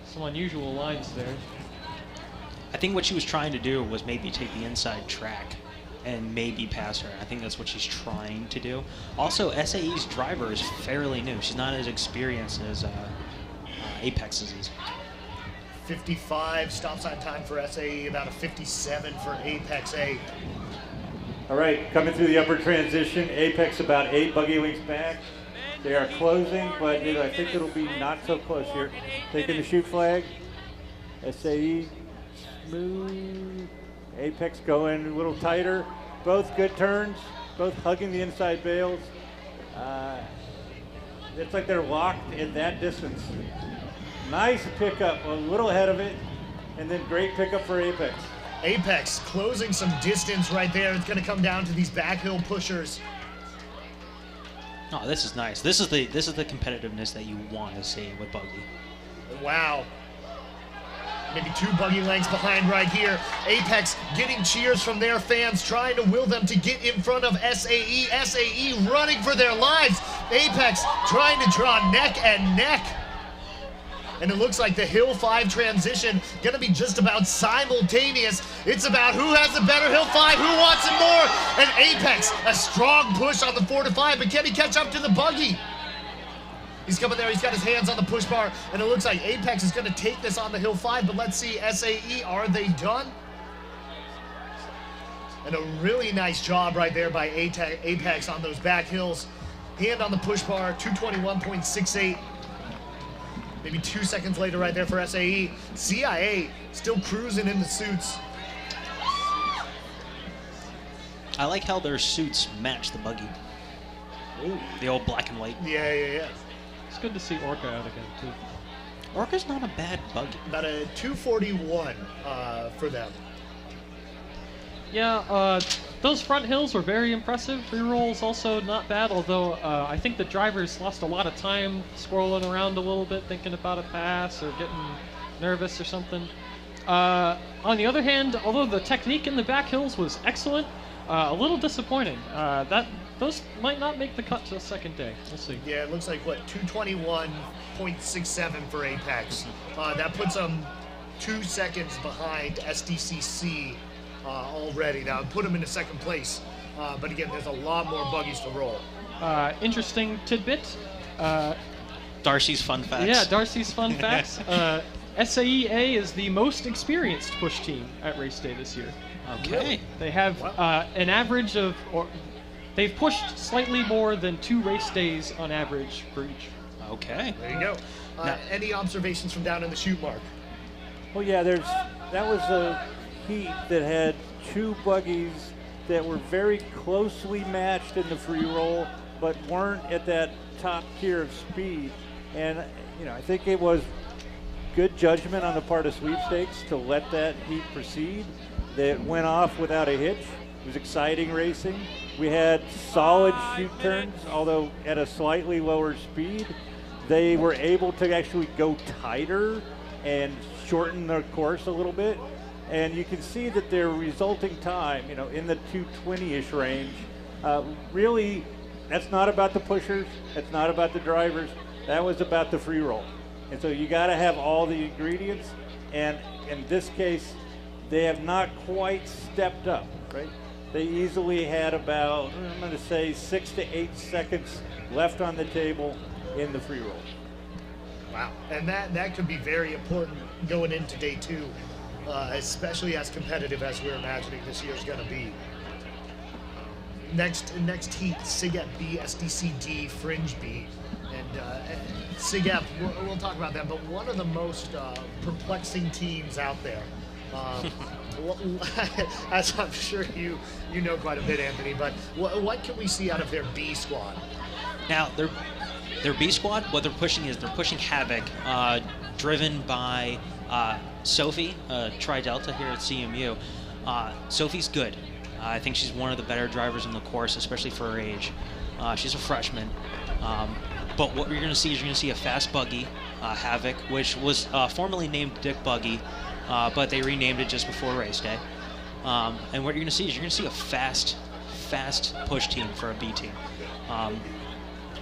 Some unusual lines there. I think what she was trying to do was maybe take the inside track and maybe pass her. I think that's what she's trying to do. Also, SAE's driver is fairly new. She's not as experienced as Apex's is. 55 stop sign time for SAE, about a 57 for Apex A. All right, coming through the upper transition, Apex about 8 buggy lengths back. They are closing, but I think it'll be not so close here. Taking the chute flag. SAE smooth. Apex going a little tighter. Both good turns, both hugging the inside bales. It's like they're locked in that distance. Nice pickup, a little ahead of it, and then great pickup for Apex. Apex closing some distance right there. It's going to come down to these back hill pushers. Oh, this is nice. This is the competitiveness that you want to see with Buggy. Wow. Maybe 2 buggy lengths behind right here. Apex getting cheers from their fans, trying to will them to get in front of SAE. SAE running for their lives. Apex trying to draw neck and neck. And it looks like the Hill 5 transition going to be just about simultaneous. It's about who has the better Hill 5, who wants it more. And Apex, a strong push on the 4 to 5, but can he catch up to the buggy? He's coming there, he's got his hands on the push bar, and it looks like Apex is going to take this on the Hill 5, but let's see, SAE, are they done? And a really nice job right there by Apex on those back hills. Hand on the push bar, 221.68. Maybe 2 seconds later right there for SAE. CIA still cruising in the suits. I like how their suits match the Buggy. Ooh. The old black and white. Yeah. It's good to see Orca out again, too. Orca's not a bad Buggy. About a 241 for them. Yeah, those front hills were very impressive. Rerolls also not bad, although I think the drivers lost a lot of time scrolling around a little bit, thinking about a pass or getting nervous or something. On the other hand, although the technique in the back hills was excellent, a little disappointing. Those might not make the cut to the second day. We'll see. Yeah, it looks like, 221.67 for Apex. That puts them 2 seconds behind SDCC already. Now, put them into second place. But again, there's a lot more buggies to roll. Interesting tidbit. Darcy's fun facts. Yeah, Darcy's fun facts. SAEA is the most experienced push team at race day this year. Okay. Really? They have an average of, they've pushed slightly more than 2 race days on average for each. Okay. There you go. Any observations from down in the chute, Mark? Well, yeah, that was a heat that had 2 buggies that were very closely matched in the free roll, but weren't at that top tier of speed. And, I think it was good judgment on the part of Sweepstakes to let that heat proceed. That went off without a hitch. It was exciting racing. We had solid chute turns, although at a slightly lower speed. They were able to actually go tighter and shorten their course a little bit. And you can see that their resulting time, in the 220-ish range, really, that's not about the pushers. That's not about the drivers. That was about the free roll. And so you got to have all the ingredients. And in this case, they have not quite stepped up, right? They easily had about, I'm going to say, 6 to 8 seconds left on the table in the free roll. Wow. And that could be very important going into day 2, especially as competitive as we're imagining this year's going to be. Next heat, SIGEP B, SDCD, Fringe B. And SIGEP, we'll talk about them, but one of the most perplexing teams out there. As I'm sure you know quite a bit, Anthony, but what can we see out of their B squad? Now, their B squad, what they're pushing is they're pushing Havoc, driven by Sophie, Tri-Delta here at CMU. Sophie's good. I think she's one of the better drivers in the course, especially for her age. She's a freshman. But what you're going to see is you're going to see a fast buggy, Havoc, which was formerly named Dick Buggy, but they renamed it just before race day. And what you're going to see is you're going to see a fast push team for a B team.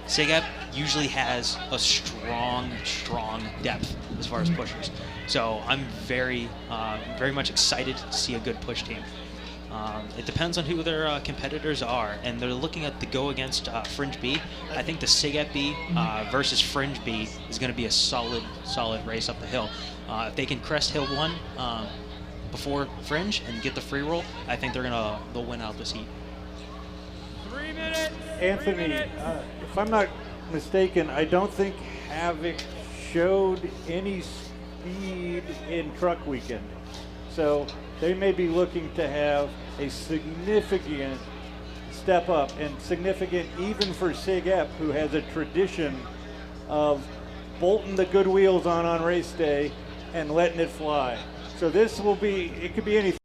Sigep usually has a strong depth as far as pushers. So I'm very much excited to see a good push team. It depends on who their competitors are, and they're looking at the go against Fringe B. I think the Sigep B versus Fringe B is going to be a solid race up the hill. If they can crest Hill 1 before Fringe and get the free roll, I think they'll win out this heat. 3 minutes. Anthony, if I'm not mistaken, I don't think Havoc showed any speed in truck weekend. So they may be looking to have a significant step up, and significant even for Sigep, who has a tradition of bolting the good wheels on race day and letting it fly. So this will be, it could be anything.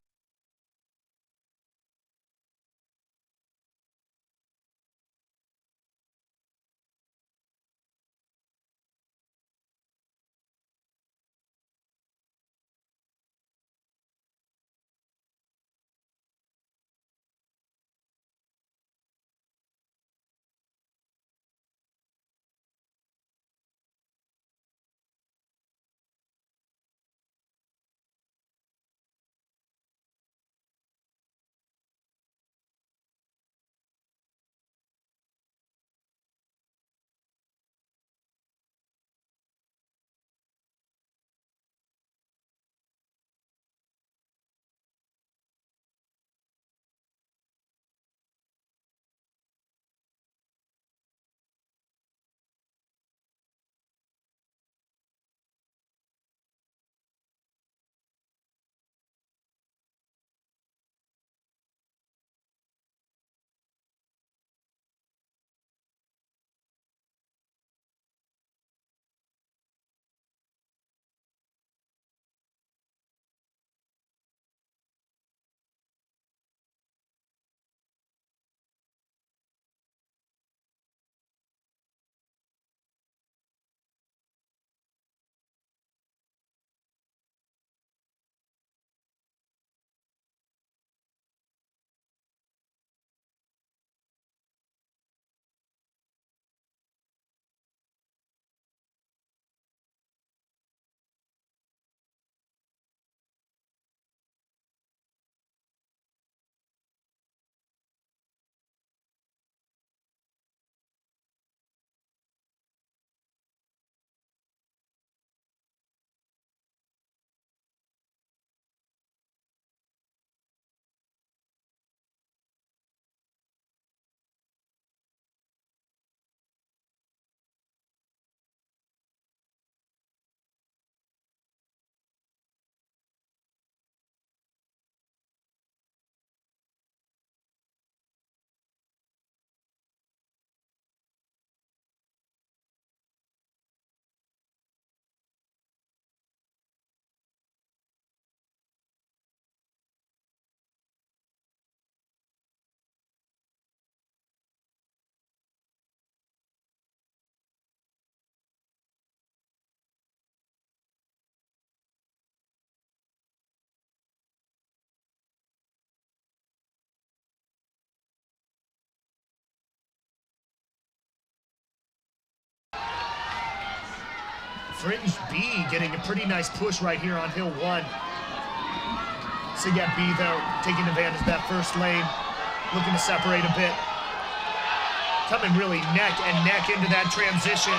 Fringe B getting a pretty nice push right here on Hill 1. Sigep B, though, taking advantage of that first lane, looking to separate a bit. Coming really neck and neck into that transition.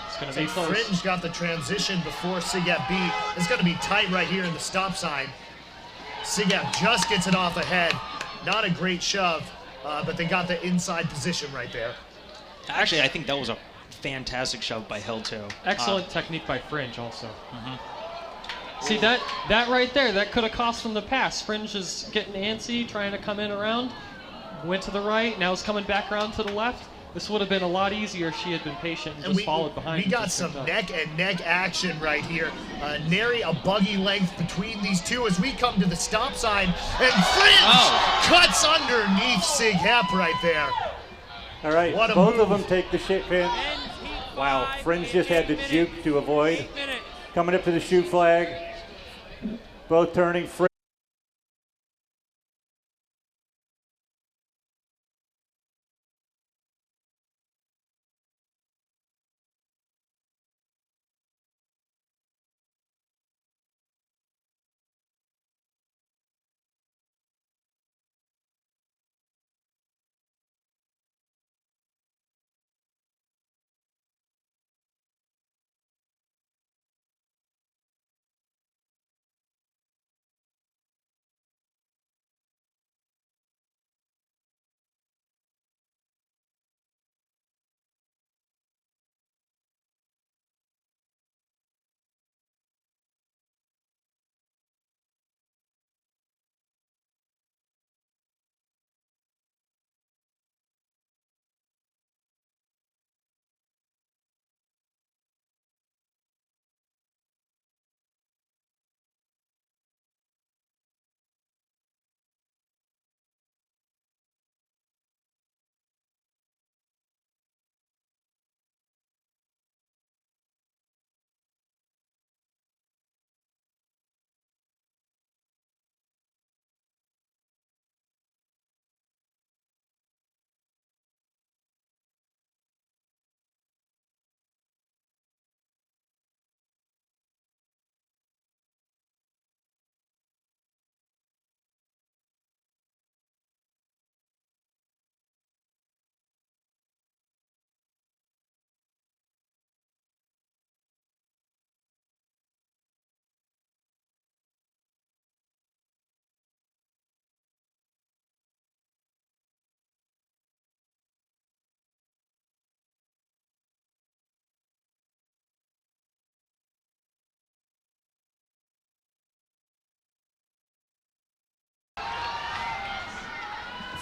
It's going to be close. Fringe got the transition before Sigep B. It's going to be tight right here in the stop sign. Sigep just gets it off ahead. Not a great shove, but they got the inside position right there. Actually, I think that was a fantastic shove by Hill 2. Excellent technique by Fringe also. See, that right there, that could have cost them the pass. Fringe is getting antsy, trying to come in around. Went to the right, now is coming back around to the left. This would have been a lot easier if she had been patient and just followed behind. We got some neck and neck action right here. Nary a buggy length between these two as we come to the stop sign. And Fringe cuts underneath Sigep right there. All right, both of them take the shit pin. Wow, Fringe just had to juke to avoid. Coming up to the shoot flag. Both turning.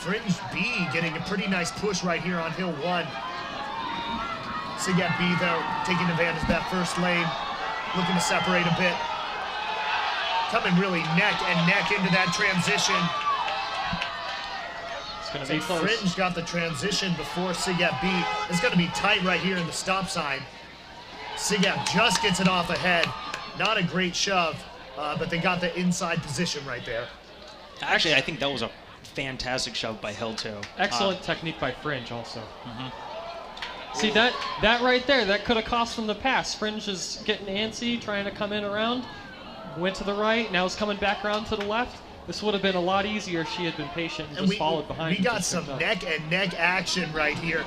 Fringe B getting a pretty nice push right here on hill 1. Sigat B, though, taking advantage of that first lane, looking to separate a bit. Coming really neck and neck into that transition. It's going to be close. Fringe got the transition before Sigat B. It's going to be tight right here in the stop sign. Sigat just gets it off ahead. Not a great shove, but they got the inside position right there. Actually, I think that was a fantastic shove by Hill, too. Excellent technique by Fringe also. See, that right there, that could have cost them the pass. Fringe is getting antsy, trying to come in around. Went to the right, now is coming back around to the left. This would have been a lot easier if she had been patient and just followed behind. We got some neck and neck action right here.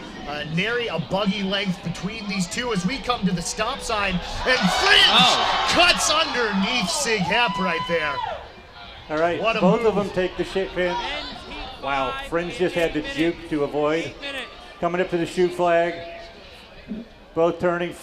Nary a buggy length between these two as we come to the stop sign. And Fringe cuts underneath Sig Hep right there. All right, What a both of move. them take the shit pin. Wow, Fringe just had the juke to avoid. Coming up to the shoot flag. Both turning.